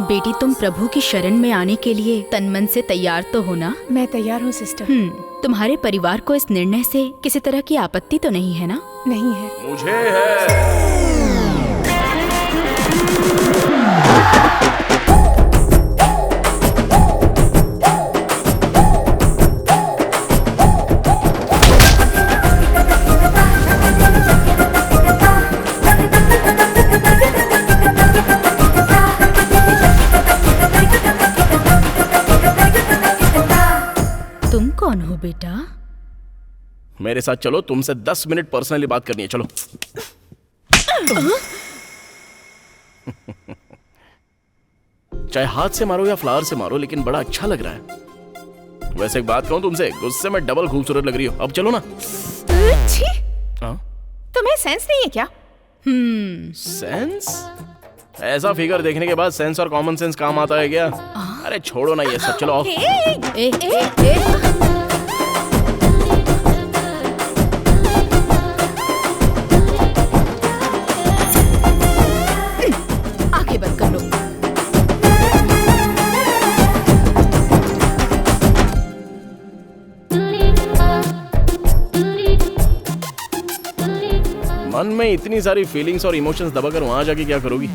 बेटी, तुम प्रभु की शरण में आने के लिए तन मन से तैयार तो हो ना? मैं तैयार हूँ सिस्टर। तुम्हारे परिवार को इस निर्णय से किसी तरह की आपत्ति तो नहीं है ना? नहीं है। मुझे है। तुम कौन हो बेटा? मेरे साथ चलो, तुमसे 10 मिनट पर्सनली बात करनी है। चलो। चाहे हाथ से मारो या फ्लावर से मारो, लेकिन बड़ा अच्छा लग रहा है। वैसे एक बात कहूं तुमसे, गुस्से में डबल खूबसूरत लग रही हो। अब चलो ना। तुम्हें सेंस नहीं है क्या? सेंस? ऐसा फिगर देखने के बाद सेंस और कॉमन सेंस काम आता है क्या? अरे छोड़ो ना ये सब, चलो आओ। आंखें बंद कर लो। मन में इतनी सारी फीलिंग्स और इमोशंस दबाकर वहां जाके क्या करोगी?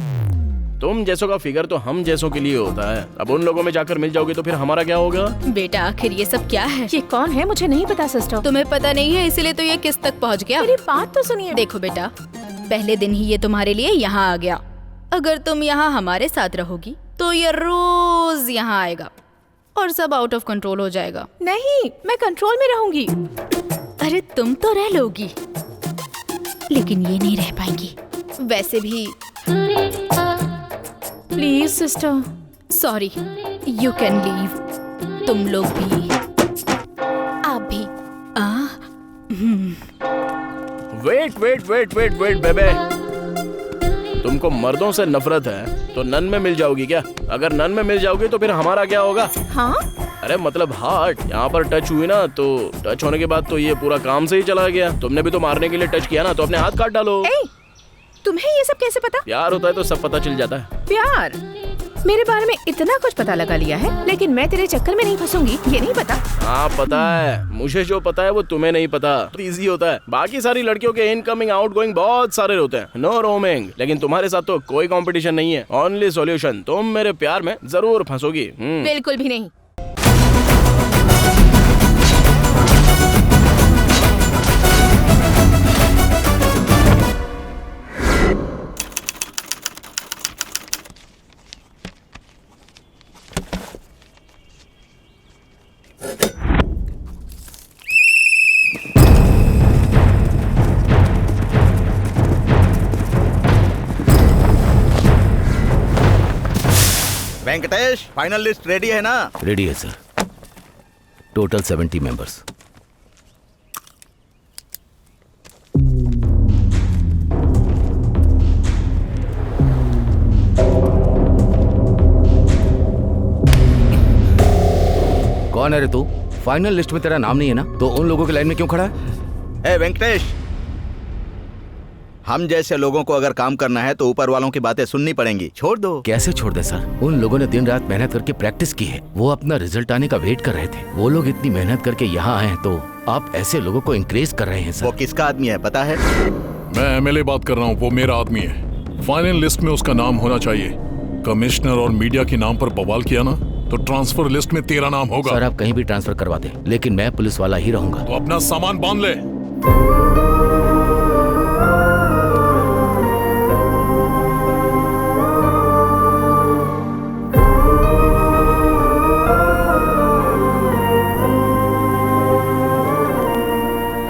तुम जैसों का फिगर तो हम जैसों के लिए होता है। अब उन लोगों में जाकर मिल जाओगे तो फिर हमारा क्या होगा? बेटा, आखिर ये सब क्या है? ये कौन है? मुझे नहीं पता सिस्टर। तुम्हें पता नहीं है, इसीलिए तो ये किस तक पहुंच गया। मेरी बात तो सुनिए। देखो बेटा, पहले दिन ही ये तुम्हारे लिए यहाँ आ गया। अगर तुम यहाँ हमारे साथ रहोगी तो ये रोज यहाँ आएगा और सब आउट ऑफ कंट्रोल हो जाएगा। नहीं, मैं कंट्रोल में रहूंगी। अरे तुम तो रह लोगी, लेकिन ये नहीं रह पाएंगी। वैसे भी please sister. Sorry, you can leave. तुम लोग भी, आप भी। Wait wait wait wait wait बेबे, तुमको मर्दों से नफरत है तो नन में मिल जाओगी क्या? अगर नन में मिल जाओगी तो फिर हमारा क्या होगा? हाँ? अरे मतलब हार्ट यहाँ पर टच हुई ना, तो टच होने के बाद तो ये पूरा काम से ही चला गया। तुमने भी तो मारने के लिए टच किया ना, तो अपने हाथ काट डालो। तुम्हें ये सब कैसे पता? प्यार होता है तो सब पता चल जाता है। प्यार? मेरे बारे में इतना कुछ पता लगा लिया है, लेकिन मैं तेरे चक्कर में नहीं फंसूंगी, ये नहीं पता? हाँ पता है, मुझे जो पता है वो तुम्हें नहीं पता। इजी होता है। बाकी सारी लड़कियों के इनकमिंग आउटगोइंग बहुत सारे होते हैं, नो रोमिंग। लेकिन तुम्हारे साथ तो कोई कंपटीशन नहीं है, ओनली सॉल्यूशन। तुम मेरे प्यार में जरूर फंसोगी। बिल्कुल भी नहीं। वेंकटेश, फाइनल लिस्ट रेडी है ना? रेडी है सर। Total 70 members. कौन है रे तू? फाइनल लिस्ट में तेरा नाम नहीं है ना, तो उन लोगों की लाइन में क्यों खड़ा है? वेंकटेश, हम जैसे लोगों को अगर काम करना है तो ऊपर वालों की बातें सुननी पड़ेंगी। छोड़ दो। कैसे छोड़ दे सर? उन लोगों ने दिन रात मेहनत करके प्रैक्टिस की है, वो अपना रिजल्ट आने का वेट कर रहे थे। वो लोग इतनी मेहनत करके यहाँ आए हैं, तो आप ऐसे लोगों को इंकरेज कर रहे हैं सर। वो किसका आदमी है पता है? मैं एमएलए बात कर रहा हूँ, वो मेरा आदमी है। फाइनल लिस्ट में उसका नाम होना चाहिए। कमिश्नर और मीडिया के नाम पर बवाल किया ना, तो ट्रांसफर लिस्ट में तेरा नाम होगा। सर आप कहीं भी ट्रांसफर करवा दें, लेकिन मैं पुलिस वाला ही रहूंगा। तो अपना सामान बांध ले।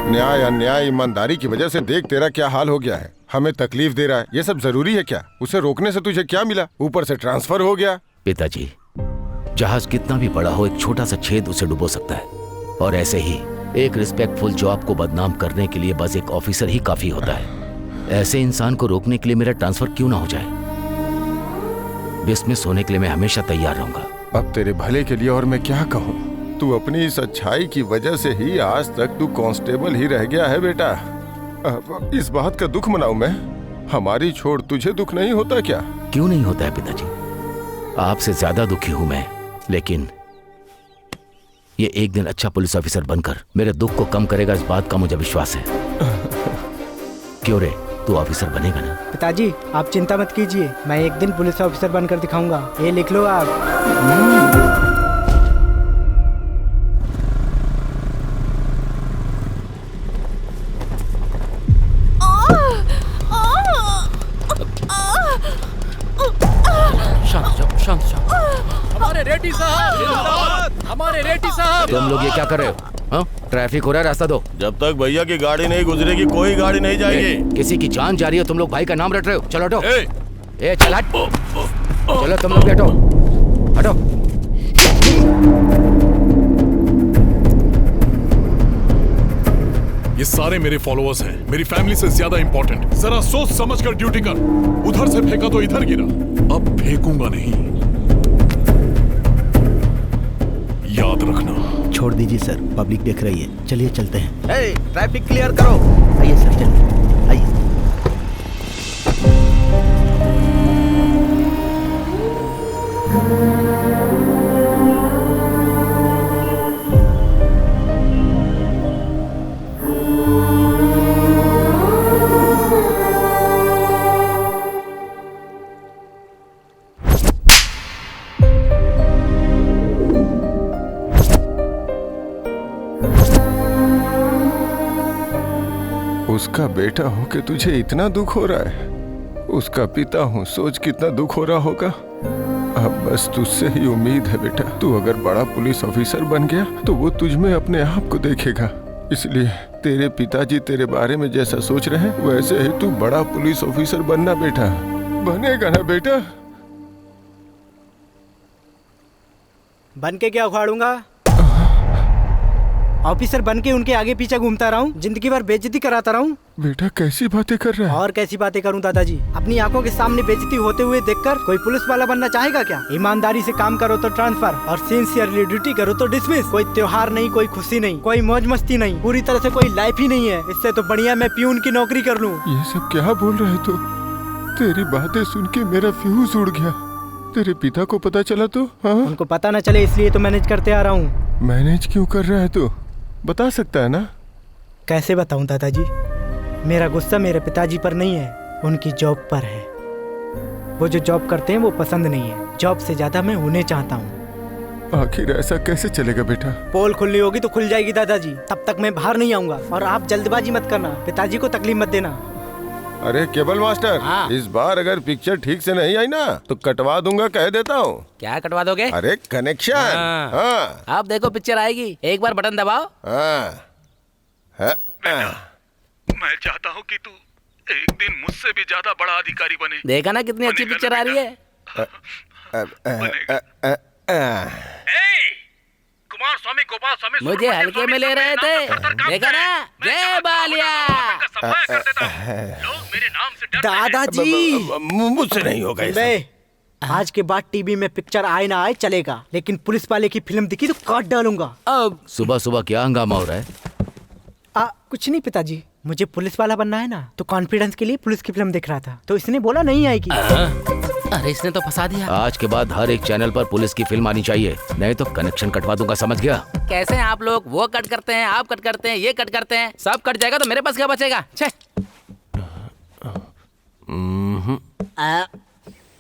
न्याय अन्याय ईमानदारी की वजह से देख तेरा क्या हाल हो गया है। हमें तकलीफ दे रहा है, ये सब जरूरी है क्या? उसे रोकने से तुझे क्या मिला? ऊपर से ट्रांसफर हो गया। पिताजी, जहाज कितना भी बड़ा हो, एक छोटा सा छेद उसे डुबो सकता है। और ऐसे ही एक रिस्पेक्टफुल जॉब को बदनाम करने के लिए बस एक ऑफिसर ही काफी होता है। ऐसे इंसान को रोकने के लिए मेरा ट्रांसफर क्यों ना हो जाए? डिसमिस होने के लिए मैं हमेशा तैयार रहूंगा। अब तेरे भले के लिए और मैं क्या कहूँ? तू अपनी इस अच्छाई की वजह से ही आज तक तू कांस्टेबल ही रह गया है बेटा। इस बात का दुख मनाऊं मैं? हमारी छोड़ तुझे दुख नहीं होता क्या? क्यों नहीं होता है पिताजी? आपसे ज्यादा दुखी हूं मैं, लेकिन ये एक दिन अच्छा पुलिस ऑफिसर बनकर मेरे दुख को कम करेगा, इस बात का मुझे विश्वास है। क्यों रे, तू ऑफिसर बनेगा ना? पिताजी आप चिंता मत कीजिए, मैं एक दिन पुलिस ऑफिसर बनकर दिखाऊंगा। ये लिख लो आप। तुम लोग ये क्या कर रहे हो? हाँ? ट्रैफिक हो रहा है, रास्ता दो। जब तक भैया की गाड़ी नहीं गुजरेगी कोई गाड़ी नहीं जाएगी। किसी की जान जा रही है, तुम लोग भाई का नाम रट रहे हो। चलो हटो। ए चल हट। चलो तुम लोग भी हटो, हटो। ये सारे मेरे फॉलोअर्स हैं, मेरी फैमिली से ज्यादा इंपॉर्टेंट। जरा सोच समझकर ड्यूटी कर। उधर से फेंका तो इधर गिरा, अब फेंकूंगा नहीं, याद रखना। छोड़ दीजिए सर, पब्लिक देख रही है, चलिए चलते हैं। ट्रैफिक क्लियर करो। आइए सर, चलिए आइए। उसका बेटा हो के तुझे इतना दुख हो रहा है, उसका पिता हूँ, सोच कितना दुख हो रहा होगा। अब बस तुझसे ही उम्मीद है बेटा, तू अगर बड़ा पुलिस ऑफिसर बन गया तो वो तुझ में अपने आप को देखेगा। इसलिए तेरे पिताजी तेरे बारे में जैसा सोच रहे हैं वैसे ही तू बड़ा पुलिस ऑफिसर बनना बेटा, बनेगा ना बेटा? बन के क्या उखाड़ूंगा, ऑफिसर बन के उनके आगे पीछे घूमता रहा हूँ, जिंदगी भर बेइज्जती कराता रहा हूँ। बेटा कैसी बातें कर रहा है? और कैसी बातें करूं दादाजी, अपनी आंखों के सामने बेइज्जती होते हुए देखकर कोई पुलिस वाला बनना चाहेगा क्या? ईमानदारी से काम करो तो ट्रांसफर, और सिंसियरली ड्यूटी करो तो डिसमिस। कोई त्योहार नहीं, कोई खुशी नहीं, कोई मौज मस्ती नहीं, पूरी तरह से कोई लाइफ ही नहीं है। इससे तो बढ़िया मैं प्यून की नौकरी कर लूं। ये सब क्या बोल रहे तू? तेरी बातें सुन के मेरा फ्यूज उड़ गया। तेरे पिता को पता चला तो? हाँ? उनको पता न चले इसलिए तो मैनेज करते आ रहा हूँ। मैनेज क्यों कर रहा है तू? बता सकता है ना? कैसे बताऊं दादाजी, मेरा गुस्सा मेरे पिताजी पर नहीं है, उनकी जॉब पर है। वो जो जॉब करते हैं वो पसंद नहीं है, जॉब से ज्यादा मैं उन्हें चाहता हूँ। आखिर ऐसा कैसे चलेगा बेटा? पोल खुलनी होगी तो खुल जाएगी दादाजी, तब तक मैं बाहर नहीं आऊंगा। और आप जल्दबाजी मत करना, पिताजी को तकलीफ मत देना। अरे केबल मास्टर, इस बार अगर पिक्चर ठीक से नहीं आई ना तो कटवा दूंगा, कह देता हूँ। क्या कटवा दोगे? अरे कनेक्शन। हाँ। आप देखो पिक्चर आएगी, एक बार बटन दबाओ। मैं चाहता हूँ कि तू एक दिन मुझसे भी ज्यादा बड़ा अधिकारी बने। देखा ना कितनी अच्छी पिक्चर आ रही है। कुमार स्वामी, गोपाल स्वामी मुझे हल्के में ले रहे थे, देखा ना? जय बालिया। दादाजी मुझसे नहीं होगा ऐसा। आज के बाद टीवी में पिक्चर आए ना आए चलेगा, लेकिन पुलिस वाले की फिल्म दिखी तो काट डालूंगा। अब सुबह सुबह क्या हंगामा हो रहा है? कुछ नहीं पिताजी, मुझे पुलिस वाला बनना है ना, तो कॉन्फिडेंस के लिए पुलिस की फिल्म देख रहा था, तो इसने बोला नहीं आएगी। अरे इसने तो फंसा दिया। आज के बाद हर एक चैनल पर पुलिस की फिल्म आनी चाहिए, नहीं तो कनेक्शन कटवा दूंगा, समझ गया? कैसे आप लोग वो कट करते हैं, आप कट करते हैं, ये कट करते हैं, सब कट जाएगा तो मेरे पास क्या बचेगा? छे।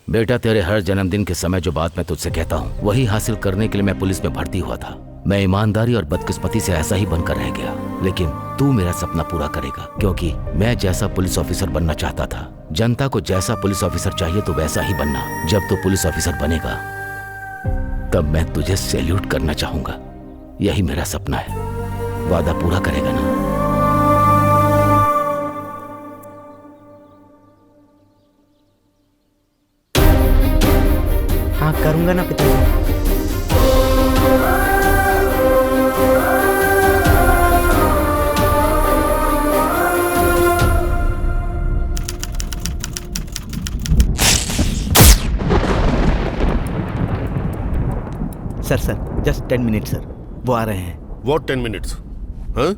बेटा, तेरे हर जन्मदिन के समय जो बात मैं तुझसे कहता हूँ वही हासिल करने के लिए मैं पुलिस में भर्ती हुआ था। मैं ईमानदारी और बदकिस्मती से ऐसा ही बनकर रह गया, लेकिन तू मेरा सपना पूरा करेगा, क्योंकि मैं जैसा पुलिस ऑफिसर बनना चाहता था, जनता को जैसा पुलिस ऑफिसर चाहिए तो वैसा ही बनना। जब तू पुलिस ऑफिसर बनेगा तब मैं तुझे सैल्यूट करना चाहूंगा। यही मेरा सपना है, वादा पूरा करेगा ना? हाँ करूंगा ना पिताजी। सर जस्ट 10 मिनट सर, वो आ रहे हैं। What 10 minutes? हाँ?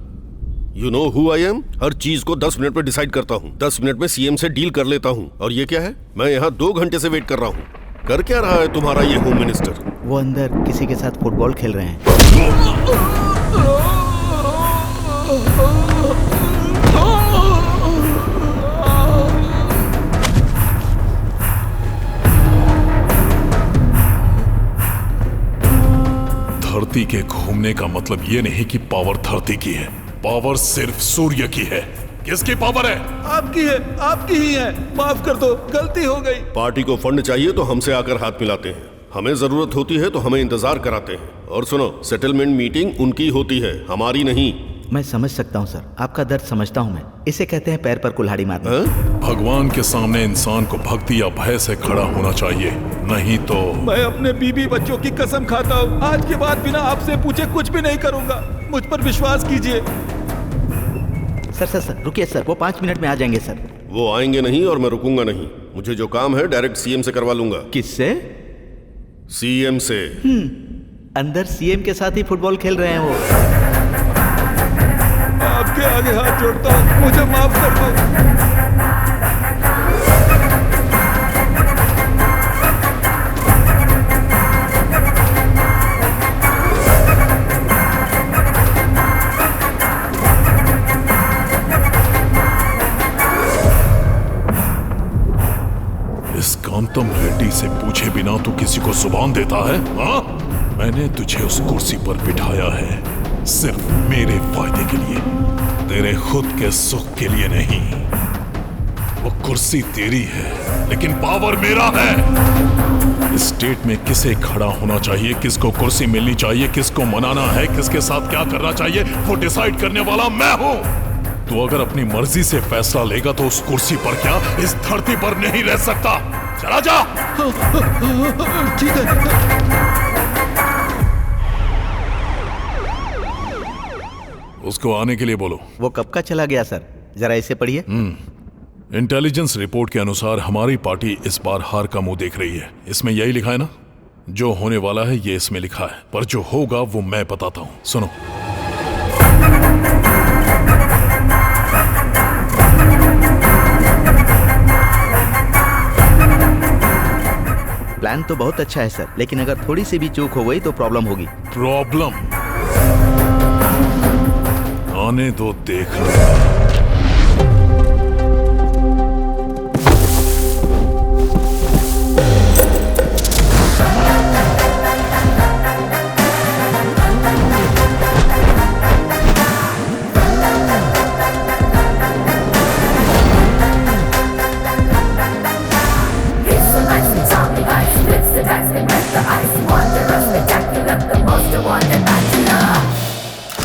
You know who I am? हर चीज को 10 मिनट में डिसाइड करता हूँ, 10 मिनट में सीएम से डील कर लेता हूँ। और ये क्या है? मैं यहाँ 2 घंटे से वेट कर रहा हूँ। कर क्या रहा है तुम्हारा ये होम मिनिस्टर? वो अंदर किसी के साथ फुटबॉल खेल रहे हैं। धरती के घूमने का मतलब ये नहीं कि पावर धरती की है, पावर सिर्फ सूर्य की है। किसकी पावर है? आपकी है, आपकी ही है। माफ कर दो, गलती हो गई। पार्टी को फंड चाहिए तो हमसे आकर हाथ मिलाते हैं, हमें जरूरत होती है तो हमें इंतजार कराते हैं। और सुनो, सेटलमेंट मीटिंग उनकी होती है, हमारी नहीं। मैं समझ सकता हूँ सर, आपका दर्द समझता हूँ मैं। इसे कहते हैं पैर पर कुल्हाड़ी मारना। भगवान के सामने इंसान को भक्ति या भय से खड़ा होना चाहिए, नहीं तो। मैं अपने बीबी बच्चों की कसम खाता हूँ, आज के बाद बिना आपसे पूछे कुछ भी नहीं करूँगा। मुझ पर विश्वास कीजिए। सर रुकिए सर, वो 5 मिनट में आ जाएंगे सर। वो आएंगे नहीं और मैं रुकूंगा नहीं। मुझे जो काम है डायरेक्ट सीएम से करवा लूंगा। किससे? सीएम से। अंदर सीएम के साथ ही फुटबॉल खेल रहे हैं वो। आपके आगे हाथ जोड़ता हूँ, मुझे माफ कर दो। इस कांतम रेड्डी से पूछे बिना तू किसी को जुबान देता है? हाँ? मैंने तुझे उस कुर्सी पर बिठाया है सिर्फ मेरे फायदे के लिए, तेरे खुद के सुख के लिए नहीं। वो कुर्सी तेरी है लेकिन पावर मेरा है। इस स्टेट में किसे खड़ा होना चाहिए, किसको कुर्सी मिलनी चाहिए, किसको मनाना है, किसके साथ क्या करना चाहिए, वो डिसाइड करने वाला मैं हूं। तो अगर अपनी मर्जी से फैसला लेगा तो उस कुर्सी पर क्या इस धरती पर नहीं रह सकता। चला जा। ठीक है। उसको आने के लिए बोलो। वो कब का चला गया सर? जरा इसे पढ़िए। इंटेलिजेंस रिपोर्ट के अनुसार हमारी पार्टी इस बार हार का मुंह देख रही है। इसमें यही लिखा है ना? जो होने वाला है ये इसमें लिखा है, पर जो होगा वो मैं बताता हूं। सुनो। प्लान तो बहुत अच्छा है सर, लेकिन अगर थोड़ी सी भी चूक हो गई तो प्रॉब्लम होगी। प्रॉब्लम? आने दो, देख लो।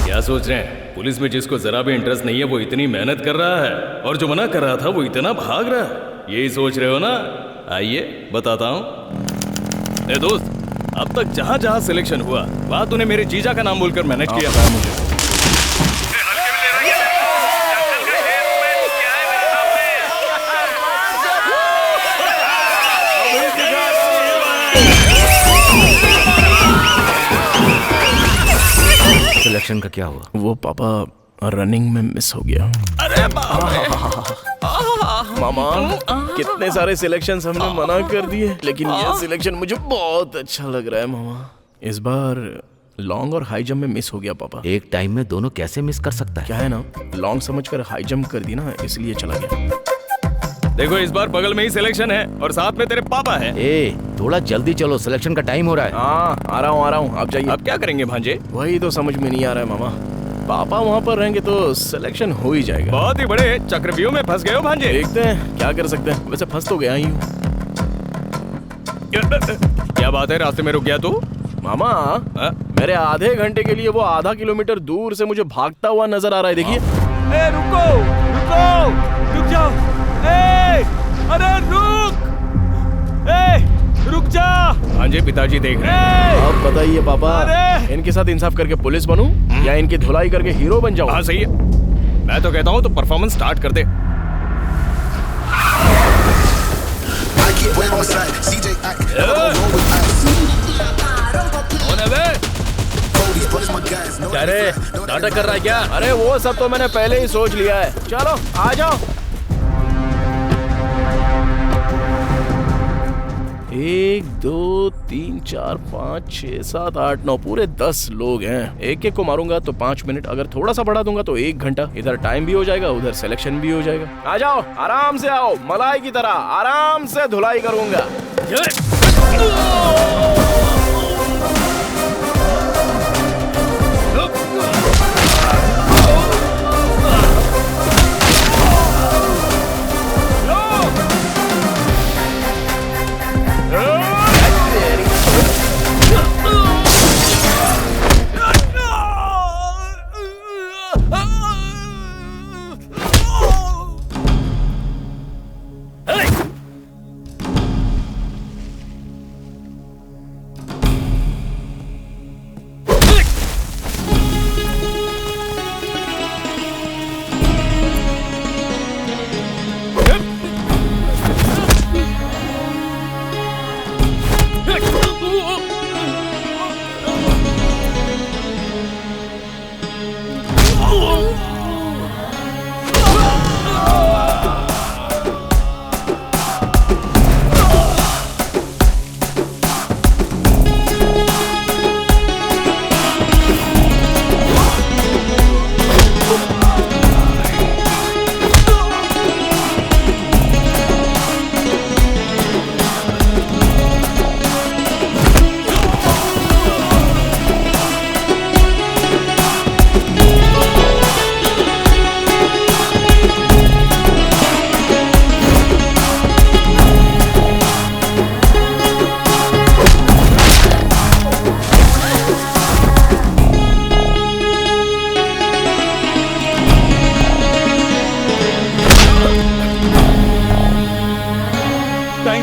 क्या सोच रहे हैं? पुलिस में जिसको जरा भी इंटरेस्ट नहीं है वो इतनी मेहनत कर रहा है, और जो मना कर रहा था वो इतना भाग रहा है। यही सोच रहे हो ना? आइए बताता हूँ। दोस्त, अब तक जहाँ जहाँ सिलेक्शन हुआ वहाँ तूने मेरे जीजा का नाम बोलकर मैनेज किया था मुझे। सिलेक्शन का क्या हुआ? वो पापा रनिंग में मिस हो गया। अरे मामा, कितने सारे सिलेक्शंस हमने मना कर दिए, लेकिन ये सिलेक्शन मुझे बहुत अच्छा लग रहा है मामा। इस बार लॉन्ग और हाई जंप में मिस हो गया पापा। एक टाइम में दोनों कैसे मिस कर सकता है? क्या है ना, लॉन्ग समझकर हाई जंप कर दी ना, इसलिए चला गया। देखो इस बार बगल में ही सिलेक्शन है और साथ में तेरे पापा है। ए, थोड़ा जल्दी चलो, सिलेक्शन का टाइम हो रहा है। हाँ, आ रहा हूँ, आप जाइए। अब क्या करेंगे भांजे? वही तो समझ में नहीं आ रहा है मामा। पापा वहाँ पर रहेंगे तो सिलेक्शन हो ही जाएगा। बहुत ही बड़े चक्रव्यूह में फंस गए हो भांजे। देखते हैं क्या कर सकते हैं। वैसे फंस तो गया ही हूँ। क्या बात है, रास्ते में रुक गया तू? मामा, मेरे आधे घंटे के लिए वो आधा किलोमीटर दूर से मुझे भागता हुआ नजर आ रहा है। देखिए। रुको रुको, रुक जाओ। अरे रुक जा। भांजे, पिताजी देख रहे हैं। आप बताइए पापा, इनके साथ इंसाफ करके पुलिस बनूं या इनकी धुलाई करके हीरो बन जाऊं? हाँ सही है, मैं तो कहता हूँ तो परफॉर्मेंस स्टार्ट कर दे। अरे नाटक कर रहा है क्या? अरे वो सब तो मैंने पहले ही सोच लिया है। चलो आ जाओ। 1 2 3 4 5 6 7 8 9 पूरे 10 लोग हैं। एक एक को मारूंगा तो 5 मिनट, अगर थोड़ा सा बढ़ा दूंगा तो 1 घंटा। इधर टाइम भी हो जाएगा, उधर सिलेक्शन भी हो जाएगा। आ जाओ, आराम से आओ, मलाई की तरह आराम से धुलाई करूंगा।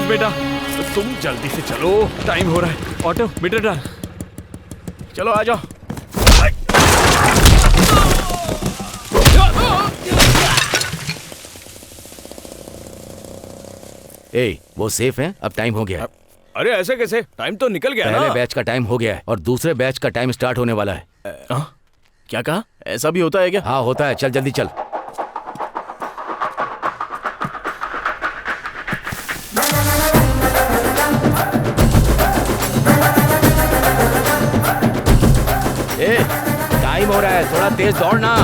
बेटा, तुम जल्दी से चलो, टाइम हो रहा है। ऑटो मीटर डाल। चलो आ जाओ। ए, वो सेफ है? अब टाइम हो गया है। अरे ऐसे कैसे? टाइम तो निकल गया ना। पहले बैच का टाइम हो गया है और दूसरे बैच का टाइम स्टार्ट होने वाला है। क्या कहा? ऐसा भी होता है क्या? हाँ होता है, चल जल्दी चल। ए, टाइम हो रहा है, थोड़ा तेज दौड़ना।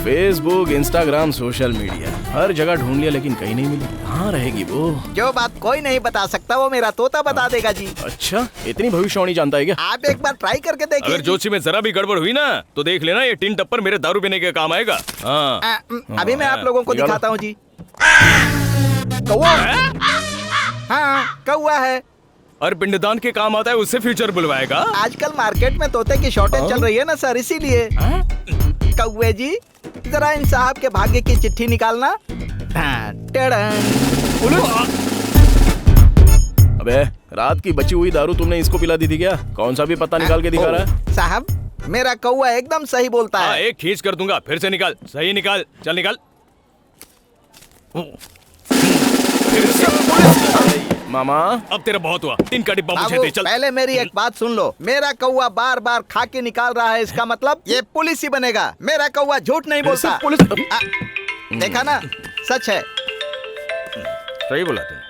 फेसबुक, इंस्टाग्राम, सोशल मीडिया, हर जगह ढूंढ लिया लेकिन कहीं नहीं मिली। कहाँ रहेगी वो? जो बात कोई नहीं बता सकता वो मेरा तोता बता देगा जी। अच्छा, इतनी भविष्यवाणी जानता है क्या? आप एक बार ट्राई करके देखिए। अगर जोशी में जरा भी गड़बड़ हुई ना तो देख लेना, ये टिन टप्पर मेरे दारू पीने के काम आएगा। हाँ। अभी मैं आप लोगों को दिखाता हूँ जी। कौवा। हाँ, कौवा है। और पिंडदान के काम आता है, उससे फ्यूचर बुलवाएगा। आजकल मार्केट में तोते की शॉर्टेज चल रही है ना सर, इसीलिए। कौवे जी, जरा इन साहब के भाग्य की चिट्ठी निकालना। अबे, रात की बची हुई दारू तुमने इसको पिला दी थी क्या? कौन सा भी पता निकाल के दिखा रहा है? साहब, मेरा कौवा एकदम सही बोलता है। एक खींच कर दूंगा, फिर से निकाल। सही निकाल, चल निकाल। मामा, अब तेरा बहुत हुआ। 3 का डिब्बा मुझे दे, चल। पहले मेरी एक बात सुन लो। मेरा कौवा बार बार खा के निकाल रहा है, इसका मतलब ये पुलिस ही बनेगा। मेरा कौवा झूठ नहीं बोलता। देखा ना, सच है। सही बोला तूने।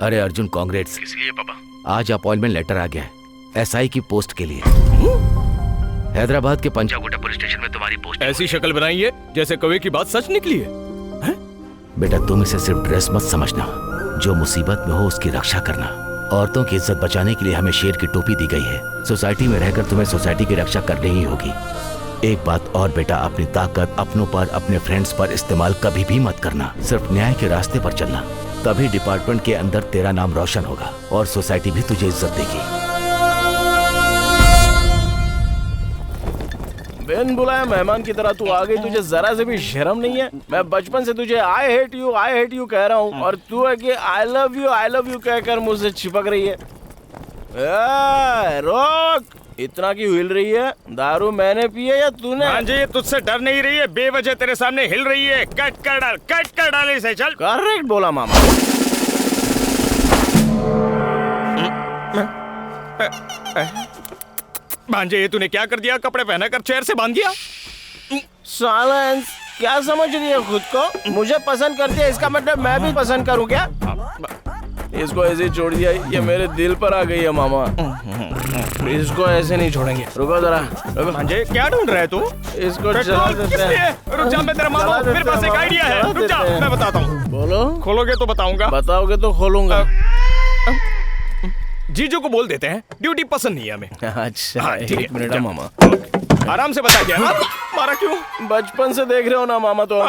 अरे अर्जुन, कांग्रेट्स। इसलिए पापा, आज अपॉइंटमेंट लेटर आ गया है एसआई की पोस्ट के लिए। हैदराबाद के पंचागोटा पुलिस स्टेशन में तुम्हारी पोस्ट। ऐसी शक्ल बनाई है जैसे कौवे की बात सच निकली है। बेटा, तुम इसे सिर्फ ड्रेस मत समझना, जो मुसीबत में हो उसकी रक्षा करना। औरतों की इज्जत बचाने के लिए हमें शेर की टोपी दी गई है। सोसाइटी में रहकर तुम्हें सोसाइटी की रक्षा करनी ही होगी। एक बात और बेटा, अपनी ताकत अपनों पर, अपने फ्रेंड्स पर इस्तेमाल कभी भी मत करना। सिर्फ न्याय के रास्ते पर चलना, तभी डिपार्टमेंट के अंदर तेरा नाम रोशन होगा और सोसाइटी भी तुझे इज्जत देगी। बिन बुलाए मेहमान की तरह तू आ गई, तुझे जरा से भी शर्म नहीं है? मैं बचपन से तुझे आई हेट यू कह रहा हूँ और तू है कि आई लव यू कहकर मुझसे चिपक रही है। रोक, इतना क्यों हिल रही है? दारू मैंने पी है या तूने? हाँ जी, तुझसे डर नहीं रही है, बेवजह तेरे सामने हिल रही है। कट कर डाल इसे, चल। करेक्ट बोला मामा। भांजे, ये तूने क्या कर दिया? कपड़े पहना कर चेयर से बांध दिया। साइलेंस, क्या समझ रही है खुद को? मुझे पसंद करती है, इसका मतलब मैं भी पसंद करूं क्या? इसको ऐसे छोड़ दिया, ये मेरे दिल पर आ गई है मामा। इसको ऐसे नहीं छोड़ेंगे। रुको जरा, रुको। भांजे, क्या ढूंढ रहा है तू? इसको चला देते हैं। रुक जा, मैं तेरा मामा हूं, मेरे पास एक आइडिया है। रुक जा, मैं बताता हूँ। बोलो। खोलोगे तो बताऊंगा। बताओगे तो खोलूंगा। जीजू को बोल देते हैं, ड्यूटी पसंद नहीं है हमें। अच्छा, हाँ, ठीक है, एक मिनट जा। मामा। आराम से बता क्या? मारा क्यों? बचपन से देख रहे हो ना मामा, तो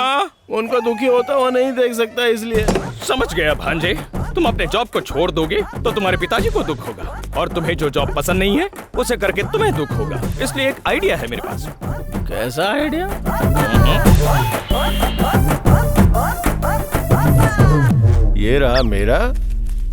उनको दुखी होता हुआ नहीं देख सकता, इसलिए। समझ गया भांजे, तुम अपने जॉब को छोड़ दोगे तो तुम्हारे पिताजी को दुख होगा, और तुम्हें जो जॉब पसंद नहीं है उसे करके तुम्हें दुख होगा। इसलिए एक आइडिया है मेरे पास। कैसा आइडिया? ये रहा मेरा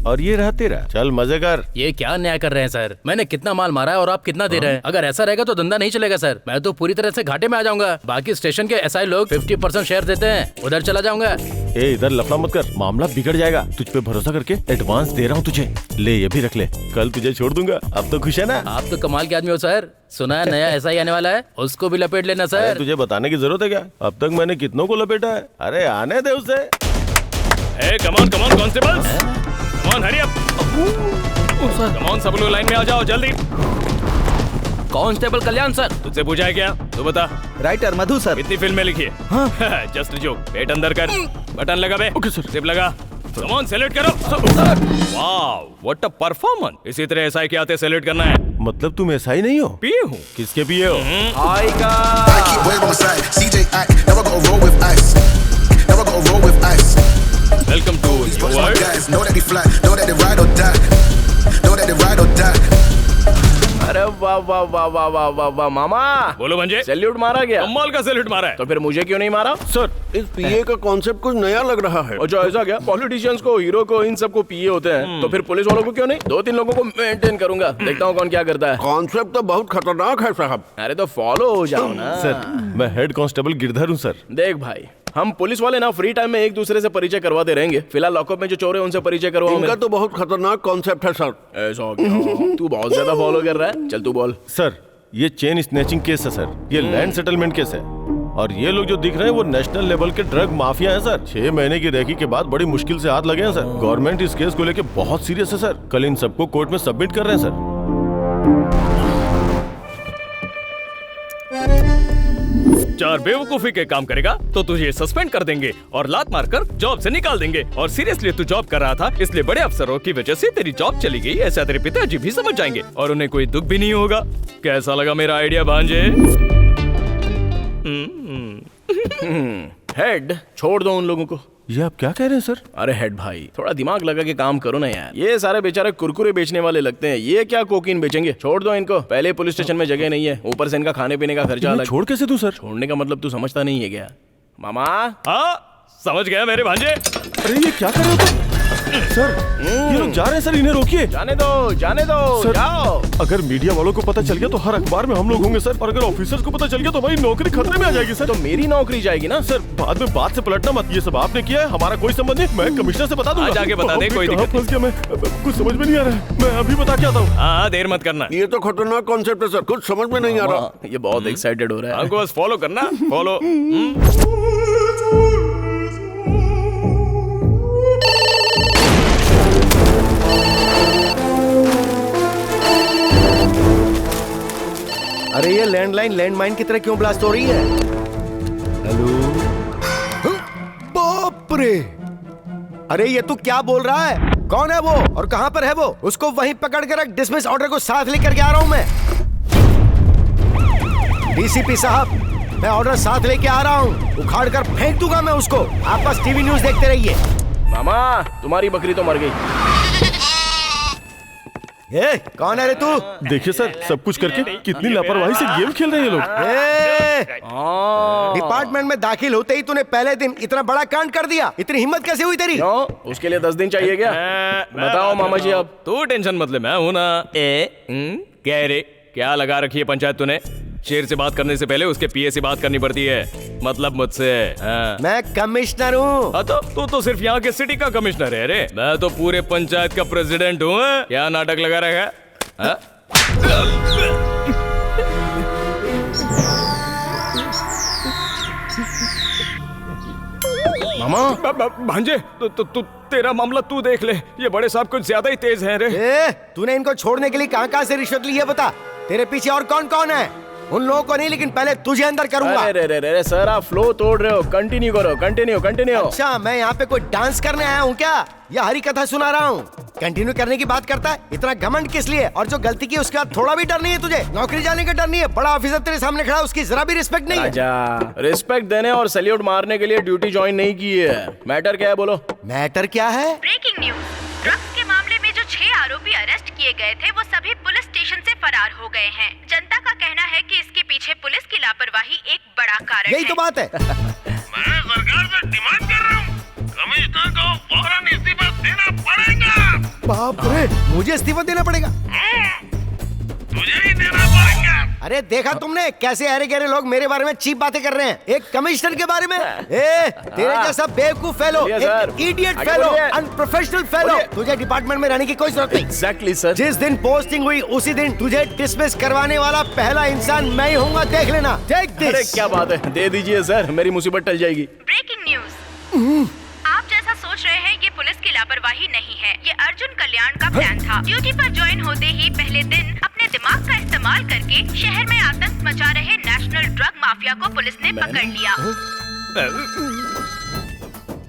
और ये रहा तेरा। चल मजे कर। ये क्या न्याय कर रहे हैं सर? मैंने कितना माल मारा है और आप कितना दे रहे हैं? अगर ऐसा रहेगा तो धंधा नहीं चलेगा सर। मैं तो पूरी तरह से घाटे में आ जाऊंगा। बाकी स्टेशन के एसआई लोग 50% शेयर देते हैं, उधर चला जाऊंगा। ए, इधर लफड़ा मत कर, मामला बिगड़ जाएगा। तुझ पे भरोसा करके एडवांस दे रहा हूँ तुझे, ले ये भी रख ले, कल तुझे छोड़ दूंगा। अब तो खुश है ना? आप तो कमाल के आदमी हो सर। सुना है नया एसआई आने वाला है, उसको भी लपेट लेना सर। तुझे बताने की जरूरत है क्या? अब तक मैंने कितनों को लपेटा है। अरे आने दे उसे। Come on constables, come on hurry up, come on सब लोग लाइन में आ जाओ जल्दी। कांस्टेबल कल्याण सर। तुझसे पूछा है क्या? तू बता। राइटर मधु सर। कितनी फिल्में लिखी है? हाँ। जस्ट जो, पेट अंदर कर, बटन लगा बे। Okay sir. जिप लगा। कम ऑन सैल्यूट करो। वाव, व्हाट अ परफॉर्मेंस। इसी तरह एसआई के आते सैल्यूट करना है। मतलब तुम एसआई नहीं हो? पिए हूँ। किसके पिए हो? हाय का। वेलकम टू योर अरे वाह वाह वाह वाह वाह वाह वाह मामा। बोलो भंजे। सैल्यूट मारा गया? कमाल का सैल्यूट मारा है। तो फिर मुझे क्यों नहीं मारा? सर, इस पीए का कॉन्सेप्ट कुछ नया लग रहा है। अच्छा, ऐसा क्या? पॉलिटिशियंस को, हीरो को, इन सबको पीए होते हैं, तो फिर पुलिस वालों को क्यों नहीं? 2-3 लोगों को मेंटेन करूंगा, देखता हूँ कौन क्या करता है। कॉन्सेप्ट तो बहुत खतरनाक है साहब। अरे तो फॉलो हो जाओ ना। सर, मैं हेड कांस्टेबल गिरधर हूँ सर। देख भाई, हम पुलिस वाले ना फ्री टाइम में एक दूसरे से परिचय करवाते रहेंगे। फिलहाल लॉकअप में जो चोर है उनसे परिचय करवाओ। इनका तो बहुत खतरनाक कॉन्सेप्ट है सर। ऐसा क्या? तू बहुत ज्यादा फॉलो कर रहा है। चल तू बोल। सर, ये चेन स्नैचिंग केस है सर, ये लैंड सेटलमेंट केस है, और ये लोग जो दिख रहे हैं वो नेशनल लेवल के ड्रग माफिया हैं सर। 6 महीने की रेकी के बाद बड़ी मुश्किल से हाथ लगे हैं सर। गवर्नमेंट इस केस को लेके बहुत सीरियस है सर। कल इन सबको कोर्ट में सबमिट कर रहे हैं सर। चार बेवकूफी के काम करेगा तो तुझे सस्पेंड कर देंगे और लात मारकर जॉब से निकाल देंगे। और सीरियसली तू जॉब कर रहा था, इसलिए बड़े अफसरों की वजह से तेरी जॉब चली गई, ऐसा तेरे पिताजी भी समझ जाएंगे और उन्हें कोई दुख भी नहीं होगा। कैसा लगा मेरा आइडिया भांजे? हेड, छोड़ दो उन लोगों को। ये आप क्या कह रहे हैं सर? अरे हेड भाई, थोड़ा दिमाग लगा के काम करो ना यार। ये सारे बेचारे कुरकुरे बेचने वाले लगते हैं, ये क्या कोकीन बेचेंगे? छोड़ दो इनको। पहले पुलिस स्टेशन में जगह नहीं है, ऊपर से इनका खाने पीने का खर्चा अलग। छोड़ कैसे दूं सर? छोड़ने का मतलब तू समझता नहीं है क्या मामा? हाँ, समझ गया मेरे भांजे। अरे ये क्या कर रहे हो सर? ये लोग जा रहे हैं सर, इन्हें रोकिए। जाने दो, जाने दो, सर, जाओ। अगर मीडिया वालों को पता चल गया तो हर अखबार में हम लोग होंगे सर, और अगर ऑफिसर्स को पता चल गया तो हमारी नौकरी खतरे में आ जाएगी सर। तो मेरी नौकरी जाएगी ना सर। बाद में बात से पलटना मत, ये सब आपने किया है, हमारा कोई संबंध नहीं। मैं कमिश्नर से बता दूंगा। आज आके बता दे, कोई दिक्कत फंस गया मैं, कुछ समझ में नहीं आ रहा है। मैं अभी बता के आता हूँ। हाँ, देर मत करना। ये तो खतरनाक कॉन्सेप्ट है सर, कुछ समझ में नहीं आ रहा। ये बहुत एक्साइटेड हो रहा है। हमको बस फॉलो करना, फॉलो। अरे ये लैंडलाइन लैंडमाइन की तरह क्यों ब्लास्ट हो रही है? हेलो? बाप रे! अरे ये तू क्या बोल रहा है? कौन है वो और कहाँ पर है वो? उसको वहीं पकड़ कर रख। डिसमिस ऑर्डर को साथ लेकर के आ रहा हूँ मैं। डीसीपी साहब, मैं ऑर्डर साथ लेके आ रहा हूँ। उखाड़ कर फेंक दूंगा मैं उसको। आप बस टीवी न्यूज देखते रहिए। मामा, तुम्हारी बकरी तो मर गई। ए, कौन है रे तू? देखिए सर, सब कुछ करके कितनी लापरवाही से गेम खेल रहे हैं ये लोग। डिपार्टमेंट में दाखिल होते ही तूने पहले दिन इतना बड़ा कांड कर दिया। इतनी हिम्मत कैसे हुई तेरी? उसके लिए 10 दिन चाहिए क्या? बताओ मामा जी। अब तू टेंशन मत ले, मैं हूं ना। क्या रे, क्या लगा रखी है पंचायत तूने? शेर से बात करने से पहले उसके पीए से बात करनी पड़ती है, मतलब मुझसे। मैं कमिश्नर हूँ। तो तू तो सिर्फ यहाँ के सिटी का कमिश्नर है रे। मैं तो पूरे पंचायत का प्रेसिडेंट हूँ। क्या नाटक लगा रखा है? मामा भांजे, तू तेरा मामला तू देख ले। ये बड़े साहब कुछ ज्यादा ही तेज हैं रे। तूने इनको छोड़ने के लिए कहाँ से रिश्वत ली है बता। तेरे पीछे और कौन कौन है? उन लोगों को नहीं, लेकिन पहले तुझे अंदर करूंगा। अरे सर, आप फ्लो तोड़ रहे हो। कंटिन्यू करो, कंटिन्यू। अच्छा, मैं यहाँ पे कोई डांस करने आया हूँ क्या या हरी कथा सुना रहा हूँ? कंटिन्यू करने की बात करता है। इतना घमंड किस लिए? और जो गलती की उसके बाद थोड़ा भी डर नहीं है तुझे? नौकरी जाने का डर नहीं है? बड़ा ऑफिसर तेरे सामने खड़ा, उसकी जरा भी रिस्पेक्ट नहीं है? रिस्पेक्ट देने और सैल्यूट मारने के लिए ड्यूटी ज्वाइन नहीं की है। मैटर क्या है बोलो? मैटर क्या है? ब्रेकिंग न्यूज, ड्रग्स के मामले में जो 6 आरोपी अरेस्ट किए गए थे वो सभी पुलिस स्टेशन से फरार हो गए हैं। जनता का कहना है कि इसके पीछे पुलिस की लापरवाही एक बड़ा कारण यही तो बात है। मैं सरकार से डिमांड कर रहा हूँ, कमिश्नर को फौरन इस्तीफा देना पड़ेगा। बाप रे, मुझे इस्तीफा देना पड़ेगा? तुझे ही देना पड़ेगा। अरे देखा तुमने कैसे अरे गहरे लोग मेरे बारे में चीप बातें कर रहे हैं, एक कमिश्नर के बारे में। तेरे जैसा बेवकूफ फेलो, एक इडियट फेलो, अनप्रोफेशनल फेलो, तुझे डिपार्टमेंट में रहने की कोई जरूरत नहीं। Exactly sir. जिस दिन पोस्टिंग हुई उसी दिन तुझे डिसमिस करवाने वाला पहला इंसान मैं ही होऊंगा, देख लेना। Take this. अरे क्या बात है, दे दीजिए सर, मेरी मुसीबत टल जाएगी। ब्रेकिंग न्यूज, आप जैसा सोच रहे हैं ये पुलिस की लापरवाही नहीं है, ये अर्जुन कल्याण का प्लान था। ड्यूटी पर ज्वाइन होते ही पहले दिन अपने दिमाग का इस्तेमाल करके शहर में आतंक मचा रहे नेशनल ड्रग माफिया को पुलिस ने पकड़ लिया।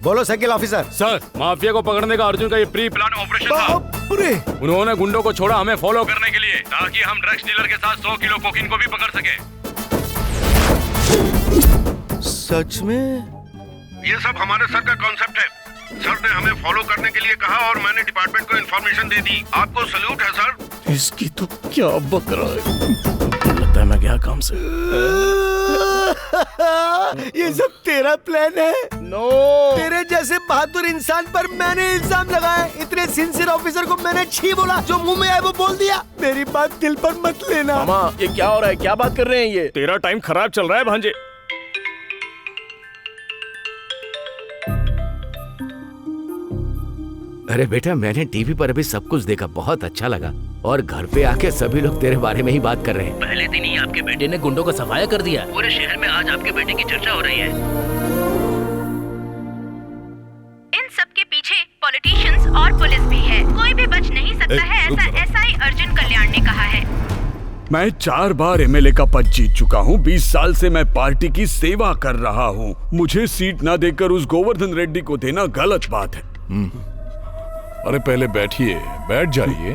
बोलो सर्किल ऑफिसर। सर, माफिया को पकड़ने का अर्जुन का ये प्री प्लान ऑपरेशन था। उन्होंने गुंडों को छोड़ा हमें फॉलो करने के लिए, ताकि हम ड्रग्स डीलर के साथ 100 किलो कोकीन को भी पकड़ सके। सच में? ये सब हमारे सर का कॉन्सेप्ट है। सर ने हमें फॉलो करने के लिए कहा और मैंने डिपार्टमेंट को इन्फॉर्मेशन दे दी। आपको सल्यूट है सर। इसकी तो क्या बकरा है, लगता है मैं गया काम से। ये सब तेरा प्लान है? नो, तेरे जैसे बहादुर इंसान पर मैंने इल्जाम लगाया। इतने सिंसियर ऑफिसर को मैंने छी बोला, जो मुंह में आए वो बोल दिया। मेरी बात दिल पर मत लेना। मामा, ये क्या हो रहा है? क्या बात कर रहे हैं ये? तेरा टाइम खराब चल रहा है भांजे। अरे बेटा, मैंने टीवी पर अभी सब कुछ देखा, बहुत अच्छा लगा। और घर पे आके सभी लोग तेरे बारे में ही बात कर रहे हैं। पहले दिन ही आपके बेटे ने गुंडों को सफाया कर दिया। पूरे शहर में आज आपके बेटे की चर्चा हो रही है। इन सब के पीछे पॉलिटिशियंस और पुलिस भी है, कोई भी बच नहीं सकता है, ऐसा एसआई अर्जुन कल्याण ने कहा है। मैं 4 बार एमएलए का पद जीत चुका हूँ। 20 साल से मैं पार्टी की सेवा कर रहा हूँ। मुझे सीट न देकर उस गोवर्धन रेड्डी को देना गलत बात है। अरे पहले बैठिए, बैठ जाइए।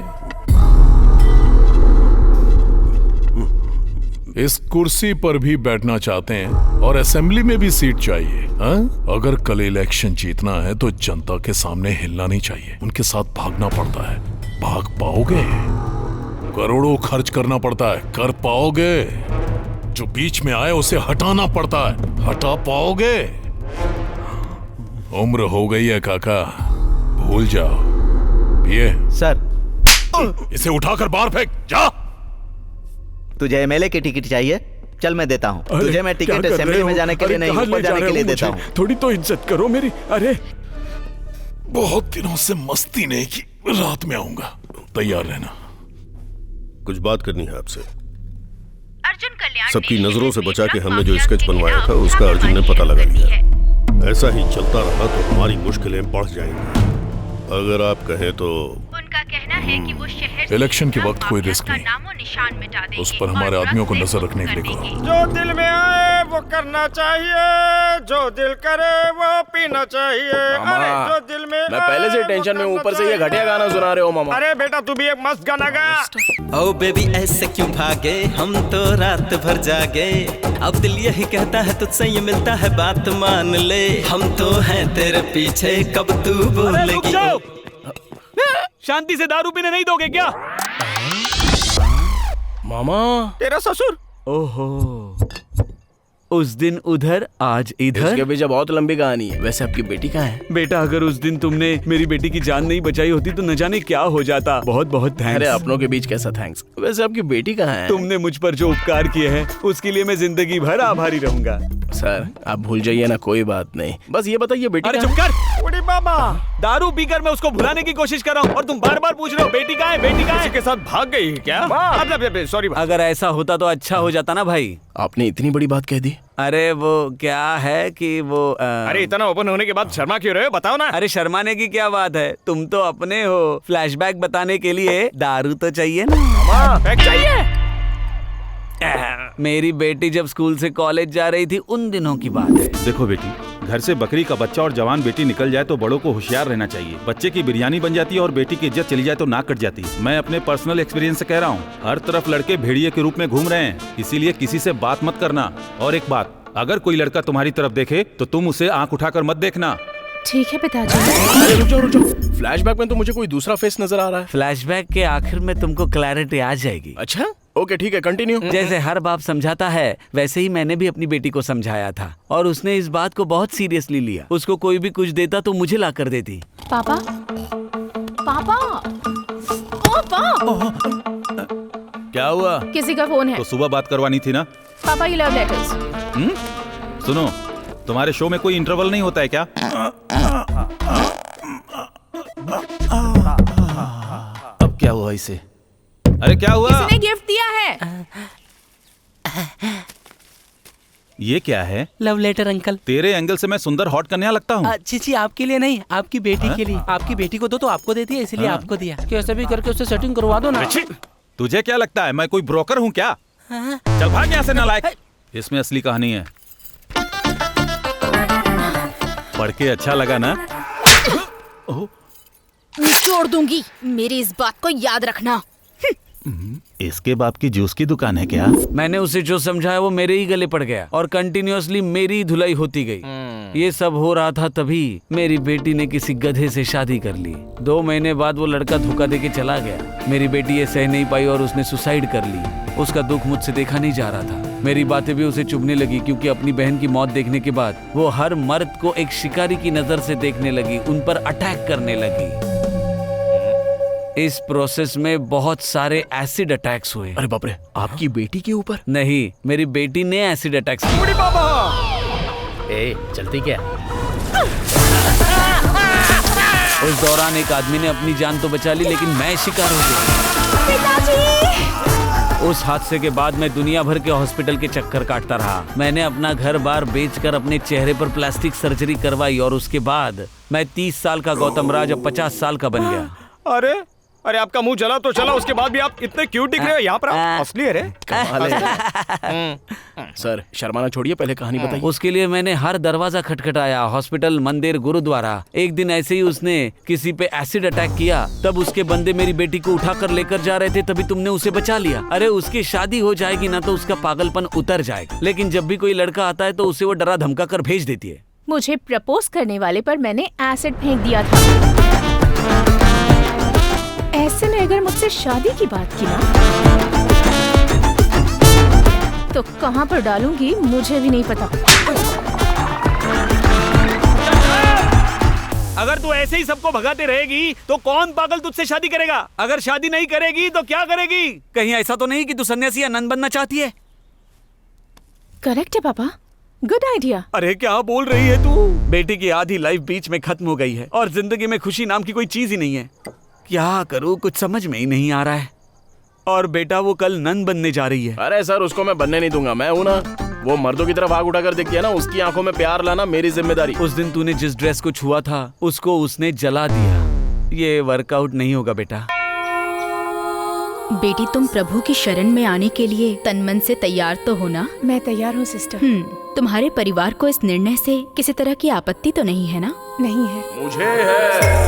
इस कुर्सी पर भी बैठना चाहते हैं और असेंबली में भी सीट चाहिए, हाँ? अगर कल इलेक्शन जीतना है तो जनता के सामने हिलना नहीं चाहिए, उनके साथ भागना पड़ता है। भाग पाओगे? करोड़ों खर्च करना पड़ता है, कर पाओगे? जो बीच में आए उसे हटाना पड़ता है, हटा पाओगे? उम्र हो गई है काका, भूल जाओ। ये सर, इसे उठाकर बाहर फेंक, जा। तुझे एमएलए की टिकट चाहिए? चल मैं देता हूँ तुझे। मैं टिकट असेंबली में जाने के लिए नहीं, ऊपर जाने के लिए देता हूँ। थोड़ी तो इज्जत करो मेरी। अरे बहुत दिनों से मस्ती नहीं की, रात में आऊंगा, तैयार रहना। कुछ बात करनी है आपसे। अर्जुन कल्याण सबकी नजरों से बचा के हमने जो स्केच बनवाया था उसका अर्जुन ने पता लगा लिया। ऐसा ही चलता रहा तो हमारी मुश्किलें बढ़ जाएंगी। अगर आप कहें तो उनका कहना है कि वो शहर इलेक्शन के वक्त कोई रिस्क नहीं, नामो निशान मिटा देंगे, उस पर हमारे आदमियों को नजर रखने के लिए कहो। जो दिल में आए वो करना चाहिए, जो दिल करे वो पीना चाहिए। अरे जो दिल में मैं पहले से टेंशन में, ऊपर से ये घटिया गाना सुना रहे हो मामा। अरे बेटा तू भी एक मस्त गाना गा। ओ बेबी ऐसे क्यों भागे, हम तो रात भर जागे, अब दिल यही कहता है तुझसे ये मिलता है बात मान ले, हम तो हैं तेरे पीछे कब तू बोलेगी। शांति से दारू पीने नहीं दोगे क्या? मामा तेरा ससुर। ओहो, उस दिन उधर आज इधर। इसके पीछे बहुत लंबी कहानी है। वैसे आपकी बेटी कहाँ है? बेटा अगर उस दिन तुमने मेरी बेटी की जान नहीं बचाई होती तो न जाने क्या हो जाता। बहुत बहुत थैंक्स। अरे अपनों के बीच कैसा थैंक्स। वैसे आपकी बेटी कहाँ है? तुमने मुझ पर जो उपकार किए हैं उसके लिए मैं जिंदगी भर आभारी रहूंगा। सर आप भूल जाइए ना, कोई बात नहीं, बस ये बताइए बेटी। अरे चुप कर। उड़ी बाबा, दारू पीकर मैं उसको भुलाने की कोशिश कर रहा हूँ और तुम बार बार पूछ रहे हो बेटी कहाँ है, बेटी कहाँ है? किसी के साथ भाग गई क्या? सॉरी। अगर ऐसा होता तो अच्छा हो जाता ना भाई। आपने इतनी बड़ी बात कह दी। अरे वो क्या है कि वो अरे इतना ओपन होने के बाद शर्मा क्यों रहे हो, बताओ ना। अरे शर्माने की क्या बात है, तुम तो अपने हो। फ्लैशबैक बताने के लिए दारू तो चाहिए ना। चाहिए। मेरी बेटी जब स्कूल से कॉलेज जा रही थी उन दिनों की बात है। देखो बेटी, घर से बकरी का बच्चा और जवान बेटी निकल जाए तो बड़ों को होशियार रहना चाहिए। बच्चे की बिरयानी बन जाती है और बेटी की इज्जत चली जाए तो नाक कट जाती है। मैं अपने पर्सनल एक्सपीरियंस से कह रहा हूँ, हर तरफ लड़के भेड़िए के रूप में घूम रहे हैं, इसीलिए किसी से बात मत करना। और एक बात, अगर कोई लड़का तुम्हारी तरफ देखे तो तुम उसे आंख उठाकर मत देखना। ठीक है पिताजी। अरे रुको, फ्लैशबैक में तो मुझे कोई दूसरा फेस नजर आ रहा है। फ्लैशबैक के आखिर में तुमको क्लैरिटी आ जाएगी। अच्छा ओके ठीक है, कंटिन्यू। जैसे हर बाप समझाता है वैसे ही मैंने भी अपनी बेटी को समझाया था और उसने इस बात को बहुत सीरियसली लिया। उसको कोई भी कुछ देता तो मुझे ला कर देती। पापा, पापा, पापा। क्या हुआ? किसी का फोन है। तो सुबह बात करवानी थी ना। पापा ये लव लेटर्स। सुनो, तुम्हारे शो में कोई इंटरवल नहीं होता है क्या? अब क्या हुआ इसे? अरे क्या हुआ? किसी ने गिफ्ट दिया है। ये क्या है? Love letter uncle. तेरे एंगल से मैं सुंदर हॉट कन्या लगता हूँ? जी आपके लिए नहीं, आपकी बेटी के लिए। आपकी बेटी को दो तो आपको दे दिया, इसलिए आपको दिया। कैसे भी करके उससे सेटिंग करवा दो ना। तुझे क्या लगता है मैं कोई ब्रोकर हूँ क्या? चल भाग यहाँ से नालायक। इसमें असली कहानी है। पढ़ के अच्छा लगा ना? छोड़ दूंगी, मेरी इस बात को याद रखना। इसके बाप की जूस की दुकान है क्या? मैंने उसे जो समझाया वो मेरे ही गले पड़ गया और कंटिन्यूअसली मेरी धुलाई होती गई। ये सब हो रहा था तभी मेरी बेटी ने किसी गधे से शादी कर ली। 2 महीने बाद वो लड़का धोखा देके चला गया। मेरी बेटी ये सह नहीं पाई और उसने सुसाइड कर ली। उसका दुख मुझसे देखा नहीं जा रहा था। मेरी बातें भी उसे चुभने लगी क्योंकि अपनी बहन की मौत देखने के बाद वो हर मर्द को एक शिकारी की नजर से देखने लगी, उन पर अटैक करने लगी। इस प्रोसेस में बहुत सारे एसिड अटैक्स हुए। अरे बाप रे, आपकी बेटी के ऊपर? नहीं, मेरी बेटी ने एसिड अटैक्स किए। ए, चलती क्या? उस दौरान एक आदमी ने अपनी जान तो बचा ली लेकिन मैं शिकार हो गया। उस हादसे के बाद मैं दुनिया भर के हॉस्पिटल के चक्कर काटता रहा। मैंने अपना घर बार बेचकर अपने चेहरे पर प्लास्टिक सर्जरी करवाई और उसके बाद मैं 30 साल का गौतम राज अब 50 साल का बन गया। अरे आपका मुंह जला तो चला, उसके बाद भी आप इतने क्यूट दिख रहे हो। यहाँ पर असली है रे। सर शर्माना छोड़िए, पहले कहानी बताइए। उसके लिए मैंने हर दरवाजा खटखटाया, हॉस्पिटल, मंदिर, गुरुद्वारा। एक दिन ऐसे ही उसने किसी पे एसिड अटैक किया, तब उसके बंदे मेरी बेटी को उठाकर लेकर जा रहे थे, तभी तुमने उसे बचा लिया। अरे उसकी शादी हो जाएगी ना तो उसका पागलपन उतर जाएगा, लेकिन जब भी कोई लड़का आता है तो उसे वो डरा धमका कर भेज देती है। मुझे प्रपोज करने वाले पर मैंने एसिड फेंक दिया था। ऐसे में अगर मुझसे शादी की बात की ना तो कहाँ पर डालूंगी मुझे भी नहीं पता। अगर तू ऐसे ही सबको भगाते रहेगी तो कौन पागल तुझसे शादी करेगा? अगर शादी नहीं करेगी तो क्या करेगी? कहीं ऐसा तो नहीं कि तू सन्यासी या नन बनना चाहती है? करेक्ट है पापा, गुड आइडिया। अरे क्या बोल रही है तू? बेटी की आधी लाइफ बीच में खत्म हो गई है और जिंदगी में खुशी नाम की कोई चीज ही नहीं है। क्या करूं, कुछ समझ में ही नहीं आ रहा है। और बेटा वो कल नन बनने जा रही है। अरे सर उसको मैं बनने नहीं दूंगा, मैं हूं ना। वो मर्दों की तरफ आग उठाकर देखती है ना, उसकी आंखों में प्यार लाना मेरी जिम्मेदारी। उस दिन तूने जिस ड्रेस को छुआ था उसको उसने जला दिया। ये वर्कआउट नहीं होगा बेटा। बेटी तुम प्रभु की शरण में आने के लिए तन मन से तैयार तो हो ना? मैं तैयार हूँ सिस्टर। तुम्हारे परिवार को इस निर्णय से किसी तरह की आपत्ति तो नहीं है ना? नहीं है। मुझे है।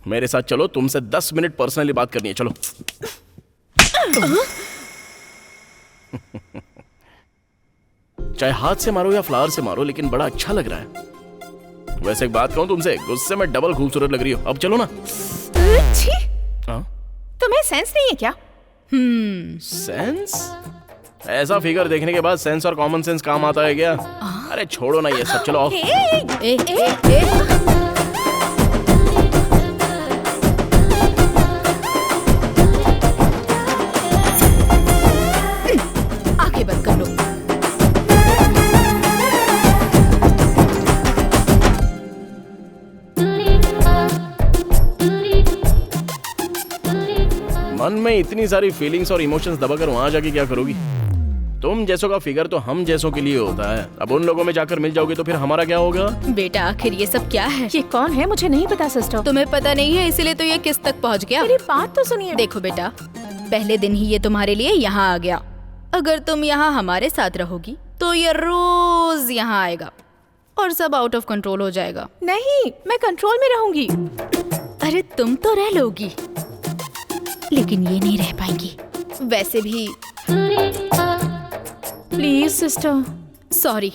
मेरे साथ चलो, तुमसे 10 मिनट पर्सनली बात करनी है, चलो। चाहे हाथ से मारो या फ्लावर से मारो, लेकिन बड़ा अच्छा लग रहा है। वैसे एक बात कहूं तुमसे, गुस्से में डबल खूबसूरत लग रही हो। अब चलो ना। छी, हाँ? तुम्हें सेंस नहीं है क्या? सेंस? ऐसा फिगर देखने के बाद सेंस और कॉमन सेंस काम आता है क्या? अरे छोड़ो ना ये सब, चलो ऑफ। आंखें बंद कर लो। मन में इतनी सारी फीलिंग्स और इमोशंस दबाकर वहां जाके क्या करोगी? तुम जैसों का फिगर तो हम जैसों के लिए होता है। अब उन लोगों में जाकर मिल जाओगे तो फिर हमारा क्या होगा? बेटा आखिर ये सब क्या है? ये कौन है मुझे नहीं पता सिस्टर। तुम्हें पता नहीं है इसीलिए तो ये किस तक पहुंच गया। मेरी बात तो सुनिए। देखो बेटा, पहले दिन ही ये तुम्हारे लिए यहाँ आ गया। अगर तुम यहाँ हमारे साथ रहोगी तो ये रोज यहाँ आएगा और सब आउट ऑफ कंट्रोल हो जाएगा। नहीं, मैं कंट्रोल में रहूंगी। अरे तुम तो रह लोगी, लेकिन ये नहीं रह पाएंगी। वैसे भी please sister. Sorry,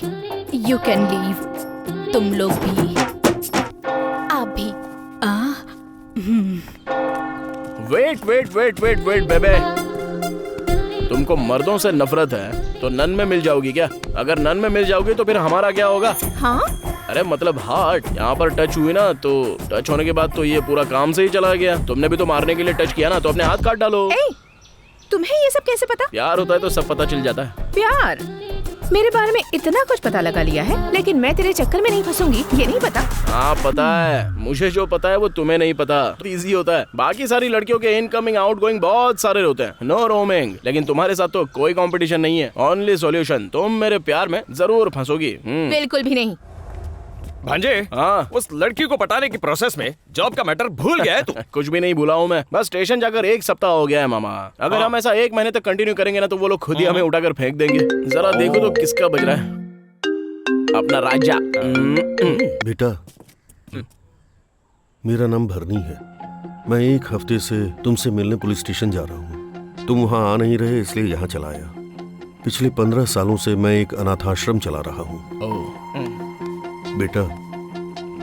you can leave. तुम लोग भी, आप भी। Wait wait wait wait wait बेबे, तुमको मर्दों से नफरत है तो नन में मिल जाओगी क्या? अगर नन में मिल जाओगी तो फिर हमारा क्या होगा? हाँ? अरे मतलब हार्ट यहाँ पर टच हुई ना, तो टच होने के बाद तो ये पूरा काम से ही चला गया। तुमने भी तो मारने के लिए टच किया ना, तो अपने हाथ काट डालो। तुम्हें ये सब कैसे पता? प्यार होता है तो सब पता चल जाता है। प्यार? मेरे बारे में इतना कुछ पता लगा लिया है, लेकिन मैं तेरे चक्कर में नहीं फंसूंगी, ये नहीं पता? हाँ पता है, मुझे जो पता है वो तुम्हें नहीं पता। इजी होता है, बाकी सारी लड़कियों के इनकमिंग आउटगोइंग बहुत सारे होते हैं, नो रोमिंग। लेकिन तुम्हारे साथ तो कोई कंपटीशन नहीं है, ओनली सॉल्यूशन। तुम मेरे प्यार में जरूर फंसोगी। बिल्कुल भी नहीं। भांजे, हाँ? उस लड़की को पटाने की प्रोसेस में जॉब का मैटर भूल गया है तू? कुछ भी नहीं भूला हूँ मैं, बस स्टेशन जाकर 1 सप्ताह हो गया है मामा। अगर हम ऐसा 1 महीने तक कंटिन्यू करेंगे ना तो वो लोग खुद ही हमें उठाकर फेंक देंगे। जरा देखो तो किसका बज रहा है, अपना राजा। बेटा, मेरा नाम भरनी है। मैं 1 हफ्ते से तुमसे मिलने पुलिस स्टेशन जा रहा हूँ। तुम वहाँ आ नहीं रहे इसलिए यहाँ चला आया। पिछले 15 सालों से मैं एक अनाथाश्रम चला रहा हूँ। बेटा,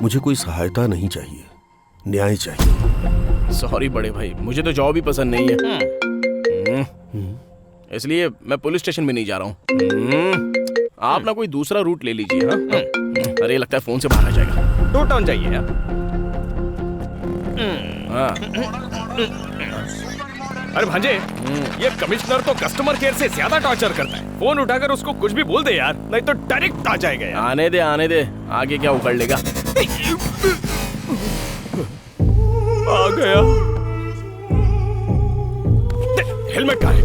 मुझे कोई सहायता नहीं चाहिए, न्याय चाहिए। सॉरी बड़े भाई, मुझे तो जॉब ही पसंद नहीं है, इसलिए मैं पुलिस स्टेशन में नहीं जा रहा हूँ। आप ना कोई दूसरा रूट ले लीजिए। हाँ? अरे लगता है फोन से बाहर आ जाएगा। टू टाउन जाइए यार। अरे भांजे, ये कमिश्नर तो कस्टमर केयर से ज्यादा टॉर्चर करता है। फोन उठाकर उसको कुछ भी बोल दे यार, नहीं तो डायरेक्ट आ जाएगा यार। आने दे, आगे क्या उखड़ लेगा। आ गया। हेलमेट कहाँ है?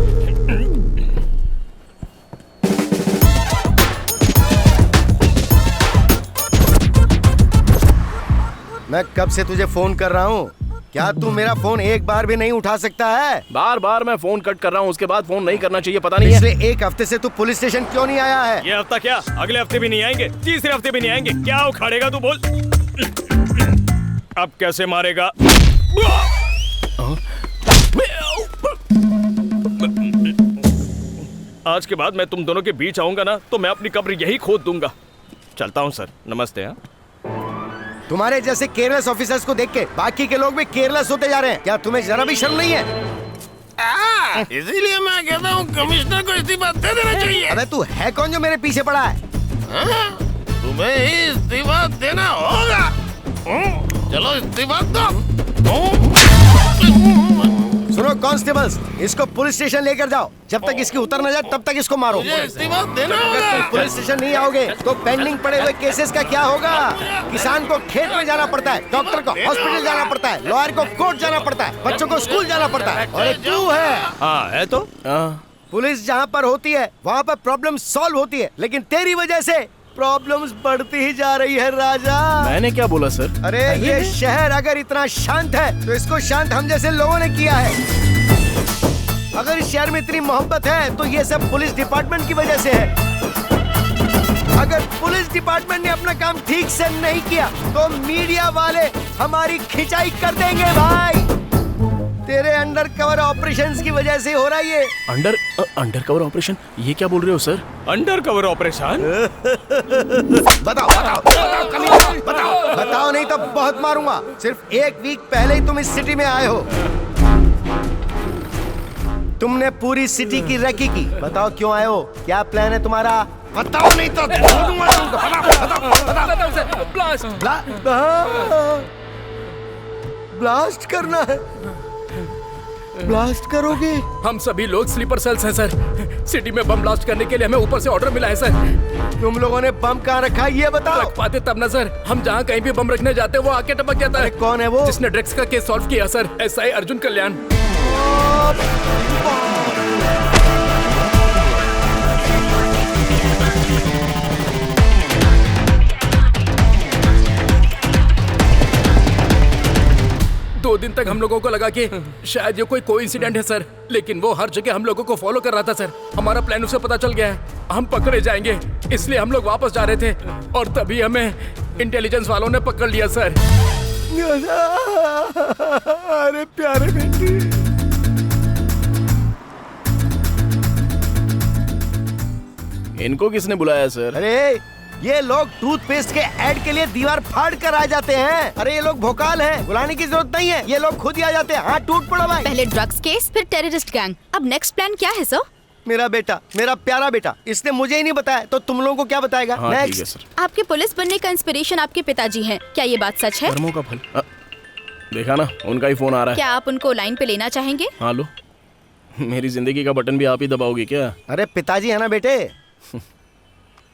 मैं कब से तुझे फोन कर रहा हूँ, क्या तू मेरा फोन एक बार भी नहीं उठा सकता है? बार मैं फोन कट कर रहा हूँ, उसके बाद फोन नहीं करना चाहिए, पता नहीं है। पिछले 1 हफ्ते से तू पुलिस स्टेशन क्यों नहीं आया है? ये हफ्ता क्या, अगले हफ्ते भी नहीं आएंगे, तीसरे हफ्ते भी नहीं आएंगे। क्या उखाड़ेगा तू, बोल। अब कैसे मारेगा? आज के बाद मैं तुम दोनों के बीच आऊंगा ना तो मैं अपनी कब्र यही खोद दूंगा। चलता हूँ सर, नमस्ते। हाँ, तुम्हारे जैसे केयरलेस ऑफिसर्स को देख के बाकी के लोग भी केयरलेस होते जा रहे हैं। क्या तुम्हें जरा भी शर्म नहीं है? इसीलिए मैं कहता हूँ कमिश्नर को इस्तीफा दे देना चाहिए। अबे तू है कौन जो मेरे पीछे पड़ा है? तुम्हें ही इस्तीफा देना होगा। चलो इस्तीफा दो। सुनो कांस्टेबल्स, इसको पुलिस स्टेशन लेकर जाओ। जब तक इसकी उतर न जाए तब तक इसको मारो। इस्तीफा देना होगा। अगर तुम पुलिस स्टेशन नहीं आओगे तो पेंडिंग पड़े हुए केसेस का क्या होगा? किसान को खेत में जाना पड़ता है, डॉक्टर को हॉस्पिटल जाना पड़ता है, लॉयर को कोर्ट जाना पड़ता है, बच्चों को स्कूल जाना पड़ता है। और तू है, हाँ है तो। पुलिस जहाँ पर होती है वहाँ पर प्रॉब्लम सॉल्व होती है, लेकिन तेरी वजह से प्रॉब्लम्स बढ़ती ही जा रही है राजा। मैंने क्या बोला सर? अरे ये शहर अगर इतना शांत है तो इसको शांत हम जैसे लोगों ने किया है। अगर इस शहर में इतनी मोहब्बत है तो ये सब पुलिस डिपार्टमेंट की वजह से है। अगर पुलिस डिपार्टमेंट ने अपना काम ठीक से नहीं किया तो मीडिया वाले हमारी खिंचाई कर देंगे भाई। तेरे अंडर कवर ऑपरेशन की वजह से हो रहा है ये। Under cover operation? ये क्या बोल रहे हो सर? Under cover operation? बताओ नहीं तो बहुत मारूंगा। सिर्फ 1 वीक पहले ही तुम इस सिटी में आए हो। तुमने पूरी सिटी की रेकी की। बताओ क्यों आए हो, क्या प्लान है तुम्हारा? बताओ नहीं तो ब्लास्ट करना है। ब्लास्ट करोगे? हम सभी लोग स्लीपर सेल्स हैं सर। सिटी में बम ब्लास्ट करने के लिए हमें ऊपर से ऑर्डर मिला है सर। तुम लोगों ने बम कहाँ रखा है ये बताओ। रख पाते तब ना सर। हम जहाँ कहीं भी बम रखने जाते हैं वो आके टपक जाता है। कौन है वो? जिसने ड्रग्स का केस सॉल्व किया सर, एसआई अर्जुन कल्याण। दो दिन तक हम लोगों को लगा कि शायद ये कोई इंसिडेंट है सर, लेकिन वो हर जगह हम लोगों को फॉलो कर रहा था सर। हमारा प्लान उसे पता चल गया है, हम पकड़े जाएंगे, इसलिए हम लोग वापस जा रहे थे और तभी हमें इंटेलिजेंस वालों ने पकड़ लिया सर। अरे प्यारे बेटी। इनको किसने बुलाया सर? अरे ये लोग टूथपेस्ट के ऐड के लिए दीवार फाड़ कर आ जाते हैं। अरे ये लोग भोकाल हैं, बुलाने की जरूरत नहीं है, ये लोग खुद ही आ जाते हैं। हाँ टूट पड़ा भाई। पहले ड्रग्स केस, फिर टेररिस्ट गैंग, अब नेक्स्ट प्लान क्या है सर? मेरा बेटा, मेरा प्यारा बेटा, इसने मुझे ही नहीं बताया तो तुम लोगों को क्या बताएगा? हाँ, ठीक है सर। आपके पुलिस बनने का इंस्पिरेशन आपके पिताजी हैं, क्या ये बात सच है? कर्मों का फल। देखा ना, उनका ही फोन आ रहा है। क्या आप उनको लाइन पे लेना चाहेंगे? हाँ लो। मेरी जिंदगी का बटन भी आप ही दबाओगे क्या? अरे पिताजी है ना बेटे।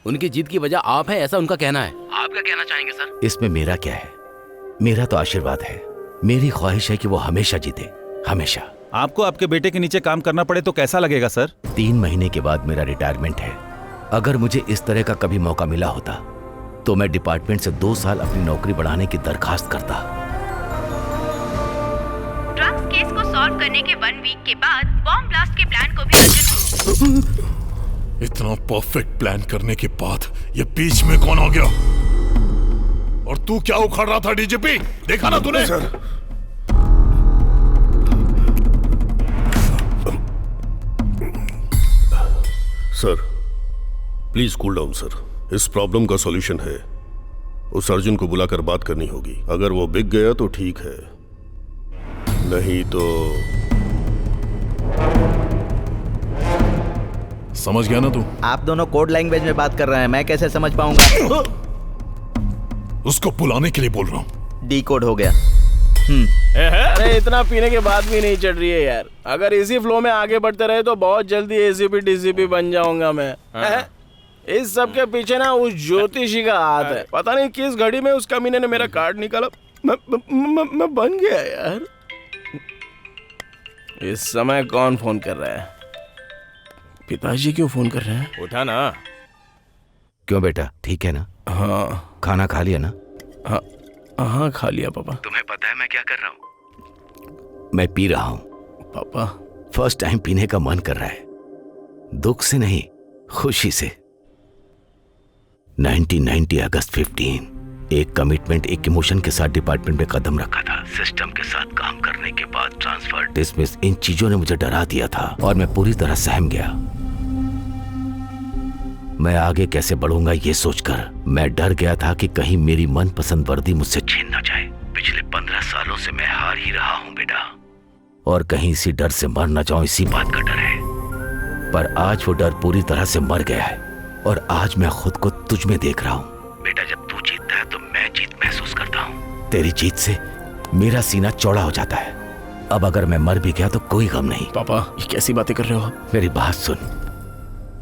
उनकी जीत की वजह आप हैं, ऐसा उनका कहना है। आप क्या कहना चाहेंगे सर? इसमें मेरा क्या है? मेरा तो आशीर्वाद है। मेरी ख्वाहिश है कि वो हमेशा जीते, हमेशा। आपको आपके बेटे के नीचे काम करना पड़े तो कैसा लगेगा सर? 3 महीने के बाद मेरा रिटायरमेंट है। अगर मुझे इस तरह का कभी मौका मिला होता तो मैं डिपार्टमेंट से 2 साल अपनी नौकरी बढ़ाने की दरखास्त करता। ड्रग्स केस को सॉल्व करने के 1 वीक के बाद बॉम्ब ब्लास्ट के प्लान को भी अर्जुन इतना परफेक्ट प्लान करने के बाद ये बीच में कौन आ गया? और तू क्या उखाड़ रहा था डीजीपी? देखा ना तूने? Sir please cool down sir. इस प्रॉब्लम का सॉल्यूशन है, उस अर्जुन को बुलाकर बात करनी होगी। अगर वो बिक गया तो ठीक है, नहीं तो समझ गया ना तू? आप दोनों कोड लैंग्वेज में बात कर रहे हैं, मैं कैसे समझ पाऊंगा? उसको बुलाने के लिए बोल रहा हूँ। डी कोड हो गया। अरे इतना पीने के बाद भी नहीं चढ़ रही है यार। अगर इसी फ्लो में आगे बढ़ते रहे तो बहुत जल्दी एसीपी डीसीपी बन जाऊंगा मैं। इस सब के पीछे ना उस ज्योतिषी का हाथ है। पता नहीं किस घड़ी में उस कमीने ने मेरा कार्ड निकाला, मैं बन गया यार। इस समय कौन फोन कर रहा है? पिताजी क्यों फोन कर रहे हैं? उठा ना। क्यों बेटा, ठीक है ना? हाँ। खाना खा लिया ना? हाँ खा लिया पापा। तुम्हें पता है मैं क्या कर रहा हूँ? मैं पी रहा हूँ पापा। फर्स्ट टाइम पीने का मन कर रहा है, दुख से नहीं खुशी से। 1990 अगस्त 15, एक कमिटमेंट, एक इमोशन के साथ डिपार्टमेंट में कदम रखा था। सिस्टम के साथ काम करने के बाद ट्रांसफर, डिसमिस, इन चीजों ने मुझे डरा दिया था और मैं पूरी तरह सहम गया। मैं आगे कैसे बढ़ूंगा ये सोचकर मैं डर गया था कि कहीं मेरी मनपसंद वर्दी मुझसे छीन ना जाए। पिछले 15 सालों से मैं हार ही रहा हूं बेटा, और कहीं इसी डर से मर ना जाऊं, इसी बात का डर है। पर आज वो डर पूरी तरह से मर गया है और आज मैं खुद को तुझ में देख रहा हूं। बेटा जब तू जीतता है तो मैं जीत महसूस करता हूं। तेरी जीत से मेरा सीना चौड़ा हो जाता है। अब अगर मैं मर भी गया तो कोई गम नहीं। पापा ये कैसी बातें कर रहे हो आप? मेरी बात सुन,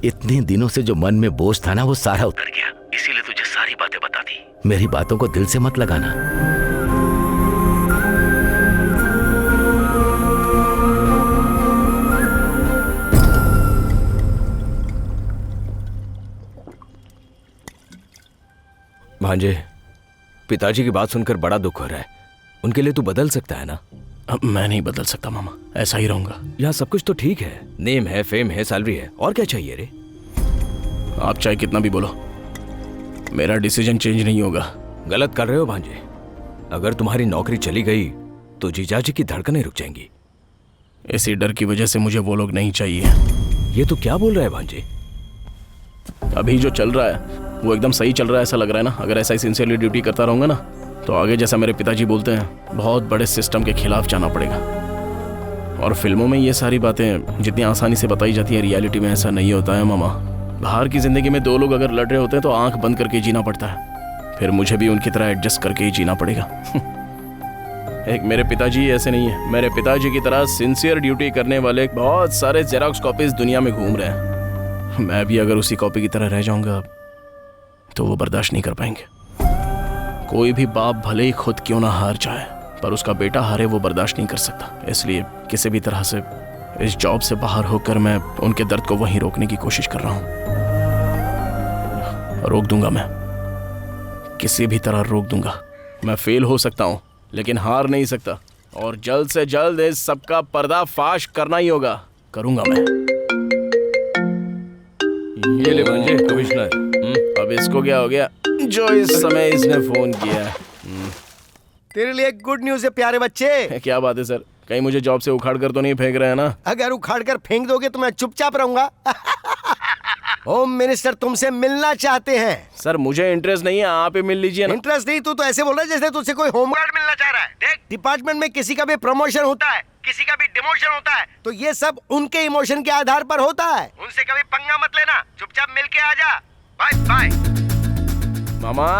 इतने दिनों से जो मन में बोझ था ना वो सारा उतर गया, इसीलिए तुझे सारी बातें बता दी। मेरी बातों को दिल से मत लगाना। भांजे, पिताजी की बात सुनकर बड़ा दुख हो रहा है। उनके लिए तू बदल सकता है ना? अब मैं नहीं बदल सकता मामा, ऐसा ही रहूंगा। यहाँ सब कुछ तो ठीक है, नेम है, फेम है, सैलरी है, और क्या चाहिए रे? आप चाहे कितना भी बोलो, मेरा डिसीजन चेंज नहीं होगा। गलत कर रहे हो भांजे। अगर तुम्हारी नौकरी चली गई तो जीजाजी की धड़कनें रुक जाएंगी। इसी डर की वजह से मुझे वो लोग नहीं चाहिए। ये तो क्या बोल रहा है भांजे? अभी जो चल रहा है वो एकदम सही चल रहा है ऐसा लग रहा है ना। अगर ऐसा ही सिंसियरली ड्यूटी करता रहूंगा ना तो आगे जैसा मेरे पिताजी बोलते हैं बहुत बड़े सिस्टम के खिलाफ जाना पड़ेगा। और फिल्मों में ये सारी बातें जितनी आसानी से बताई जाती हैं, रियलिटी में ऐसा नहीं होता है मामा। बाहर की जिंदगी में दो लोग अगर लड़ रहे होते हैं तो आंख बंद करके जीना पड़ता है। फिर मुझे भी उनकी तरह एडजस्ट करके ही जीना पड़ेगा। एक मेरे पिताजी ऐसे नहीं है। मेरे पिताजी की तरह सिंसियर ड्यूटी करने वाले बहुत सारे जेरॉक्स कॉपीज दुनिया में घूम रहे हैं। मैं भी अगर उसी कॉपी की तरह रह जाऊंगा तो वो बर्दाश्त नहीं कर पाएंगे। कोई भी बाप भले ही खुद क्यों ना हार जाए पर उसका बेटा हारे वो बर्दाश्त नहीं कर सकता। इसलिए किसी भी तरह से इस जॉब से बाहर होकर मैं उनके दर्द को वहीं रोकने की कोशिश कर रहा हूं। रोक दूंगा, मैं किसी भी तरह रोक दूंगा। मैं फेल हो सकता हूं लेकिन हार नहीं सकता। और जल्द से जल्द इस सबका पर्दाफाश करना ही होगा। करूंगा मैं। ये ले भांजे कमिश्नर। अब इसको क्या हो गया जो इस समय इसने फोन किया? तेरे लिए गुड न्यूज है प्यारे बच्चे। क्या बात है सर? कहीं मुझे जॉब से उखाड़ कर तो नहीं फेंक रहे हैं ना? अगर उखाड़ कर फेंक दोगे तो मैं चुपचाप रहूंगा। होम मिनिस्टर तुमसे मिलना चाहते हैं। सर मुझे इंटरेस्ट नहीं है, आप ही मिल लीजिए ना। इंटरेस्ट नहीं? तू तो ऐसे बोल रहा है जैसे तुझसे कोई होमगार्ड मिलना चाह रहा है। देख, डिपार्टमेंट में किसी का भी प्रमोशन होता है, किसी का भी डिमोशन होता है, तो ये सब उनके इमोशन के आधार पर होता है। उनसे कभी पंगा मत लेना, चुपचाप मिल के आ जा। Bye bye. मामा,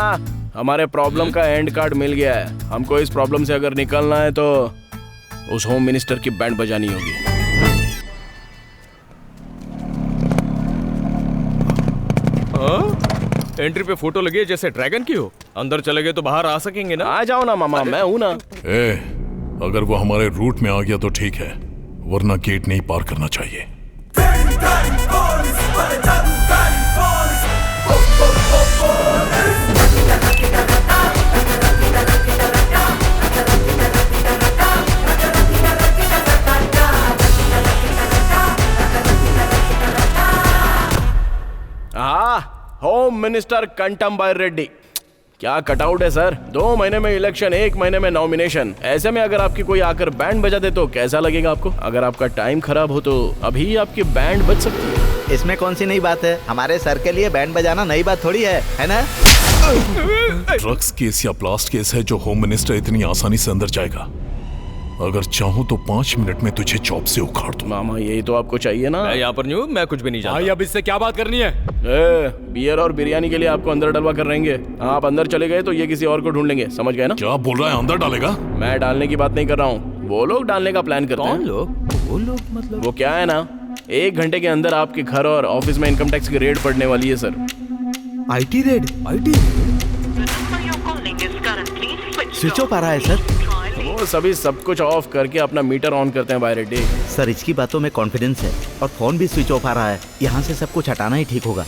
हमारे प्रॉब्लम का एंड कार्ड मिल गया है। हमको इस प्रॉब्लम से अगर निकलना है तो उस होम मिनिस्टर की बैंड बजानी होगी। एंट्री पे फोटो लगी है जैसे ड्रैगन की हो। अंदर चले गए तो बाहर आ सकेंगे ना? आ जाओ ना मामा, मैं हूं ना। अगर वो हमारे रूट में आ गया तो ठीक है, वरना गेट नहीं पार करना चाहिए। होम मिनिस्टर कंटम बाय रेड्डी। क्या कटआउट है सर। 2 महीने में इलेक्शन, 1 महीने में नॉमिनेशन। ऐसे में अगर आपकी कोई आकर बैंड बजा दे तो कैसा लगेगा आपको? अगर आपका टाइम खराब हो तो अभी आपकी बैंड बज सकती है। इसमें कौन सी नई बात है? हमारे सर के लिए बैंड बजाना नई बात थोड़ी है ना? ड्रग्स केस या ब्लास्ट केस है जो होम मिनिस्टर इतनी आसानी से अंदर जाएगा? अगर चाहूं तो 5 मिनट में तुझे जॉब से उखाड़ दूं। मामा यही तो आपको चाहिए ना। मैं यहाँ पर नहीं हूँ, मैं कुछ भी नहीं जानता। भाई अब इससे क्या बात करनी है? बियर और बिरयानी के लिए आपको अंदर डलवा कर रहेंगे। आप अंदर चले गए तो ये किसी और को ढूंढ लेंगे, समझ गए ना? क्या बोल रहा है? अंदर डालेगा? मैं डालने की बात नहीं कर रहा हूँ, वो लोग डालने का प्लान करते हैं। कौन लोग? वो लोग मतलब? वो क्या है ना, 1 घंटे के अंदर आपके घर और ऑफिस में इनकम टैक्स की रेड पड़ने वाली है sir. IT raid? IT switch off आ रहा है सर। वो सभी सब कुछ ऑफ करके अपना मीटर ऑन करते हैं बाय रेड्डी। सर इसकी बातों में कॉन्फिडेंस है और फोन भी स्विच ऑफ आ रहा है। यहाँ से सब कुछ हटाना ही ठीक होगा।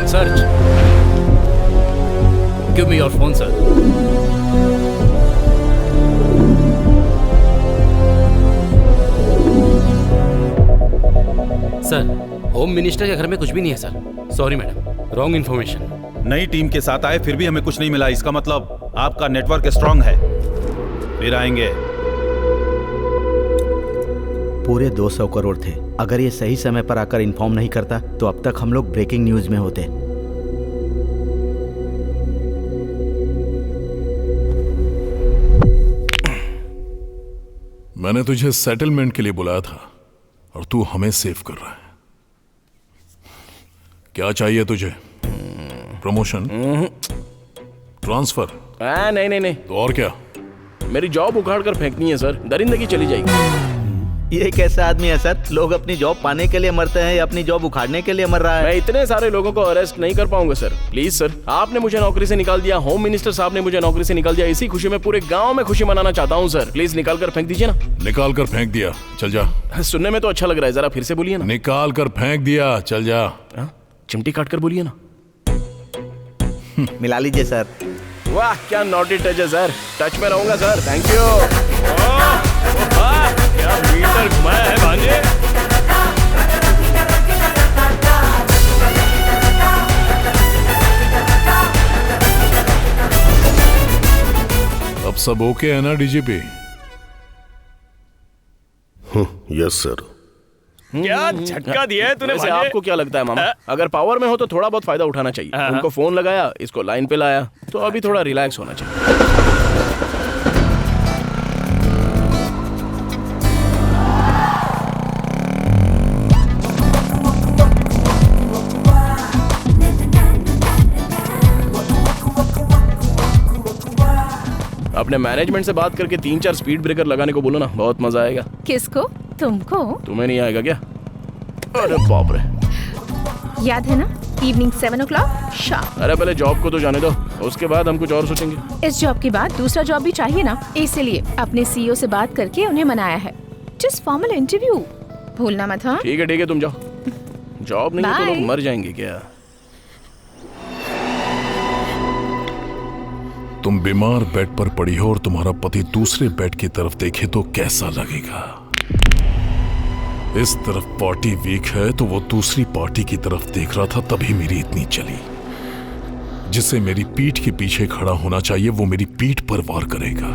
Search. Give me your phone, sir. Sir, home minister के घर में कुछ भी नहीं है sir. Sorry madam, wrong information. नई टीम के साथ आए फिर भी हमें कुछ नहीं मिला, इसका मतलब आपका नेटवर्क स्ट्रांग है। फिर आएंगे। पूरे 200 करोड़ थे। अगर ये सही समय पर आकर इन्फॉर्म नहीं करता तो अब तक हम लोग ब्रेकिंग न्यूज में होते। मैंने तुझे सेटलमेंट के लिए बुलाया था और तू हमें सेव कर रहा है। क्या चाहिए तुझे? प्रमोशन? ट्रांसफर? नहीं नहीं नहीं। तो और क्या? मेरी जॉब उखाड़ कर फेंकनी है सर, दरिंदगी चली जाएगी। ये कैसा आदमी है सर? लोग अपनी जॉब पाने के लिए मरते हैं या अपनी जॉब उखाड़ने के लिए मर रहा है? मैं इतने सारे लोगों को अरेस्ट नहीं कर पाऊंगा सर। प्लीज सर, आपने मुझे नौकरी से निकाल दिया, होम मिनिस्टर साहब ने मुझे नौकरी से निकाल दिया, इसी खुशी में पूरे गांव में खुशी मनाना चाहता हूं सर। प्लीज निकाल कर फेंक दीजिए ना। निकाल कर फेंक दिया, चल जा। सुनने में तो अच्छा लग रहा है, जरा फिर से बोलिए ना। निकाल कर फेंक दिया, चल जा। चिमटी काट कर बोलिए ना। मिला लीजिए सर। वाह क्या नॉटी टच है सर, टच में रहूंगा सर, थैंक यू। क्या मीटर घुमाया है भांजे। अब सब ओके है ना डीजीपी? Yes sir. क्या झटका दिया है तूने वैसे भांजे? आपको क्या लगता है मामा, अगर पावर में हो तो थोड़ा बहुत फायदा उठाना चाहिए। उनको फोन लगाया, इसको लाइन पे लाया, तो अभी थोड़ा रिलैक्स होना चाहिए। अपने मैनेजमेंट से बात करके 3-4 स्पीड ब्रेकर लगाने को बोलो ना, बहुत मजा आएगा। किसको? तुमको? तुम्हें नहीं आएगा क्या? अरे बाप रे। याद है ना, इवनिंग 7 o'clock शार्प। अरे पहले जॉब को तो जाने दो, उसके बाद हम कुछ और सोचेंगे। इस जॉब के बाद दूसरा जॉब भी चाहिए ना, इसलिए अपने सीईओ से बात करके उन्हें मनाया है। जस्ट फॉर्मल इंटरव्यू, भूलना मत। हाँ ठीक है तुम जाओ। जॉब नहीं है तो लोग मर जाएंगे क्या? तुम बीमार बेड पर पड़ी हो और तुम्हारा पति दूसरे बेड की तरफ देखे तो कैसा लगेगा? इस तरफ पार्टी वीक है तो वो दूसरी पार्टी की तरफ देख रहा था, तभी मेरी इतनी चली। जिसे मेरी पीठ के पीछे खड़ा होना चाहिए वो मेरी पीठ पर वार करेगा।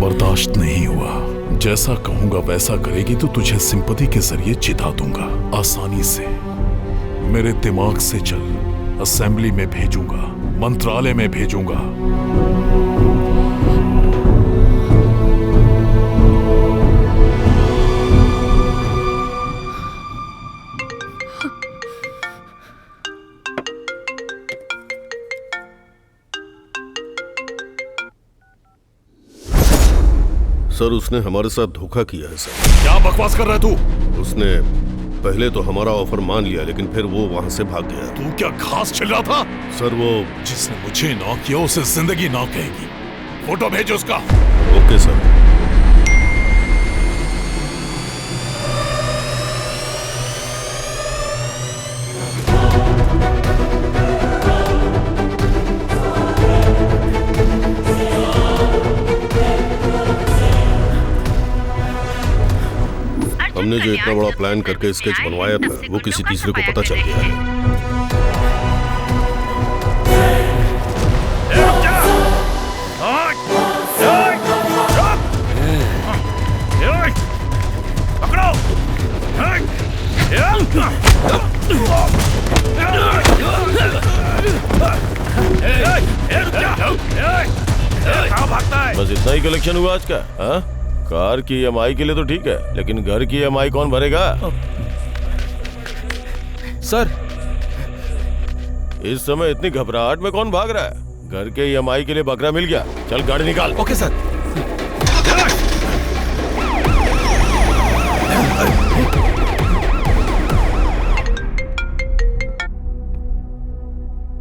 बर्दाश्त नहीं हुआ। जैसा कहूंगा वैसा करेगी तो तुझे सिंपैथी के जरिए जिता दूंगा आसानी से। मेरे दिमाग से चल, असेंबली में भेजूंगा, मंत्रालय में भेजूंगा। सर उसने हमारे साथ धोखा किया है सर। क्या बकवास कर रहा है तू? उसने पहले तो हमारा ऑफर मान लिया, लेकिन फिर वो वहां से भाग गया। तू क्या घास छिल रहा था? सर वो जिसने मुझे ना किया उसे जिंदगी ना कहेगी। फोटो भेजो उसका। Okay sir. हमने जो इतना बड़ा प्लान करके स्केच बनवाया था वो किसी तीसरे को पता चल गया है। बस इतना ही कलेक्शन हुआ आज का? हाँ? कार की EMI के लिए तो ठीक है, लेकिन घर की EMI कौन भरेगा? सर इस समय इतनी घबराहट में कौन भाग रहा है? घर के EMI के लिए बकरा मिल गया, चल गाड़ी निकाल। Okay sir.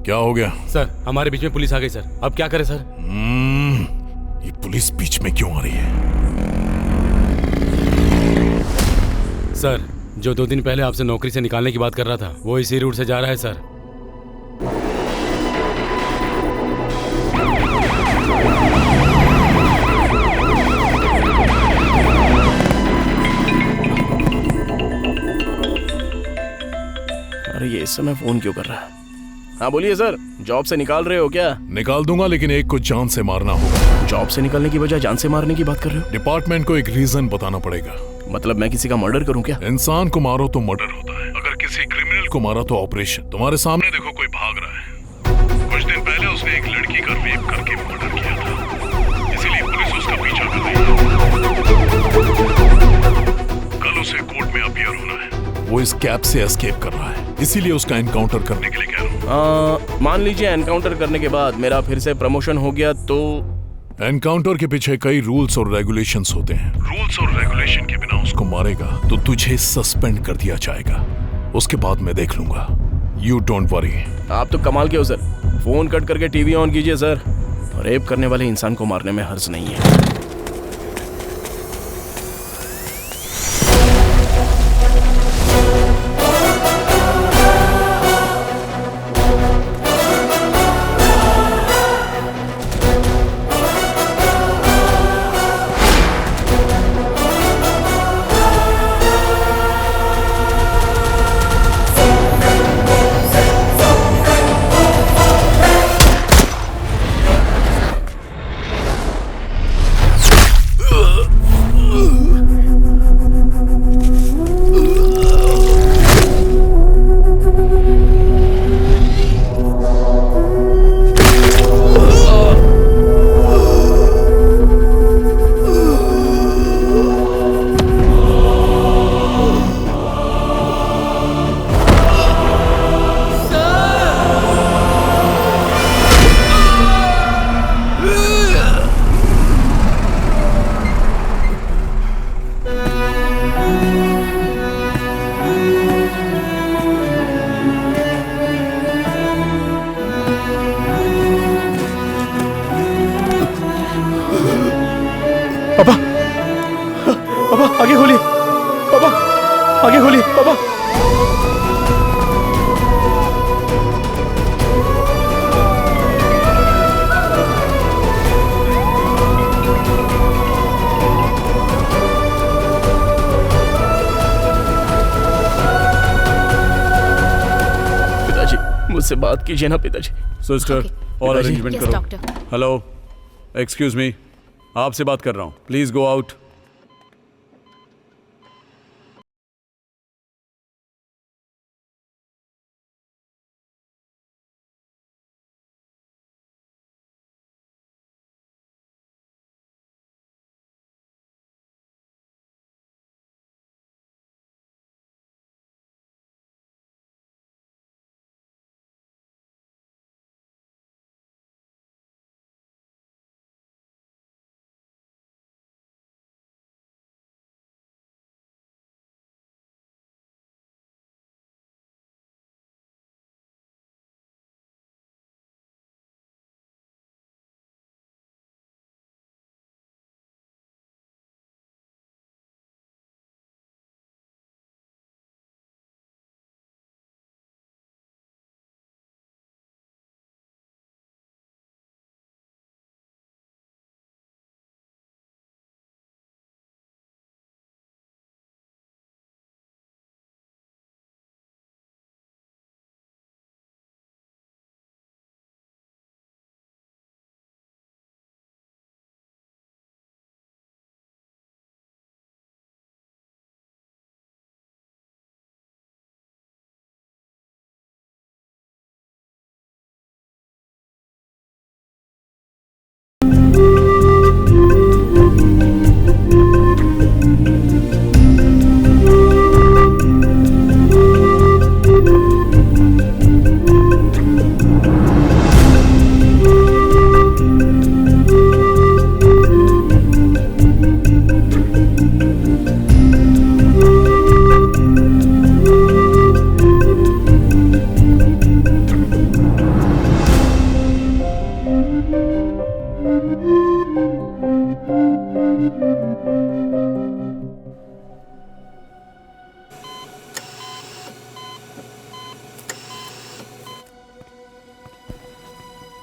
क्या हो गया? सर हमारे बीच में पुलिस आ गई सर, अब क्या करें सर? ये पुलिस बीच में क्यों आ रही है? सर जो 2 दिन पहले आपसे नौकरी से निकालने की बात कर रहा था वो इसी रूट से जा रहा है सर। अरे ये इस समय फोन क्यों कर रहा है? हाँ बोलिए सर, जॉब से निकाल रहे हो क्या? निकाल दूंगा, लेकिन एक को जान से मारना होगा। जॉब से निकालने की बजाय जान से मारने की बात कर रहे हो? डिपार्टमेंट को एक रीजन बताना पड़ेगा। मतलब मैं किसी का मर्डर करूं क्या? इंसान को मारो तो मर्डर होता है, अगर किसी क्रिमिनल को मारा तो ऑपरेशन। तुम्हारे सामने देखो कोई भाग रहा है। कुछ दिन पहले उसने एक लड़की का रेप करके मर्डर किया था, इसीलिए पुलिस उसका पीछा कर रही है। कल उसे कोर्ट में अपीयर होना है। वो इस कैब से एस्केप कर रहा है, इसीलिए उसका एनकाउंटर करने के लिए कह रहा हूँ। मान लीजिए एनकाउंटर करने के बाद मेरा फिर से प्रमोशन हो गया तो एनकाउंटर के पीछे कई रूल्स और रेगुलेशंस होते हैं। रूल्स और रेगुलेशन के बिना उसको मारेगा तो तुझे सस्पेंड कर दिया जाएगा। उसके बाद मैं देख लूंगा। You don't worry. आप तो कमाल के हो सर। फोन कट करके टीवी ऑन कीजिए सर। रेप करने वाले इंसान को मारने में हर्ज नहीं है। आगे खोलिए पापा, आगे खोलिए पापा। पिताजी मुझसे बात कीजिए ना पिताजी। सिस्टर और अरेंजमेंट Yes, करो। doctor. हेलो, एक्सक्यूज मी, आपसे बात कर रहा हूँ, please go out.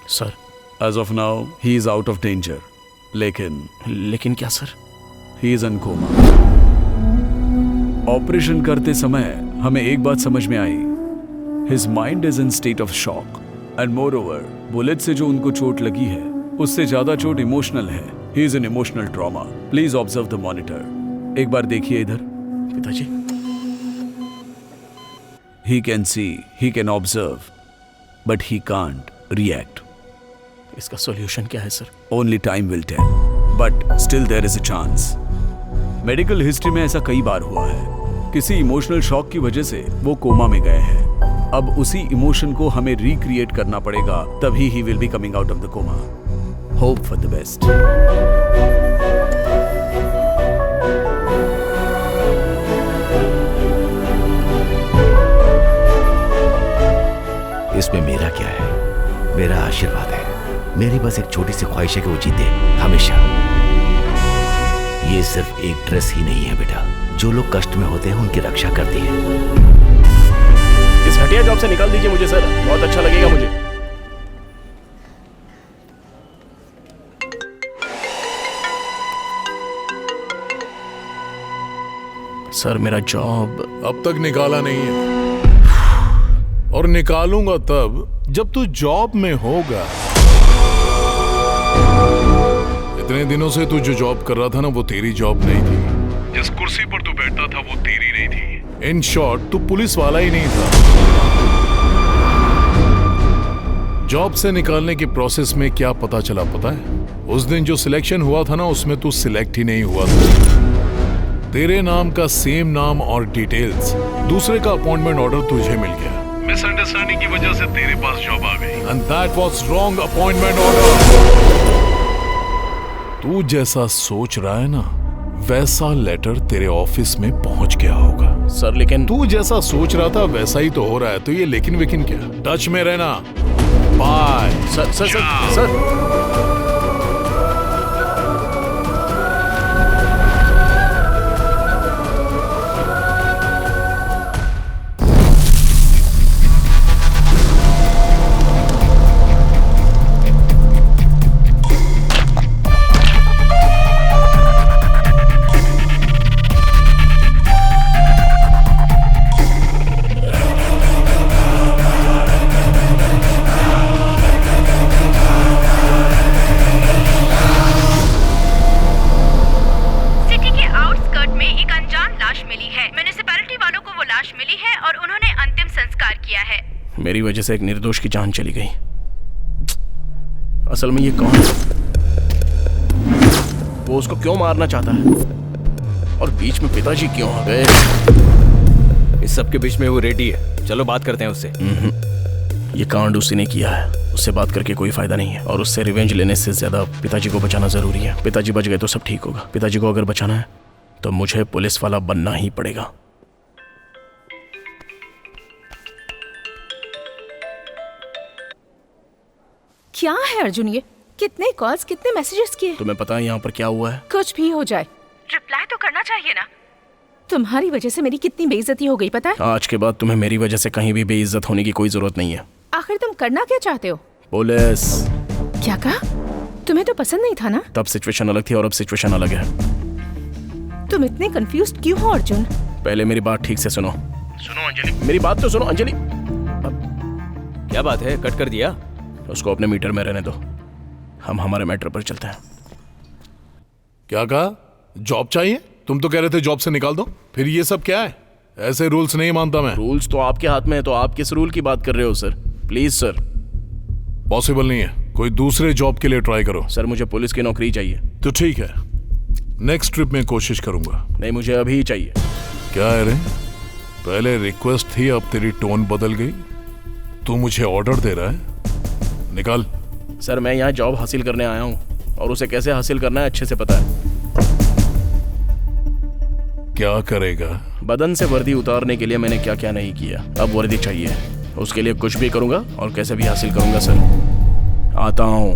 Sir as of now he is out of danger, लेकिन क्या sir? He is in coma. Operation करते समय हमें एक बात समझ में आई, his mind is in state of shock and moreover bullet से जो उनको चोट लगी है उससे ज्यादा चोट इमोशनल है। He is in emotional trauma. Please observe the monitor. एक बार देखिए इधर। पिताजी he can see, he can observe, but he can't react. इसका सॉल्यूशन क्या है sir? Only time will tell, but still there is a chance. Medical history में ऐसा कई बार हुआ है, किसी इमोशनल शॉक की वजह से वो कोमा में गए हैं। अब उसी इमोशन को हमें रिक्रिएट करना पड़ेगा, तभी he will be coming out of the coma. Hope for the best. इसमें मेरा क्या है? मेरा आशीर्वाद है। मेरी बस एक छोटी सी ख्वाहिश है कि वो जीते हमेशा। ये सिर्फ एक ड्रेस ही नहीं है बेटा, जो लोग कष्ट में होते हैं उनकी रक्षा करती है। इस घटिया जॉब से निकाल दीजिए मुझे सर, बहुत अच्छा लगेगा मुझे। सर मेरा जॉब अब तक निकाला नहीं है, और निकालूंगा तब जब तू जॉब में होगा। इतने दिनों से तू जो जॉब कर रहा था ना, वो तेरी जॉब नहीं थी। जिस कुर्सी पर तू बैठता था वो तेरी नहीं थी। इन शॉर्ट तू पुलिस वाला ही नहीं था। जॉब से निकालने के प्रोसेस में क्या पता चला पता है? उस दिन जो सिलेक्शन हुआ था ना, उसमें तू सिलेक्ट ही नहीं हुआ था। तेरे नाम का सेम नाम और डिटेल्स, दूसरे का अपॉइंटमेंट ऑर्डर तुझे मिल गया। मिसअंडरस्टैंडिंग की वजह से तेरे पास जॉब आ गई, and that was wrong appointment order. तू जैसा सोच रहा है ना, वैसा लेटर तेरे ऑफिस में पहुंच गया होगा। सर लेकिन तू जैसा सोच रहा था वैसा ही तो हो रहा है, तो ये लेकिन वेकिन क्या? टच में रहना। Bye. Sir sir sir sir मेरी वजह से एक निर्दोष की जान चली गई। असल में ये कौन है? वो उसको क्यों मारना चाहता है? और बीच में पिताजी क्यों आ गए? इस सब के बीच में वो रेडी है, चलो बात करते हैं उससे। ये कांड उसी ने किया है, उससे बात करके कोई फायदा नहीं है, और उससे रिवेंज लेने से ज्यादा पिताजी को बचाना जरूरी है। पिताजी बच गए तो सब ठीक होगा। पिताजी को अगर बचाना है तो मुझे पुलिस वाला बनना ही पड़ेगा। क्या है अर्जुन ये? कितने कॉल्स, कितने मैसेजेस किए? तुम्हें पता है यहाँ पर क्या हुआ है? कुछ भी हो जाए रिप्लाई तो करना चाहिए ना। तुम्हारी वजह से मेरी कितनी बेइज्जती हो गई पता है? आज के बाद तुम्हें मेरी वजह से कहीं भी बेइज्जत होने की कोई जरूरत नहीं है। आखिर तुम करना क्या चाहते हो? पुलिस। क्या कहा? तुम्हें तो पसंद नहीं था ना? तब सिचुएशन अलग थी और अब सिचुएशन अलग है। तुम इतने कंफ्यूज्ड क्यों हो अर्जुन? पहले मेरी बात ठीक से सुनो। सुनो अंजलि, मेरी बात तो सुनो अंजलि। क्या बात है, कट कर दिया? उसको अपने मीटर में रहने दो, हम हमारे मैटर पर चलते हैं। क्या कहा? जॉब चाहिए? तुम तो कह रहे थे जॉब से निकाल दो, फिर ये सब क्या है? ऐसे रूल्स नहीं मानता मैं। रूल्स तो आपके हाथ में है, तो आप किस रूल की बात कर रहे हो सर? Please sir. पॉसिबल नहीं है, कोई दूसरे जॉब के लिए ट्राई करो। सर मुझे पुलिस की नौकरी चाहिए। तो ठीक है, नेक्स्ट ट्रिप में कोशिश करूंगा। नहीं, मुझे अभी चाहिए। क्या है रे? पहले रिक्वेस्ट थी, अब तेरी टोन बदल गई। तू मुझे ऑर्डर दे रहा है? निकाल। सर मैं यहाँ जॉब हासिल करने आया हूँ, और उसे कैसे हासिल करना है अच्छे से पता है। क्या करेगा? बदन से वर्दी उतारने के लिए मैंने क्या क्या नहीं किया, अब वर्दी चाहिए। उसके लिए कुछ भी करूंगा और कैसे भी हासिल करूंगा सर। आता हूँ।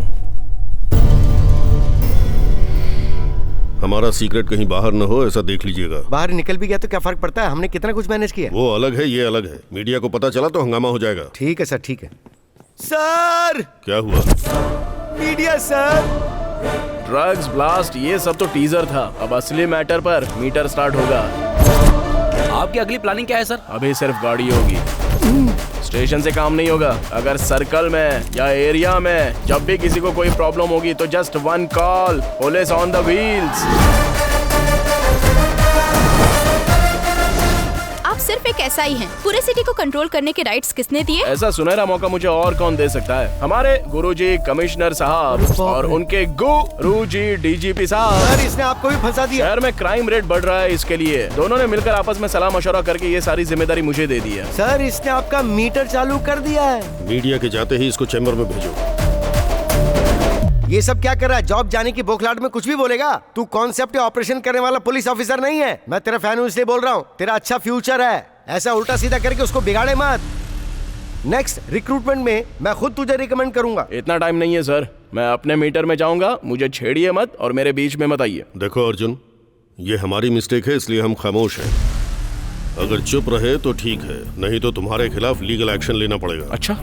हमारा सीक्रेट कहीं बाहर न हो, ऐसा देख लीजिएगा। बाहर निकल भी गया तो क्या फर्क पड़ता है? हमने कितना कुछ मैनेज किया। वो अलग है, ये अलग है। मीडिया को पता चला तो हंगामा हो जाएगा। ठीक है सर, ठीक है सर। क्या हुआ? Media sir. ड्रग्स, ब्लास्ट, ये सब तो टीजर था। अब असली मैटर पर मीटर स्टार्ट होगा। आपकी अगली प्लानिंग क्या है सर? अभी सिर्फ गाड़ी होगी, स्टेशन से काम नहीं होगा। अगर सर्कल में या एरिया में जब भी किसी को कोई प्रॉब्लम होगी तो just one call, police on the wheels. आप सिर्फ एक एसआई हैं। पूरे सिटी को कंट्रोल करने के राइट्स किसने दिए? ऐसा सुनहरा मौका मुझे और कौन दे सकता है? हमारे गुरुजी कमिश्नर साहब और उनके गुरुजी डीजीपी साहब। सर इसने आपको भी फंसा दिया। शहर में क्राइम रेट बढ़ रहा है, इसके लिए दोनों ने मिलकर आपस में सलाह मशवरा करके ये सारी जिम्मेदारी मुझे दे दी है। सर इसने आपका मीटर चालू कर दिया है। मीडिया के जाते ही इसको चैम्बर में भेजो। ये सब क्या कर रहा है? जॉब जाने की बोखलाहट में कुछ भी बोलेगा? तू कॉन्सेप्ट ऑपरेशन करने वाला पुलिस ऑफिसर नहीं है। मैं तेरा फैन हूँ इसलिए बोल रहा हूँ। तेरा अच्छा फ्यूचर है, ऐसा उल्टा सीधा करके उसको बिगाड़े मत। नेक्स्ट रिक्रूटमेंट में मैं खुद तुझे रिकमेंड करूंगा। इतना टाइम नहीं है सर, मैं अपने मीटर में जाऊंगा, मुझे छेड़िए मत और मेरे बीच में मत आइए। देखो अर्जुन, ये हमारी मिस्टेक है इसलिए हम खामोश हैं। अगर चुप रहे तो ठीक है, नहीं तो तुम्हारे खिलाफ लीगल एक्शन लेना पड़ेगा। अच्छा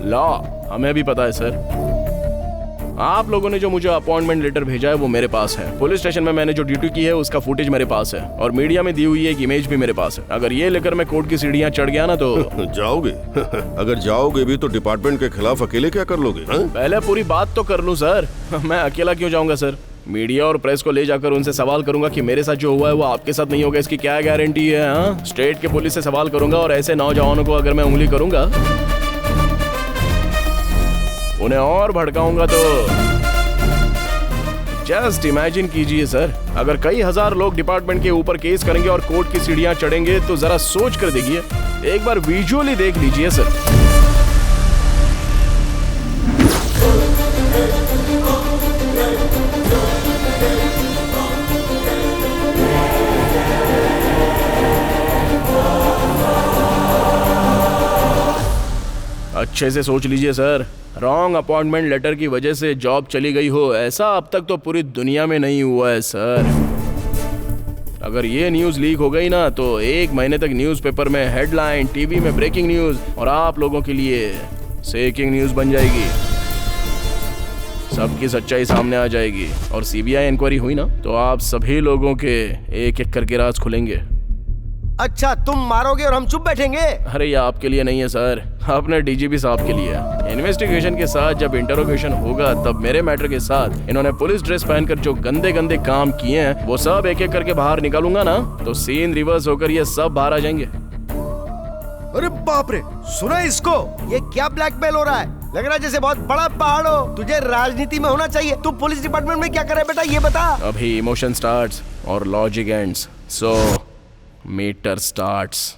लॉ हमें भी पता है सर। आप लोगों ने जो मुझे अपॉइंटमेंट लेटर भेजा है वो मेरे पास है। पुलिस स्टेशन में मैंने जो ड्यूटी की है उसका फुटेज मेरे पास है और मीडिया में दी हुई एक इमेज भी मेरे पास है। अगर ये लेकर मैं कोर्ट की सीढ़ियां चढ़ गया ना तो जाओगे अगर जाओगे भी तो डिपार्टमेंट के खिलाफ अकेले क्या कर लोगे? पहले पूरी बात तो कर लूं सर। मैं अकेला क्यों जाऊंगा सर? मीडिया और प्रेस को ले जाकर उनसे सवाल करूंगा कि मेरे साथ जो हुआ है वो आपके साथ नहीं होगा, इसकी क्या गारंटी है? हाँ, स्टेट के पुलिस से सवाल करूंगा और ऐसे नौजवानों को अगर मैं उंगली करूंगा, उन्हें और भड़काऊंगा तो जस्ट इमेजिन कीजिए सर, अगर कई हजार लोग डिपार्टमेंट के ऊपर केस करेंगे और कोर्ट की सीढ़ियां चढ़ेंगे तो जरा सोच कर देखिए, एक बार विजुअली देख लीजिए सर। अच्छे से सोच लीजिए सर, रॉन्ग अपॉइंटमेंट लेटर की वजह से जॉब चली गई हो, ऐसा अब तक तो पूरी दुनिया में नहीं हुआ है सर। अगर ये न्यूज़ लीक हो गई ना तो 1 महीने तक न्यूज़पेपर में हेडलाइन, टीवी में ब्रेकिंग न्यूज़ और आप लोगों के लिए सेकिंग न्यूज़ बन जाएगी। सबकी सच्चाई सामने आ जाएगी और सीबीआई इंक्वायरी हुई ना तो आप सभी लोगों के एक एक करके राज खुलेंगे। अच्छा, तुम मारोगे और हम चुप बैठेंगे? अरे ये आपके लिए नहीं है सर, अपने डीजीपी साहब के लिए। इन्वेस्टिगेशन के साथ जब इंटरोगेशन होगा तब मेरे मैटर के साथ इन्होंने पुलिस ड्रेस पहनकर जो गंदे गंदे काम किए हैं वो सब एक एक करके बाहर निकालूंगा ना तो सीन रिवर्स होकर ये सब बाहर आ जाएंगे। अरे बाप रे, सुना इसको? ये क्या ब्लैकमेल हो रहा है? लग रहा है जैसे बहुत बड़ा पहाड़ हो। तुझे राजनीति में होना चाहिए। तू पुलिस डिपार्टमेंट में क्या करे बेटा, ये बता। अभी इमोशन स्टार्ट्स और लॉजिक एंड्स, सो मीटर स्टार्ट्स।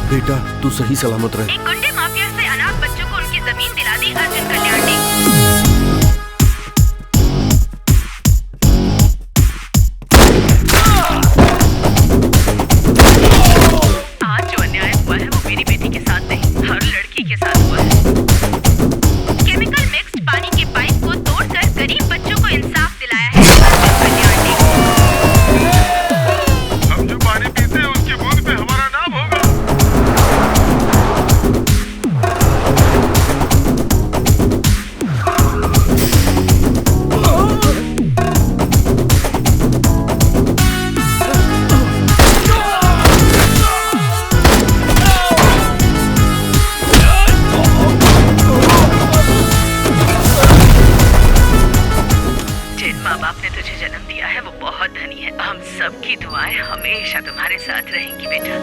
बेटा तू सही सलामत रहे। एक गुंडे माफिया से अनाथ बच्चों को उनकी जमीन दिला दी अर्जुन कल्याण ने। आज जो अन्याय हुआ है वो मेरी बेटी के साथ नहीं, हर लड़की के साथ हुआ है। केमिकल मिक्स्ड पानी के पाइप को तोड़कर गरीब बच्चों को इंसाफ दिलाया है अर्जुन कल्याण ने। हम जो पानी पीते हैं उसके बूंद पे हमारा नाम होगा। जिन माँ बाप ने तुझे जन्म दिया है वो बहुत धनी है। हम सबकी दुआएं हमेशा तुम्हारे साथ रहेंगी बेटा।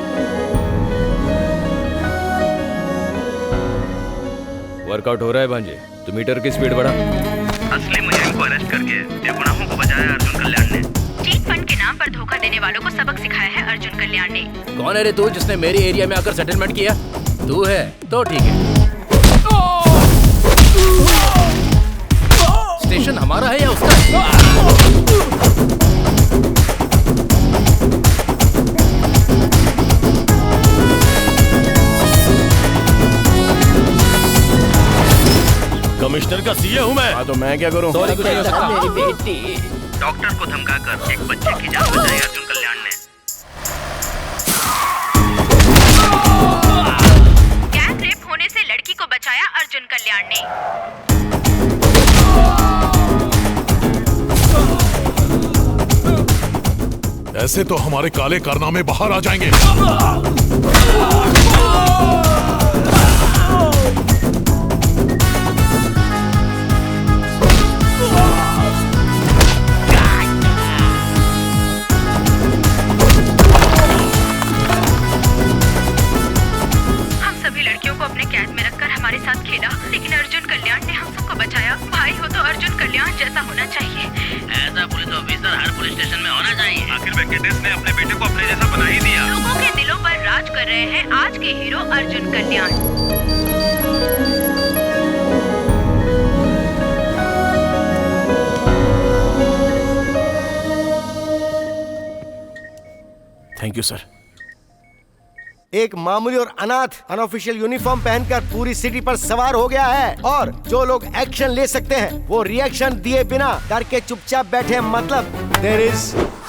वर्कआउट हो रहा है भांजे, तो मीटर की स्पीड बढ़ा। असली मुझे इनको अरेस्ट करके बेगुनाहों को बचाया अर्जुन कल्याण ने। चीट फंड के नाम पर धोखा देने वालों को सबक सिखाया है अर्जुन कल्याण ने। कौन है रे तू जिसने मेरे एरिया में आकर सेटलमेंट किया? तू है तो ठीक है। स्टेशन हमारा है या उसका? का सीए हूँ मैं। हाँ तो मैं क्या करूँ? मेरी बेटी। डॉक्टर को धमकाकर एक बच्चे की जान बचाई अर्जुन कल्याण ने। गैंग रेप होने से लड़की को बचाया अर्जुन कल्याण ने। ऐसे तो हमारे काले कारनामे बाहर आ जाएंगे। हम सभी लड़कियों को अपने कैद में रखकर हमारे साथ खेला, लेकिन अर्जुन कल्याण ने हम सबको बचाया। भाई हो तो अर्जुन कल्याण जैसा होना चाहिए। ऐसा पुलिस ऑफिसर हर पुलिस स्टेशन में होना चाहिए। आखिर वेंकटेश ने अपने बेटे को अपने जैसा बना ही दिया। लोगों के दिलों पर राज कर रहे हैं आज के hero Arjun Kalyan. Thank you sir. एक मामूली और अनाथ अनऑफिशियल यूनिफॉर्म पहनकर पूरी सिटी पर सवार हो गया है और जो लोग एक्शन ले सकते हैं वो रिएक्शन दिए बिना डर के चुपचाप बैठे। मतलब there is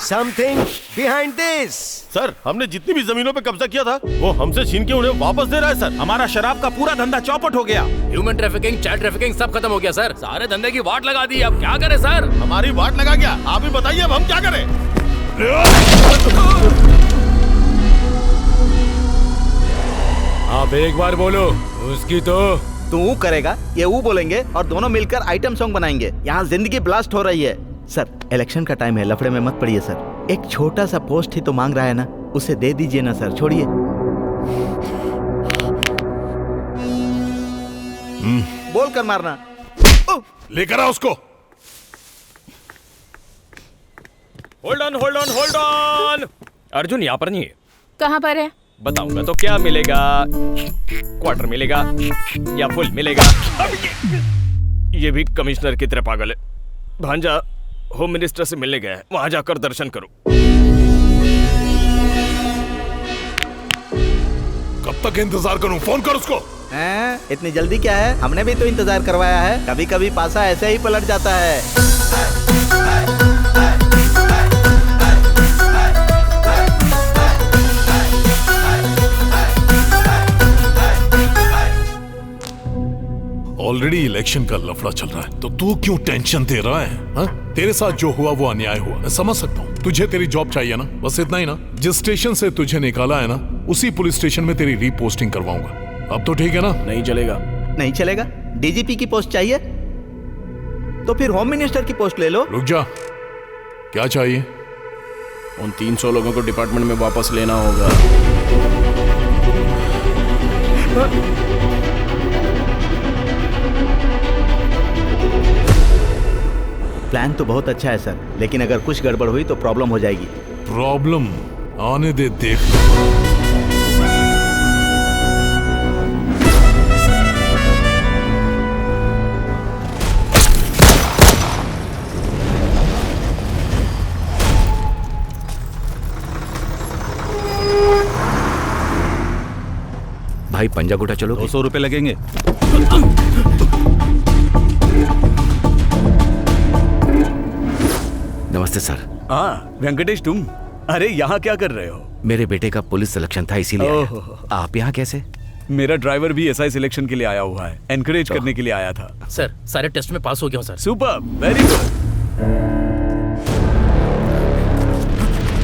something behind this. Sir हमने जितनी भी जमीनों पे कब्जा किया था वो हमसे छीन के उन्हें वापस दे रहा है सर। हमारा शराब का पूरा धंधा चौपट हो गया। ह्यूमन ट्रैफिकिंग, चाइल्ड ट्रैफिकिंग सब खत्म हो गया सर। सारे धंधे की वाट लगा दी। अब क्या करें सर? हमारी वाट लगा गया, आप ही बताइए अब हम क्या करें? आप एक बार बोलो, उसकी तो तू करेगा, ये वो बोलेंगे और दोनों मिलकर आइटम सॉन्ग बनाएंगे। यहाँ जिंदगी ब्लास्ट हो रही है। सर इलेक्शन का टाइम है, लफड़े में मत पड़िए सर। एक छोटा सा पोस्ट ही तो मांग रहा है ना, उसे दे दीजिए ना सर, छोड़िए। बोल कर मारना। लेकर आ उसको। Hold on hold on hold on. Arjun यहाँ पर नहीं है। कहाँ पर है? बताऊंगा तो क्या मिलेगा? क्वार्टर मिलेगा या फुल मिलेगा? ये भी कमिश्नर की तरह पागल है। भांजा होम मिनिस्टर से मिलने गया है, वहां जाकर दर्शन करो। कब तक इंतजार करूं? फोन कर उसको। इतनी जल्दी क्या है? हमने भी तो इंतजार करवाया है। कभी कभी पासा ऐसे ही पलट जाता है। ऑलरेडी इलेक्शन का लफड़ा चल रहा है तो तू क्यों टेंशन दे रहा है? हा? तेरे साथ जो हुआ वो अन्याय हुआ, मैं समझ सकता हूँ। तुझे तेरी जॉब चाहिए ना, बस इतना ही ना। जिस स्टेशन से तुझे निकाला है ना, उसी पुलिस स्टेशन में तेरी रीपोस्टिंग करवाऊंगा। अब तो ठीक है ना? नहीं चलेगा। नहीं चलेगा? डीजीपी की पोस्ट चाहिए तो फिर होम मिनिस्टर की पोस्ट ले लो। रुक जा, क्या चाहिए? उन 300 लोगों को डिपार्टमेंट में वापस लेना होगा। प्लान तो बहुत अच्छा है सर, लेकिन अगर कुछ गड़बड़ हुई तो प्रॉब्लम हो जाएगी। प्रॉब्लम आने दे, देख। भाई पंजागुटा चलो। 200 रुपए लगेंगे। नमस्ते सर। हाँ वेंकटेश, तुम? अरे यहाँ क्या कर रहे हो? मेरे बेटे का पुलिस सिलेक्शन था इसीलिए आया। आप यहाँ कैसे? मेरा ड्राइवर भी एसआई सिलेक्शन के लिए आया हुआ है, एनकरेज करने के लिए आया था। सर सारे टेस्ट में पास हो गया हूँ सर। Super, very good.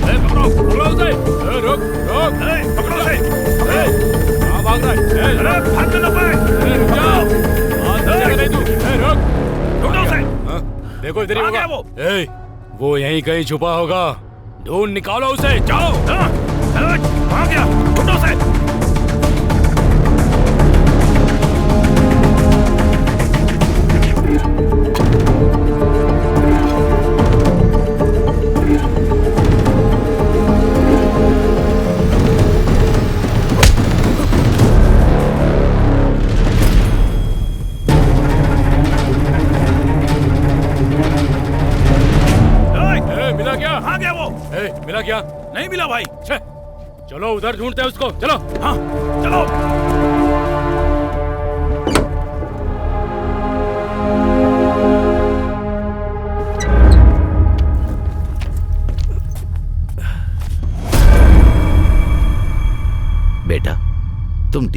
पकड़ो उसे। रुक रुक, पकड़ो उसे। कहाँ भाग रहा है? अरे भागने ना पाए। रुक जाओ। नहीं तू। रुक, ढूंढो उसे। देखो इधर ही होगा वो। वो यहीं कहीं छुपा होगा, ढूंढ निकालो उसे। जाओ। वहाँ गया, ढूंढो उसे। मिला क्या? हाँ गया वो। मिला क्या? नहीं मिला भाई। चलो उधर ढूंढते हैं उसको। चलो। हाँ चलो।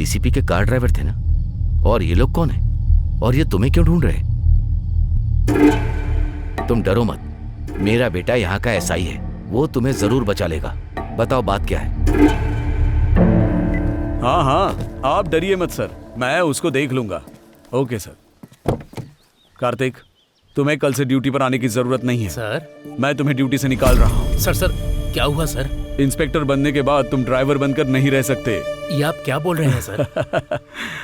डीसीपी के कार ड्राइवर थे ना? और ये लोग कौन है? और ये तुम्हें क्यों ढूंढ रहे? तुम डरो मत, मेरा बेटा यहाँ का एसआई है, वो तुम्हें जरूर बचा लेगा। बताओ बात क्या है? हाँ हाँ, आप डरिए मत सर, मैं उसको देख लूंगा। Okay sir. कार्तिक, तुम्हें कल से ड्यूटी पर आने की जरूरत नहीं है सर। मैं तुम्हें ड्यूटी से निकाल रहा हूँ। सर क्या हुआ सर? इंस्पेक्टर बनने के बाद तुम ड्राइवर बनकर नहीं रह सकते। ये आप क्या बोल रहे हैं सर?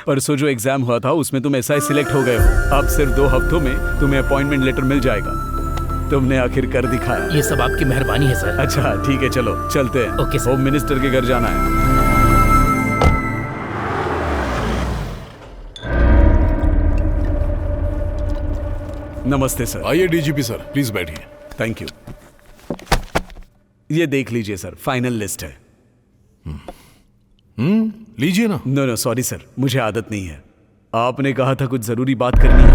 परसों जो एग्जाम हुआ था उसमें तुम एसआई सिलेक्ट हो गए हो। अब सिर्फ 2 हफ्तों में तुम्हें अपॉइंटमेंट लेटर मिल जाएगा। तुमने आखिर कर दिखाया। ये सब आपकी मेहरबानी है सर। अच्छा ठीक है, चलो चलते हैं। Okay sir. होम मिनिस्टर के घर जाना है। नमस्ते सर। आइए डीजीपी सर, प्लीज बैठिए। Thank you. ये देख लीजिए सर, फाइनल लिस्ट है। लीजिए ना। नो सॉरी सर, मुझे आदत नहीं है। आपने कहा था कुछ जरूरी बात करनी है।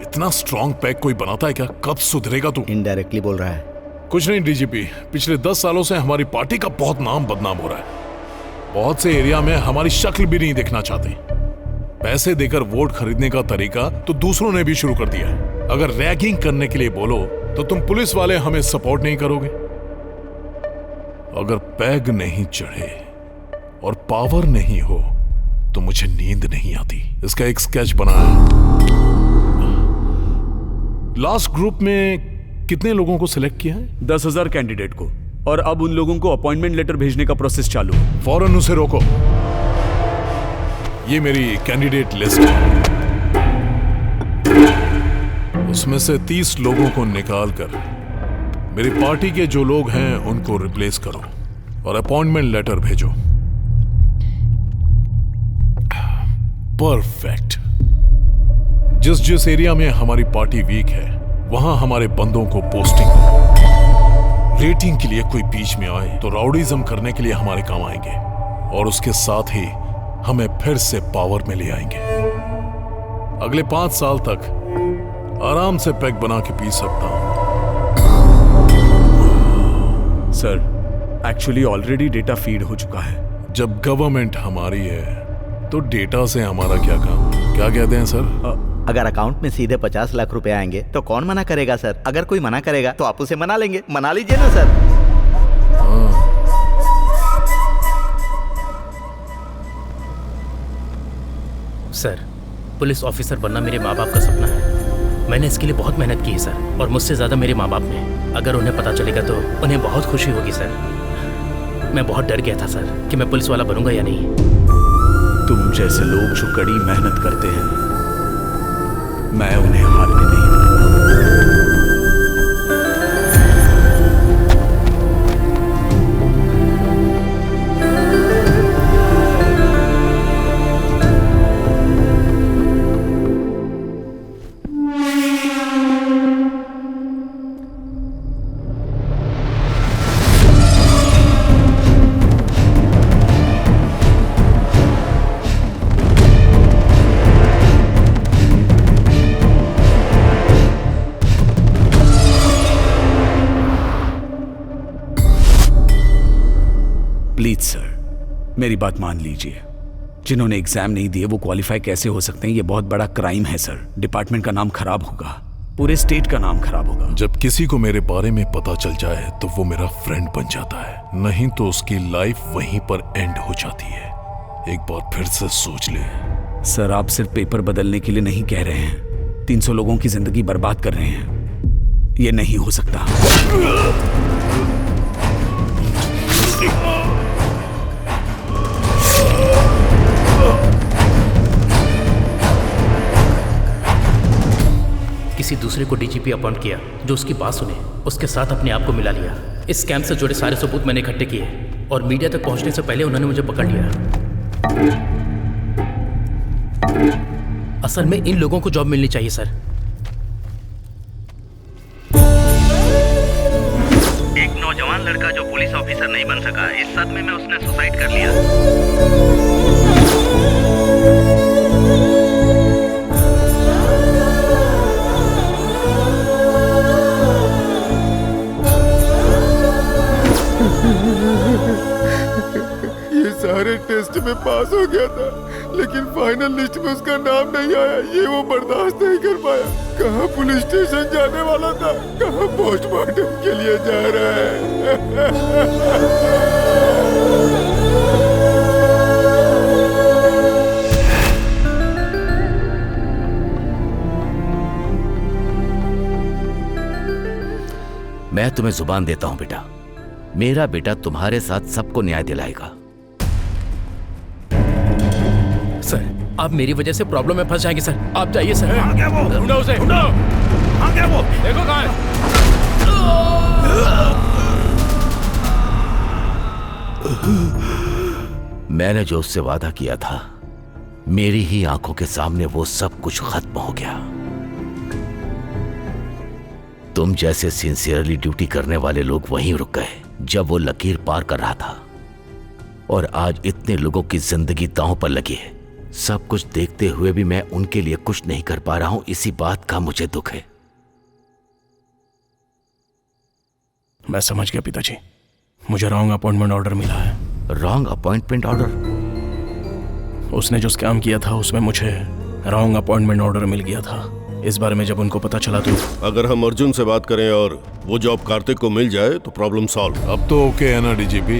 इतना स्ट्रॉन्ग पैक कोई बनाता है क्या? कब सुधरेगा तू? इनडायरेक्टली बोल रहा है। कुछ नहीं डीजीपी, पिछले 10 सालों से हमारी पार्टी का बहुत नाम बदनाम हो रहा है। बहुत से एरिया में हमारी शक्ल भी नहीं देखना चाहते। पैसे देकर वोट खरीदने का तरीका तो दूसरों ने भी शुरू कर दिया है। अगर रैगिंग करने के लिए बोलो तो तुम पुलिस वाले हमें सपोर्ट नहीं करोगे। अगर पैग नहीं चढ़े और पावर नहीं हो तो मुझे नींद नहीं आती। इसका एक स्केच बनाया है। लास्ट ग्रुप में कितने लोगों को सिलेक्ट किया है? 10,000 कैंडिडेट को, और अब उन लोगों को अपॉइंटमेंट लेटर भेजने का प्रोसेस चालू है। फौरन उसे रोको। ये मेरी कैंडिडेट लिस्ट है। उसमें से 30 लोगों को निकाल कर मेरी पार्टी के जो लोग हैं उनको रिप्लेस करो और अपॉइंटमेंट लेटर भेजो। परफेक्ट। जिस एरिया में हमारी पार्टी वीक है वहां हमारे बंदों को पोस्टिंग दो। रेटिंग के लिए कोई बीच में आए तो राउडीज्म करने के लिए हमारे काम आएंगे और उसके साथ ही हमें फिर से पावर में ले आएंगे। अगले 5 साल तक आराम से पैक बना के पी सकता हूं। Sir, actually already data feed हो चुका है। जब गवर्नमेंट हमारी है तो डेटा से हमारा क्या काम? क्या कहते हैं सर? अगर अकाउंट में सीधे 50 लाख रुपए आएंगे तो कौन मना करेगा सर? अगर कोई मना करेगा तो आप उसे मना लेंगे। मना लीजिए ना सर। सर, पुलिस ऑफिसर बनना मेरे माँ बाप का सपना है। मैंने इसके लिए बहुत मेहनत की है सर, और मुझसे ज़्यादा मेरे माँ बाप ने। अगर उन्हें पता चलेगा तो उन्हें बहुत खुशी होगी सर। मैं बहुत डर गया था सर कि मैं पुलिस वाला बनूंगा या नहीं। तुम जैसे लोग जो कड़ी मेहनत करते हैं, मैं उन्हें हारने नहीं दूंगा। प्लीज सर, मेरी बात मान लीजिए। जिन्होंने एग्जाम नहीं दिए वो क्वालिफाई कैसे हो सकते हैं? ये बहुत बड़ा क्राइम है सर। डिपार्टमेंट का नाम खराब होगा, पूरे स्टेट का नाम खराब होगा। जब किसी को मेरे बारे में पता चल जाए तो वो मेरा फ्रेंड बन जाता है, नहीं तो उसकी लाइफ वहीं पर एंड हो जाती है। एक बार फिर से सोच ले। सर, आप सिर्फ पेपर बदलने के लिए नहीं कह रहे हैं, 300 लोगों की जिंदगी बर्बाद कर रहे हैं। ये नहीं हो सकता। किसी दूसरे को डीजीपी अपॉइंट किया जो उसकी बात सुने, उसके साथ अपने आप को मिला लिया। इस स्कैम से जुड़े सारे सबूत मैंने इकट्ठे किए और मीडिया तक पहुंचने से पहले उन्होंने मुझे पकड़ लिया। असल में इन लोगों को जॉब मिलनी चाहिए सर। एक नौजवान लड़का जो पुलिस ऑफिसर नहीं बन सका, इस सदमे में उसने सुसाइड कर लिया। काम नहीं आया, ये वो बर्दाश्त नहीं कर पाया। कहाँ पुलिस स्टेशन जाने वाला था, कहाँ पोस्टमार्टम के लिए जा रहा है। मैं तुम्हें जुबान देता हूं बेटा, मेरा बेटा तुम्हारे साथ सबको न्याय दिलाएगा। सर, आप मेरी वजह से प्रॉब्लम में फंस जाएंगे सर। आप जाइए सर। कहाँ गया वो? ढूंढो उसे, ढूंढो। कहाँ गया वो? देखो कहाँ है? मैंने जो उससे वादा किया था, मेरी ही आंखों के सामने वो सब कुछ खत्म हो गया। तुम जैसे सिंसियरली ड्यूटी करने वाले लोग वहीं रुक गए जब वो लकीर पार कर रहा था, और आज इतने लोगों की जिंदगी दांव पर लगी है। सब कुछ देखते हुए भी मैं उनके लिए कुछ नहीं कर पा रहा हूं, इसी बात का मुझे दुख है। मैं समझ गया पिताजी, मुझे रॉन्ग अपॉइंटमेंट ऑर्डर मिला है। Wrong appointment order? उसने जो स्कैम किया था उसमें मुझे रॉन्ग अपॉइंटमेंट ऑर्डर मिल गया था। इस बारे में जब उनको पता चला तो अगर हम अर्जुन से बात करें और वो जॉब कार्तिक को मिल जाए तो प्रॉब्लम सॉल्व। अब तो ओके है ना डीजीपी?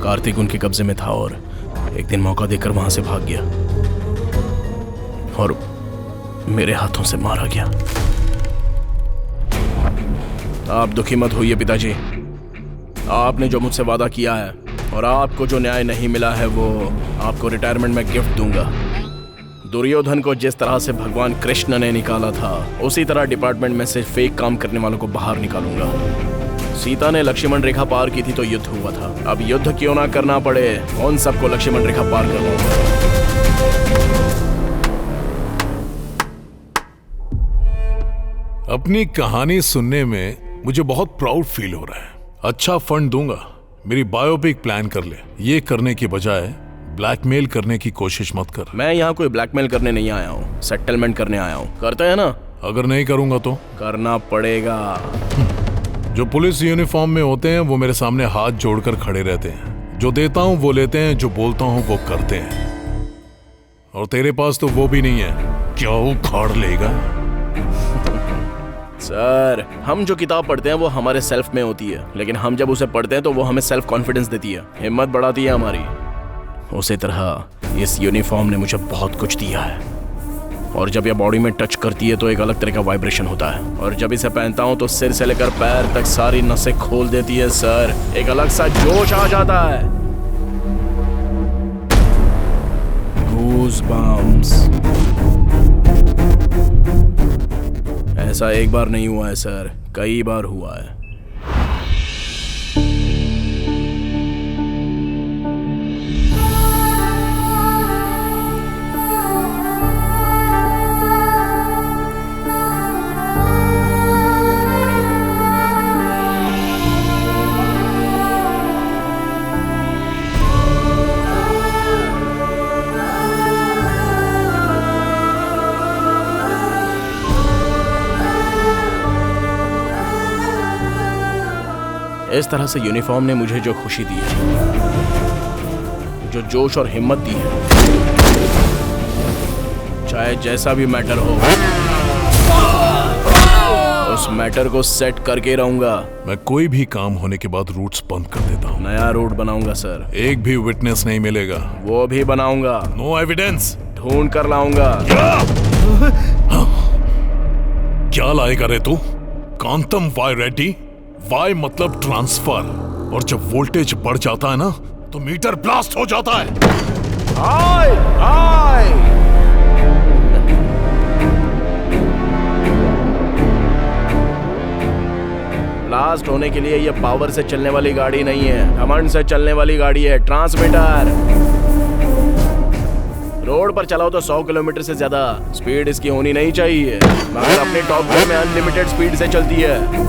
कार्तिक उनके कब्जे में था और एक दिन मौका देकर वहां से भाग गया और मेरे हाथों से मारा गया। आप दुखी मत होइए पिताजी, आपने जो मुझसे वादा किया है और आपको जो न्याय नहीं मिला है वो आपको रिटायरमेंट में गिफ्ट दूंगा। दुर्योधन को जिस तरह से भगवान कृष्ण ने निकाला था, उसी तरह डिपार्टमेंट में से फेक काम करने वालों को बाहर निकालूंगा। सीता ने लक्ष्मण रेखा पार की थी तो युद्ध हुआ था, अब युद्ध क्यों ना करना पड़े, उन सबको लक्ष्मण रेखा पार करवाऊंगा। अपनी कहानी सुनने में मुझे बहुत प्राउड फील हो रहा है। अच्छा फंड दूंगा, मेरी बायोपिक प्लान कर ले। ये करने की बजाय ब्लैकमेल करने की कोशिश मत कर। मैं यहाँ कोई ब्लैकमेल करने नहीं आया हूँ, सेटलमेंट करने आया हूँ। करते हैं ना? अगर नहीं करूंगा तो? करना पड़ेगा। जो पुलिस यूनिफॉर्म में होते हैं वो मेरे सामने हाथ जोड़कर खड़े रहते हैं। जो देता हूँ वो लेते हैं, जो बोलता हूँ वो करते हैं। और तेरे पास तो वो भी नहीं है, क्या उखाड़ लेगा? सर, हम जो किताब पढ़ते हैं वो हमारे सेल्फ में होती है, लेकिन हम जब उसे पढ़ते हैं तो वो हमें सेल्फ कॉन्फिडेंस देती है, हिम्मत बढ़ाती है हमारी। उसी तरह इस यूनिफॉर्म ने मुझे बहुत कुछ दिया है, और जब यह बॉडी में टच करती है तो एक अलग तरह का वाइब्रेशन होता है, और जब इसे पहनता हूं तो सिर से लेकर पैर तक सारी नसें खोल देती है सर। एक अलग सा जोश आ जाता है। गूज़बम्प्स। ऐसा एक बार नहीं हुआ है सर, कई बार हुआ है। इस तरह से यूनिफॉर्म ने मुझे जो खुशी दी है, जो जोश और हिम्मत दी है, चाहे जैसा भी मैटर हो, उस मैटर को सेट करके रहूंगा। मैं कोई भी काम होने के बाद रूट्स बंद कर देता हूँ। नया रूट बनाऊंगा सर। एक भी विटनेस नहीं मिलेगा। वो भी बनाऊंगा। No evidence. ढूंढ कर लाऊंगा। क्या लाएगा रे तू? कांतम वाई रेड्डी। वाई मतलब ट्रांसफर, और जब वोल्टेज बढ़ जाता है ना तो मीटर ब्लास्ट हो जाता है। हाय हाय। ब्लास्ट होने के लिए ये पावर से चलने वाली गाड़ी नहीं है, घमंड से चलने वाली गाड़ी है। ट्रांसमीटर। रोड पर चलाओ तो 100 किलोमीटर से ज्यादा स्पीड इसकी होनी नहीं चाहिए, मगर अपने टॉप गियर में अनलिमिटेड स्पीड से चलती है।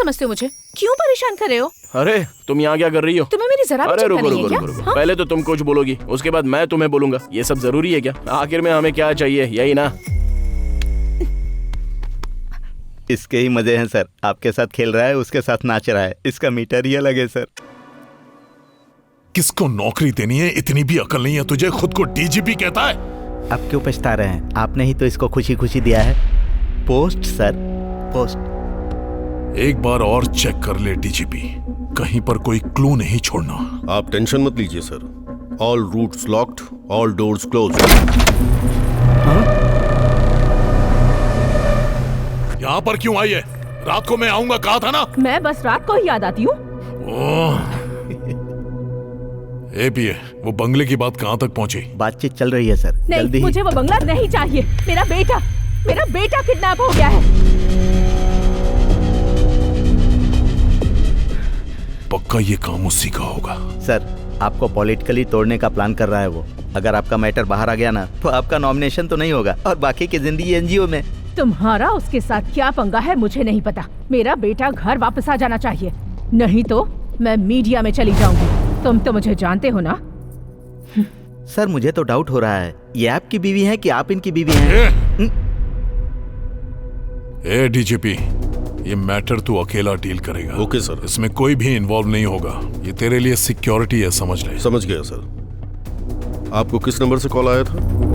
समझते हो मुझे? क्यों परेशान कर रहे हो? अरे तुम यहाँ क्या कर रही हो? तुम्हें मेरी जरा भी अरे चिंता रुको नहीं है रुको क्या? रुको रुको। हाँ? पहले तो तुम कुछ बोलोगी, उसके बाद मैं तुम्हें बोलूंगा। ये सब जरूरी है क्या? आखिर में हमें क्या चाहिए, यही ना? इसके ही मजे हैं सर। आपके साथ खेल रहा है, उसके साथ नाच रहा है, इसका मीटर ही अलग है सर। किसको नौकरी देनी है, इतनी भी अकल नहीं है तुझे? खुद को डीजीपी कहता है। आप क्यों पछता रहे हैं? आपने ही तो इसको खुशी खुशी दिया है पोस्ट सर, पोस्ट। एक बार और चेक कर ले डीजीपी, कहीं पर कोई क्लू नहीं छोड़ना। आप टेंशन मत लीजिए sir. All routes locked, all doors closed. यहाँ पर क्यों आई है? रात को मैं आऊंगा कहा था ना। मैं बस रात को ही याद आती हूँ। एपीए, वो बंगले की बात कहाँ तक पहुँची? बातचीत चल रही है सर। नहीं, मुझे वो बंगला नहीं चाहिए। मेरा बेटा किडनैप हो गया है। पक्का ये काम उसी का होगा। सर, आपको पॉलिटिकली तोड़ने का प्लान कर रहा है वो। अगर आपका मैटर बाहर आ गया ना, तो आपका नॉमिनेशन तो नहीं होगा और बाकी की जिंदगी एनजीओ में। तुम्हारा उसके साथ क्या पंगा है मुझे नहीं पता। मेरा बेटा घर वापस आ जाना चाहिए, नहीं तो मैं मीडिया में चली जाऊंगी। तुम तो मुझे जानते हो ना। सर, मुझे तो डाउट हो रहा है, ये आपकी बीवी है कि आप इनकी बीवी हैं? ए डीजीपी, ये मैटर तू अकेला डील करेगा। Okay sir. इसमें कोई भी इन्वॉल्व नहीं होगा। ये तेरे लिए सिक्योरिटी है, समझ ले। समझ गया सर। आपको किस नंबर से कॉल आया था?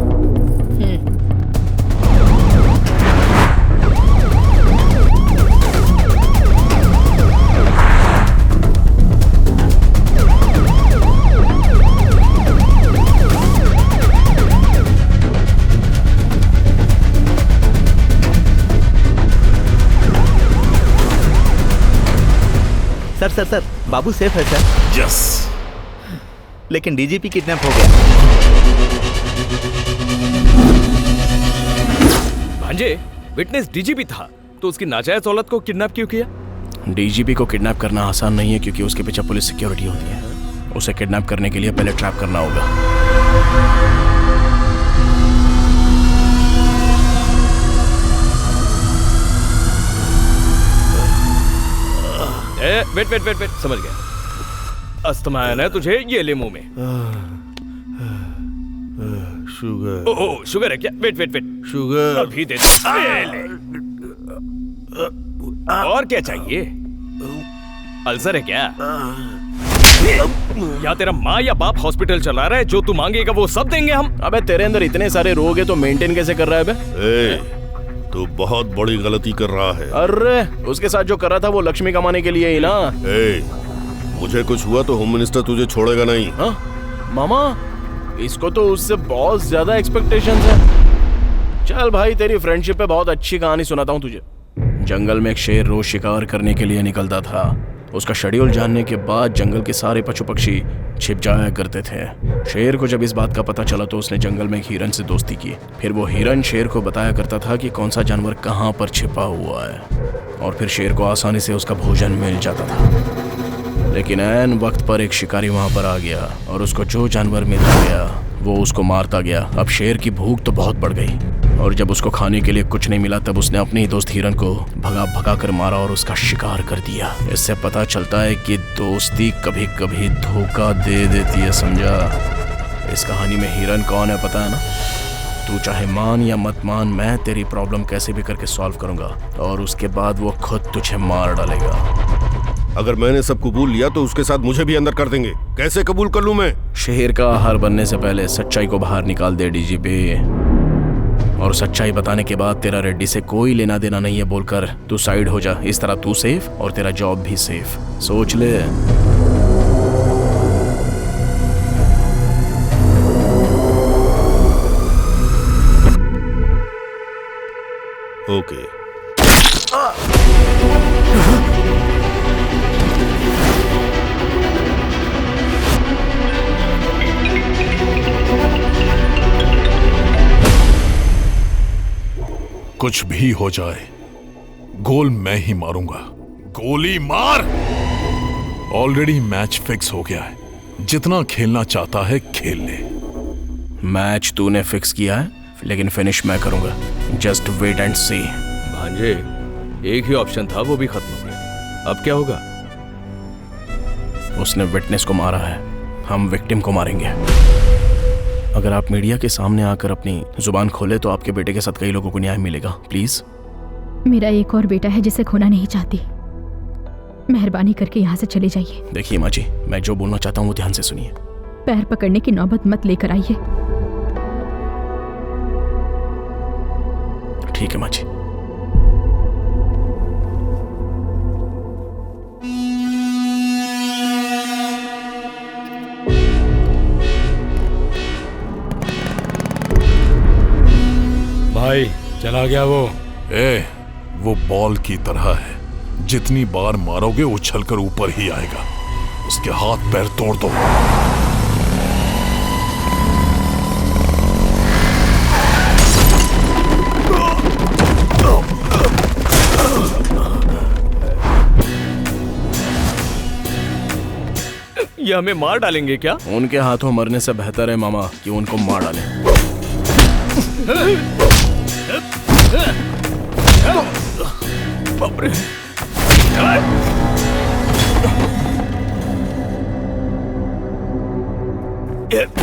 सर, बाबू सेफ है सर। यस। लेकिन डीजीपी किडनैप हो गया। भांजे, विटनेस डीजीपी था तो उसकी नाजायज औलाद को किडनैप क्यों किया? डीजीपी को किडनैप करना आसान नहीं है, क्योंकि उसके पीछे पुलिस सिक्योरिटी होती है। उसे किडनैप करने के लिए पहले ट्रैप करना होगा। वेट, समझ गया। अस्थमा है तुझे, ये ले मुंह में। शुगर। ओह, शुगर है क्या? वेट। शुगर अभी दे। ले। और क्या चाहिए? अल्सर है क्या? या तेरा माँ या बाप हॉस्पिटल चला रहा है, जो तू मांगेगा वो सब देंगे हम। अबे तेरे अंदर इतने सारे रोग है तो मेंटेन कैसे कर रहा है बे? तू बहुत बड़ी गलती कर रहा है। अरे उसके साथ जो कर रहा था वो लक्ष्मी कमाने के लिए ही ना। मुझे कुछ हुआ तो होम मिनिस्टर तुझे छोड़ेगा नहीं। हाँ मामा, इसको तो उससे बहुत ज्यादा एक्सपेक्टेशंस हैं। चल भाई, तेरी फ्रेंडशिप पे बहुत अच्छी कहानी सुनाता हूँ तुझे। जंगल में एक शेर रोज शिकार करने के लिए निकलता था। उसका शेड्यूल जानने के बाद जंगल के सारे पशु पक्षी छिप जाया करते थे। शेर को जब इस बात का पता चला तो उसने जंगल में एक हिरन से दोस्ती की। फिर वो हिरन शेर को बताया करता था कि कौन सा जानवर कहाँ पर छिपा हुआ है, और फिर शेर को आसानी से उसका भोजन मिल जाता था। लेकिन ऐन वक्त पर एक शिकारी वहाँ पर आ गया और उसको जो जानवर मिल गया वो उसको मारता गया। अब शेर की भूख तो बहुत बढ़ गई, और जब उसको खाने के लिए कुछ नहीं मिला तब उसने अपने ही दोस्त हिरन को भगा कर मारा और उसका शिकार कर दिया। इससे पता चलता है कि दोस्ती कभी कभी धोखा दे देती है, समझा? इस कहानी में हिरन कौन है पता है ना? तू चाहे मान या मत मान, मैं तेरी प्रॉब्लम कैसे भी करके सॉल्व करूंगा, और उसके बाद वो खुद तुझे मार डालेगा। अगर मैंने सब कबूल लिया तो उसके साथ मुझे भी अंदर कर देंगे। कैसे कबूल कर लूं मैं? शेर का आहार बनने से पहले सच्चाई को बाहर निकाल दे डीजीपी, और सच्चाई बताने के बाद तेरा रेड्डी से कोई लेना देना नहीं है बोलकर तू साइड हो जा। इस तरह तू सेफ और तेरा जॉब भी सेफ। सोच ले। ओके। कुछ भी हो जाए, गोल मैं ही मारूंगा। गोली मार। ऑलरेडी मैच फिक्स हो गया है, जितना खेलना चाहता है खेल ले। मैच तूने फिक्स किया है, लेकिन फिनिश मैं करूंगा। जस्ट वेट एंड सी। भांजे, एक ही ऑप्शन था, वो भी खत्म हो गया। अब क्या होगा? उसने विटनेस को मारा है, हम विक्टिम को मारेंगे। अगर आप मीडिया के सामने आकर अपनी जुबान खोले तो आपके बेटे के साथ कई लोगों को न्याय मिलेगा। प्लीज। मेरा एक और बेटा है जिसे खोना नहीं चाहती। मेहरबानी करके यहाँ से चले जाइए। देखिए माँ जी, मैं जो बोलना चाहता हूँ वो ध्यान से सुनिए। पैर पकड़ने की नौबत मत लेकर आइए। ठीक है माँ जी। भाई चला गया वो। वो बॉल की तरह है, जितनी बार मारोगे उछलकर ऊपर ही आएगा। उसके हाथ पैर तोड़ दो। ये हमें मार डालेंगे क्या? उनके हाथों मरने से बेहतर है मामा कि उनको मार डालें। बाप रे।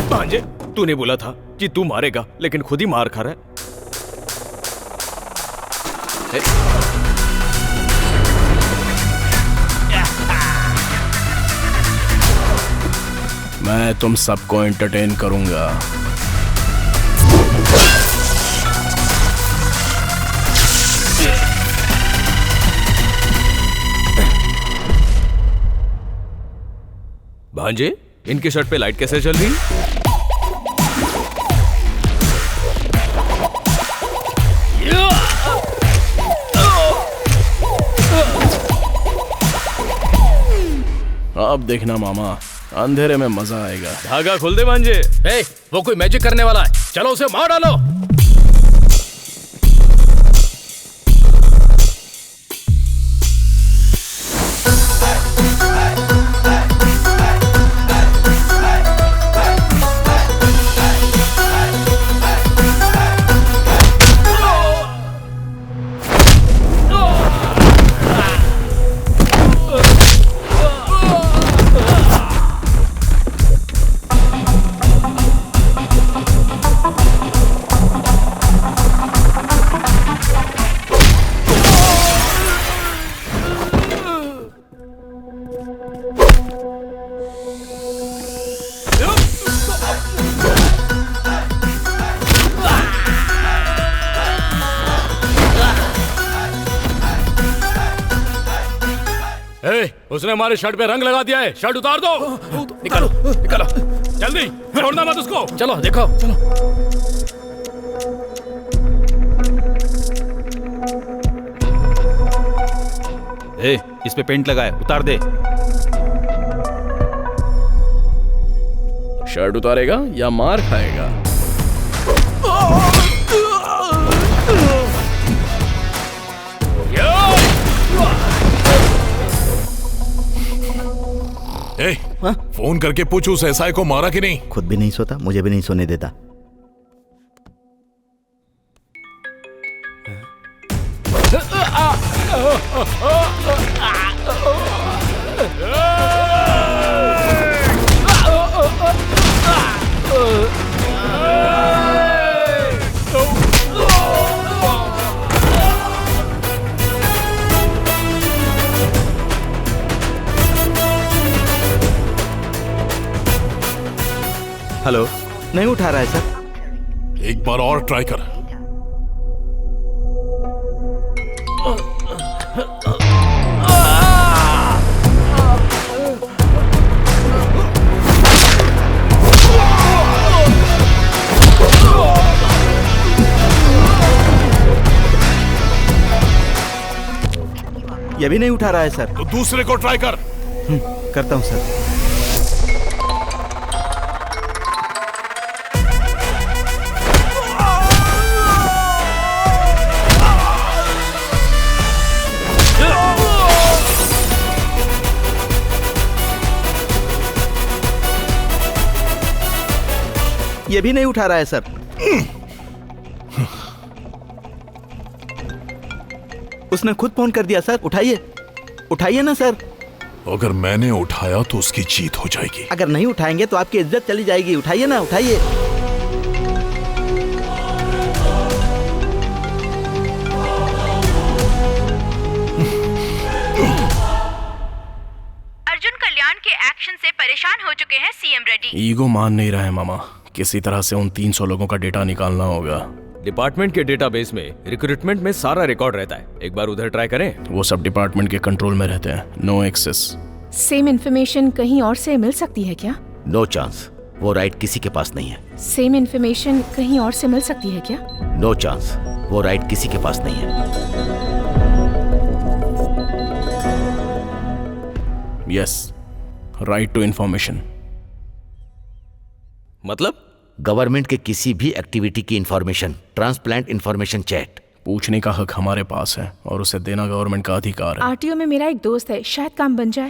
भांजे, तूने बोला था कि तू मारेगा, लेकिन खुद ही मार खा रहा है। मैं तुम सबको एंटरटेन करूंगा। भांजे, इनके शर्ट पे लाइट कैसे चल रही? अब देखना मामा, अंधेरे में मजा आएगा। धागा खोल दे भांजे। वो कोई मैजिक करने वाला है, चलो उसे मार डालो। उसने हमारे शर्ट पे रंग लगा दिया है, शर्ट उतार दो। निकालो निकालो, जल्दी, छोड़ना मत उसको। चलो देखो, चलो। इस पे पेंट लगा है, उतार दे। शर्ट उतारेगा या मार खाएगा? फोन करके पूछ उस एसआई को मारा कि नहीं। खुद भी नहीं सोता, मुझे भी नहीं सोने देता। हेलो, नहीं उठा रहा है सर। एक बार और ट्राई कर। ये भी नहीं उठा रहा है सर। तो दूसरे को ट्राई कर। करता हूं सर। ये भी नहीं उठा रहा है सर। उसने खुद फोन कर दिया सर। उठाइए उठाइए ना सर। अगर मैंने उठाया तो उसकी जीत हो जाएगी। अगर नहीं उठाएंगे तो आपकी इज्जत चली जाएगी। उठाइए ना, उठाइए। अर्जुन कल्याण के एक्शन से परेशान हो चुके हैं सीएम रेड्डी। ईगो मान नहीं रहा है मामा, किसी तरह से उन 300 लोगों का डेटा निकालना होगा। डिपार्टमेंट के डेटाबेस में रिक्रूटमेंट में सारा रिकॉर्ड रहता है, एक बार उधर ट्राई करें। वो सब डिपार्टमेंट के कंट्रोल में रहते हैं, नो एक्सेस। सेम इन्फॉर्मेशन कहीं और से मिल सकती है क्या? नो चांस, वो राइट किसी के पास नहीं है। सेम इन्फॉर्मेशन कहीं और से मिल सकती है क्या? नो चांस, वो राइट किसी के पास नहीं है। Yes, right to information. मतलब गवर्नमेंट के किसी भी एक्टिविटी की इंफॉर्मेशन, ट्रांसप्लांट इंफॉर्मेशन चैट पूछने का हक हमारे पास है और उसे देना गवर्नमेंट का अधिकार है। आरटीओ में मेरा एक दोस्त है, शायद काम बन जाए।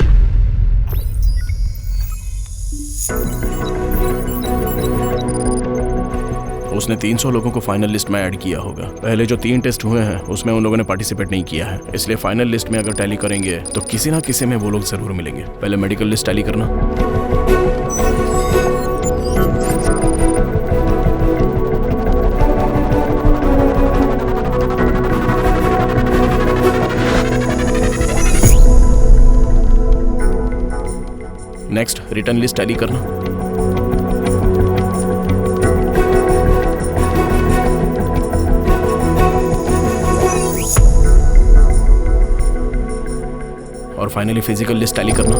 उसने 300 लोगों को फाइनल लिस्ट में ऐड किया होगा। पहले जो 3 टेस्ट हुए हैं उसमें उन लोगों ने पार्टिसिपेट नहीं किया है, इसलिए फाइनल लिस्ट में अगर टैली करेंगे तो किसी ना किसी में वो लोग जरूर मिलेंगे। पहले मेडिकल लिस्ट टैली करना। नेक्स्ट रिटर्न लिस्ट टैली करना। और फाइनली फिजिकल लिस्ट टैली करना।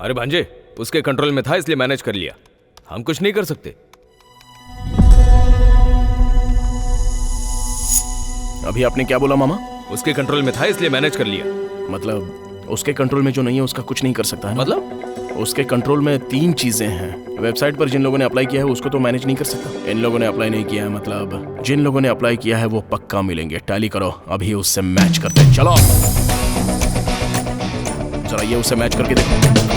अरे भांजे, उसके कंट्रोल में था इसलिए मैनेज कर लिया, हम कुछ नहीं कर सकते। अभी आपने क्या बोला मामा? उसके कंट्रोल में था इसलिए मैनेज कर लिया। मतलब उसके कंट्रोल में जो नहीं है उसका कुछ नहीं कर सकता है? मतलब उसके कंट्रोल में 3 चीजें हैं। वेबसाइट पर जिन लोगों ने अप्लाई किया है उसको तो मैनेज नहीं कर सकता। इन लोगों ने अप्लाई नहीं किया है, मतलब जिन लोगों ने अप्लाई किया है वो पक्का मिलेंगे। टैली करो, अभी उससे मैच करते हैं। चलो जरा ये उससे मैच करके देखो।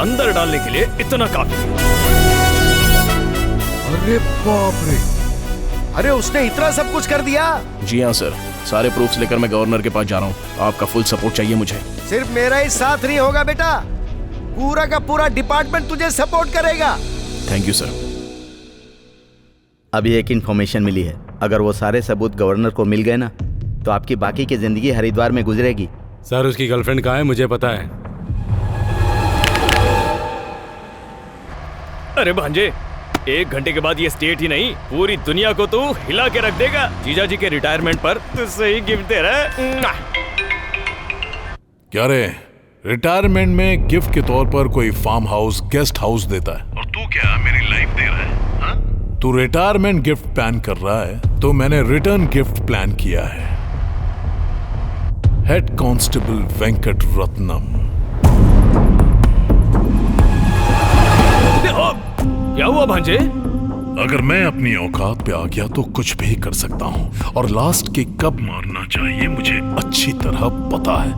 अंदर डालने के लिए इतना काफी। अरे बाप रे, अरे उसने इतना सब कुछ कर दिया। जी हाँ सर, सारे प्रूफ्स लेकर मैं गवर्नर के पास जा रहा हूँ। आपका फुल सपोर्ट चाहिए मुझे। सिर्फ मेरा ही साथ नहीं होगा बेटा, पूरा का पूरा डिपार्टमेंट तुझे सपोर्ट करेगा। Thank you sir. अभी एक इन्फॉर्मेशन मिली है, अगर वो सारे सबूत गवर्नर को मिल गए ना तो आपकी बाकी की जिंदगी हरिद्वार में गुजरेगी। सर उसकी गर्लफ्रेंड कहाँ है मुझे पता है। अरे भांजे, 1 घंटे के बाद ये स्टेट ही नहीं पूरी दुनिया को तू हिला के रख देगा। जीजा जी के रिटायरमेंट पर तुझसे ही गिफ्ट दे रहा है। क्या रे, रिटायरमेंट में गिफ्ट के तौर पर कोई फार्म हाउस, गेस्ट हाउस देता है और तू क्या मेरी लाइफ दे रहा है? हा? तू रिटायरमेंट गिफ्ट प्लान कर रहा है तो मैंने रिटर्न गिफ्ट प्लान किया है। Head constable Venkat Ratnam. क्या हुआ भांजे? अगर मैं अपनी औकात पे आ गया तो कुछ भी कर सकता हूँ और लास्ट किक कब मारना चाहिए मुझे अच्छी तरह पता है।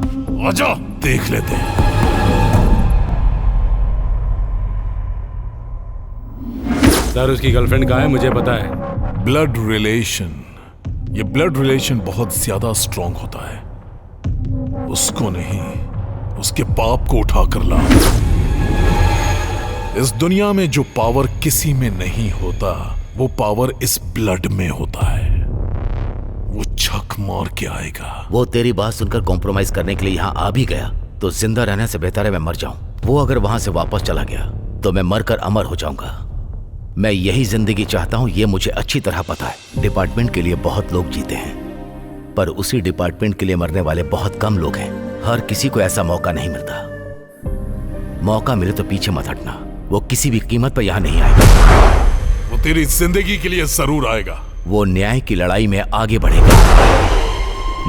आजा देख लेते हैं। सर उसकी गर्लफ्रेंड कहाँ है मुझे पता है। ब्लड रिलेशन, ये ब्लड रिलेशन बहुत ज्यादा स्ट्रॉन्ग होता है। उसको नहीं, उसके बाप को उठा कर ला। इस दुनिया में जो पावर किसी में नहीं होता वो पावर इस ब्लड में होता है। वो छक मार के आएगा। वो तेरी बात सुनकर कॉम्प्रोमाइज करने के लिए यहाँ आ भी गया तो जिंदा रहने से बेहतर है मैं मर जाऊं। वो अगर वहां से वापस चला गया तो मैं मरकर अमर हो जाऊंगा। मैं यही जिंदगी चाहता हूं, ये मुझे अच्छी तरह पता है। डिपार्टमेंट के लिए बहुत लोग जीते हैं पर उसी डिपार्टमेंट के लिए मरने वाले बहुत कम लोग हैं। हर किसी को ऐसा मौका नहीं मिलता। मौका मिले तो पीछे मत हटना, वो किसी भी कीमत पर यहाँ नहीं आएगा। वो तेरी जिंदगी के लिए जरूर आएगा। वो न्याय की लड़ाई में आगे बढ़ेगा,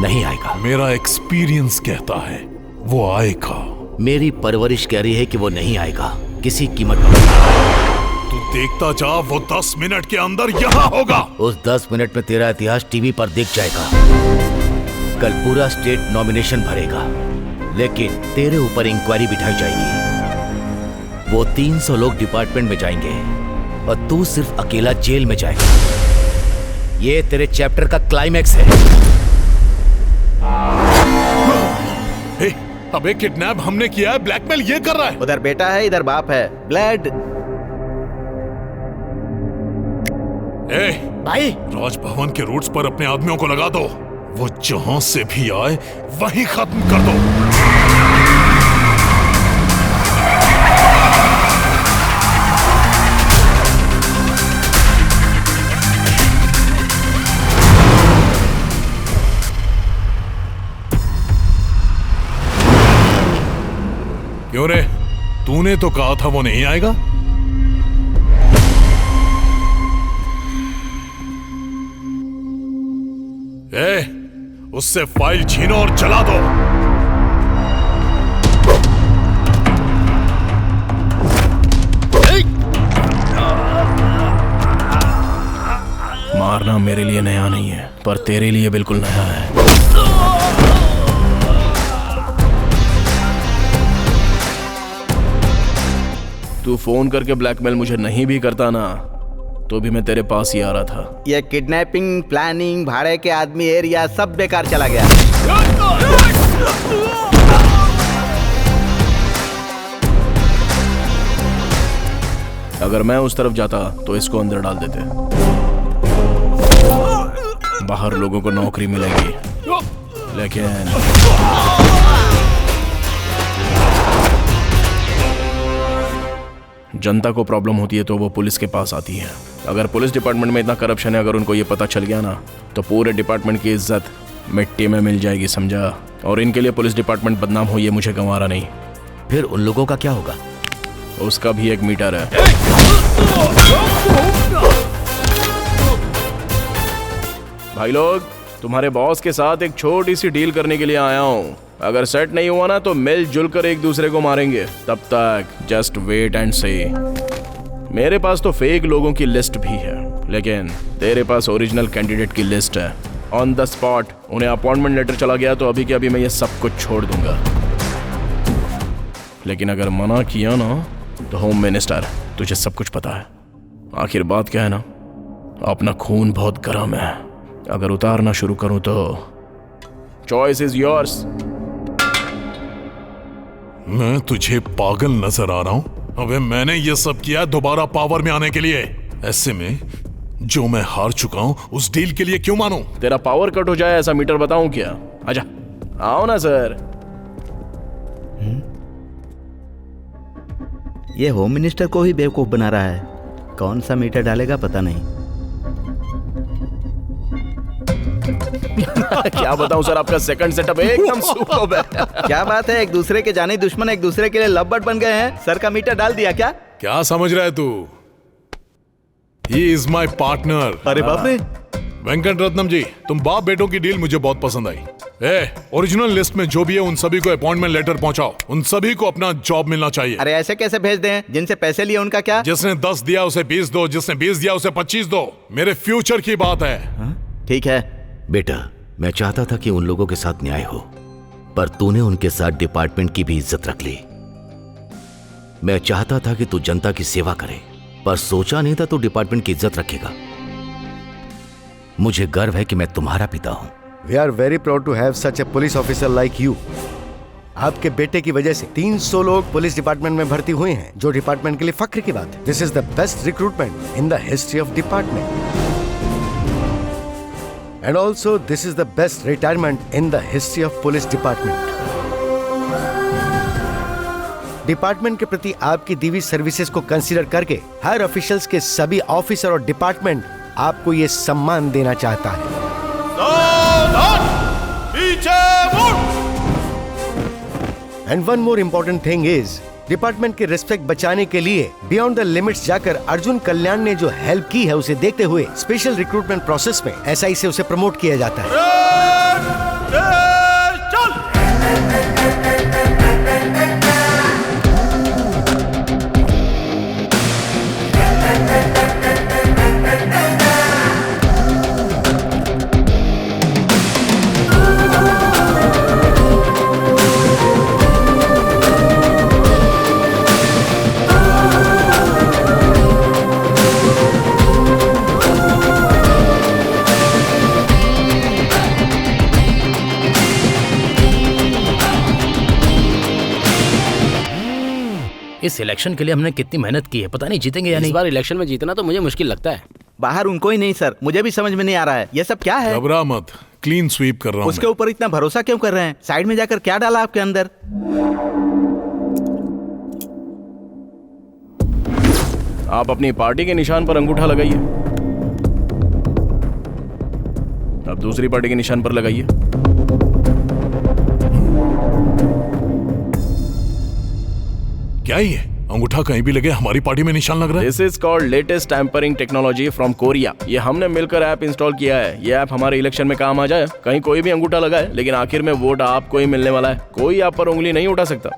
नहीं आएगा। मेरा एक्सपीरियंस कहता है वो आएगा। मेरी परवरिश कह रही है कि वो नहीं आएगा किसी कीमत पर। तू देखता जा, वो 10 मिनट के अंदर यहाँ होगा। उस 10 मिनट में तेरा इतिहास टीवी पर दिख जाएगा। कल पूरा स्टेट नॉमिनेशन भरेगा, लेकिन तेरे ऊपर इंक्वायरी बिठाई जाएगी। वो 300 लोग डिपार्टमेंट में जाएंगे और तू सिर्फ अकेला जेल में जाएगा। ये तेरे चैप्टर का क्लाइमैक्स है। अबे किडनैप हमने किया है, ब्लैकमेल ये कर रहा है। उधर बेटा है, इधर बाप है। ब्लड भाई, राजभवन के रूट्स पर अपने आदमियों को लगा दो। वो जहां से भी आए वहीं खत्म कर दो। क्यों रे, तूने तो कहा था वो नहीं आएगा। उससे फाइल छीनो और जला दो। मारना मेरे लिए नया नहीं है, पर तेरे लिए बिल्कुल नया है। तू फोन करके ब्लैकमेल मुझे नहीं भी करता ना, तो भी मैं तेरे पास ही आ रहा था। ये किडनैपिंग, प्लानिंग, भाड़े के आदमी एरिया सब बेकार चला गया। अगर मैं उस तरफ जाता तो इसको अंदर डाल देते। बाहर लोगों को नौकरी मिलेगी, लेकिन जनता को प्रॉब्लम होती है तो वो पुलिस के पास आती है। अगर पुलिस डिपार्टमेंट में इतना करप्शन है, अगर उनको ये पता चल गया ना, तो पूरे डिपार्टमेंट की इज्जत मिट्टी में मिल जाएगी, समझा। और इनके लिए पुलिस डिपार्टमेंट बदनाम हो, ये मुझे गंवारा नहीं। फिर उन लोगों का क्या होगा? उसका भी एक मीटर है। भाई लोग, तुम्हारे बॉस के साथ एक छोटी सी डील करने के लिए आया हूँ। अगर सेट नहीं हुआ ना तो मिलजुल कर एक दूसरे को मारेंगे। तब तक जस्ट वेट एंड सी। मेरे पास तो फेक लोगों की लिस्ट भी है, लेकिन तेरे पास ओरिजिनल कैंडिडेट की लिस्ट है। ऑन द स्पॉट उन्हें अपॉइंटमेंट लेटर चला गया तो अभी के अभी मैं ये सब कुछ छोड़ दूंगा। लेकिन अगर मना किया ना तो होम मिनिस्टर, तुझे सब कुछ पता है। आखिर बात क्या है ना, अपना खून बहुत गर्म है। अगर उतारना शुरू करूं तो चॉइस इज योर्स। मैं तुझे पागल नजर आ रहा हूं? अबे मैंने ये सब किया दोबारा पावर में आने के लिए। ऐसे में जो मैं हार चुका हूं उस डील के लिए क्यों मानूं? तेरा पावर कट हो जाए ऐसा मीटर बताऊं क्या? आजा, आओ ना सर। ये होम मिनिस्टर को ही बेवकूफ बना रहा है। कौन सा मीटर डालेगा पता नहीं। क्या बताऊं सर, आपका सेकंड सेटअप एकदम सुपर्ब है। क्या बात है, एक दूसरे के जाने दुश्मन एक दूसरे के लिए लव बन गए हैं। सर का मीटर डाल दिया क्या? क्या समझ रहा है तू? He is my partner। अरे बाप रे। वेंकट रत्नम जी, तुम बाप बेटों की डील मुझे बहुत पसंद आई। ओरिजिनल लिस्ट में जो भी है उन सभी को अपॉइंटमेंट लेटर पहुंचाओ। उन सभी को अपना जॉब मिलना चाहिए। अरे ऐसे कैसे भेज दें? जिनसे पैसे लिए उनका क्या? जिसने 10 दिया उसे 20 दो, जिसने 20 दिया उसे 25 दो। मेरे फ्यूचर की बात है। ठीक है बेटा, मैं चाहता था कि उन लोगों के साथ न्याय हो, पर तूने उनके साथ डिपार्टमेंट की भी इज्जत रख ली। मैं चाहता था कि तू जनता की सेवा करे, पर सोचा नहीं था तू डिपार्टमेंट की इज्जत रखेगा। मुझे गर्व है कि मैं तुम्हारा पिता हूं। We are very proud to have such a police officer like you. आपके बेटे की वजह से 300 लोग पुलिस डिपार्टमेंट में भर्ती हुए हैं, जो डिपार्टमेंट के लिए फख्र की बात है। This is the best recruitment in the history of department. And also, this is the best retirement in the history of police department. Department के प्रति आपकी दी हुई सर्विसेज को कंसीडर करके हर ऑफिशियल्स के सभी ऑफिसर और डिपार्टमेंट आपको ये सम्मान देना चाहता है। पीछे मुड़। And one more important thing is, department की रिस्पेक्ट बचाने के लिए बियॉन्ड द लिमिट्स जाकर अर्जुन कल्याण ने जो हेल्प की है उसे देखते हुए स्पेशल रिक्रूटमेंट प्रोसेस में एसआई से उसे प्रमोट किया जाता है। इस इलेक्शन के लिए हमने कितनी मेहनत की है, पता नहीं जीतेंगे या नहीं। इस बार इलेक्शन में जीतना तो मुझे मुश्किल लगता है। बाहर उनको ही नहीं सर, मुझे भी समझ में नहीं आ रहा है ये सब क्या है। घबरा मत, क्लीन स्वीप कर रहा हूँ। उसके ऊपर इतना भरोसा क्यों कर रहे हैं? साइड में जाकर क्या डाला आपके अंदर? आप अपनी पार्टी के निशान पर अंगूठा लगाइए, अब दूसरी पार्टी के निशान पर लगाइए। क्या ये अंगूठा कहीं भी लगे हमारी पार्टी में निशान लग रहा है? This is called latest tampering technology from Korea. ये हमने मिलकर ऐप इंस्टॉल किया है। ये ऐप हमारे इलेक्शन में काम आ जाए। कहीं कोई भी अंगूठा लगाए लेकिन आखिर में वोट आपको ही मिलने वाला है। कोई आप पर उंगली नहीं उठा सकता।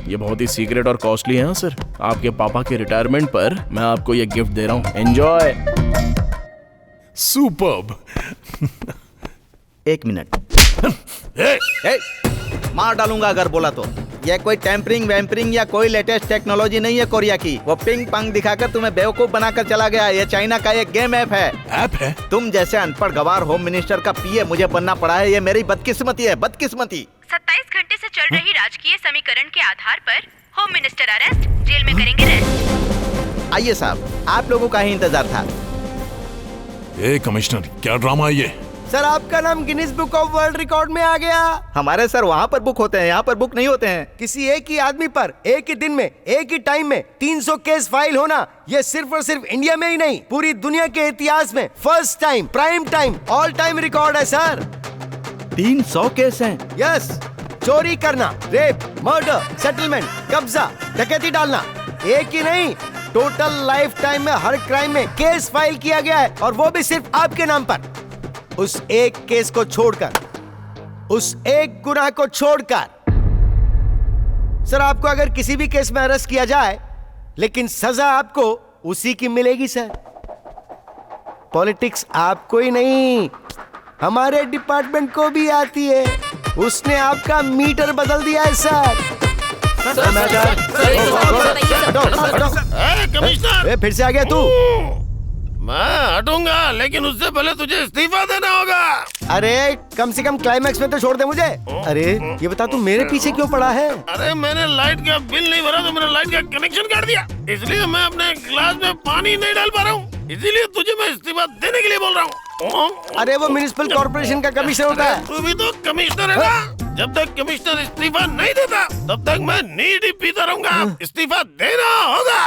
ये बहुत ही सीक्रेट और कॉस्टली है सर। आपके पापा के रिटायरमेंट पर मैं आपको ये गिफ्ट दे रहा हूँ, एंजॉय। सुपर्ब। एक मिनट, मार डालूंगा अगर बोला तो। ये कोई टेम्परिंग वैम्परिंग या कोई लेटेस्ट टेक्नोलॉजी नहीं है कोरिया की। वो पिंग पंग दिखाकर तुम्हें बेवकूफ बनाकर चला गया। ये चाइना का एक गेम ऐप है। ऐप है? तुम जैसे अनपढ़ गवार होम मिनिस्टर का पीए मुझे बनना पड़ा है। ये मेरी बदकिस्मती है, बदकिस्मती। 27 घंटे से चल रही राजकीय समीकरण के आधार पर होम मिनिस्टर अरेस्ट, जेल में करेंगे रेस्ट। आइए साहब, आप लोगों का ही इंतजार था। ए कमिश्नर, क्या ड्रामा है ये? सर आपका नाम Guinness book of world record में आ गया। हमारे सर वहाँ पर बुक होते हैं, यहाँ पर बुक नहीं होते हैं। किसी एक ही आदमी पर एक ही दिन में एक ही टाइम में 300 केस फाइल होना, ये सिर्फ और सिर्फ इंडिया में ही नहीं पूरी दुनिया के इतिहास में first time, prime time, all time record है सर। 300 केस हैं? यस। चोरी करना, रेप, मर्डर, सेटलमेंट, कब्जा, डकैती डालना, एक ही नहीं टोटल लाइफ टाइम में हर क्राइम में केस फाइल किया गया है, और वो भी सिर्फ आपके नाम पर। उस एक केस को छोड़कर, उस एक गुनाह को छोड़कर। सर आपको अगर किसी भी केस में अरेस्ट किया जाए लेकिन सजा आपको उसी की मिलेगी सर। पॉलिटिक्स आपको ही नहीं हमारे डिपार्टमेंट को भी आती है। उसने आपका मीटर बदल दिया है सर। कमिश्नर, फिर से आ गया तू? मैं हटूंगा लेकिन उससे पहले तुझे इस्तीफा देना होगा। अरे कम से कम क्लाइमैक्स में तो छोड़ दे मुझे। अरे ये बता तू मेरे पीछे क्यों पड़ा है? अरे मैंने लाइट का बिल नहीं भरा तो मैंने लाइट का कनेक्शन काट दिया, इसलिए मैं अपने गिलास में पानी नहीं डाल पा रहा हूँ। इसीलिए तुझे मैं इस्तीफा देने के लिए बोल रहा हूँ। अरे वो म्युनिसिपल कॉर्पोरेशन का कमिश्नर होता है। तू भी तो कमिश्नर है ना। जब तक कमिश्नर इस्तीफा नहीं देता तब तक मैं नीड ही पीता रहूंगा। इस्तीफा देना होगा।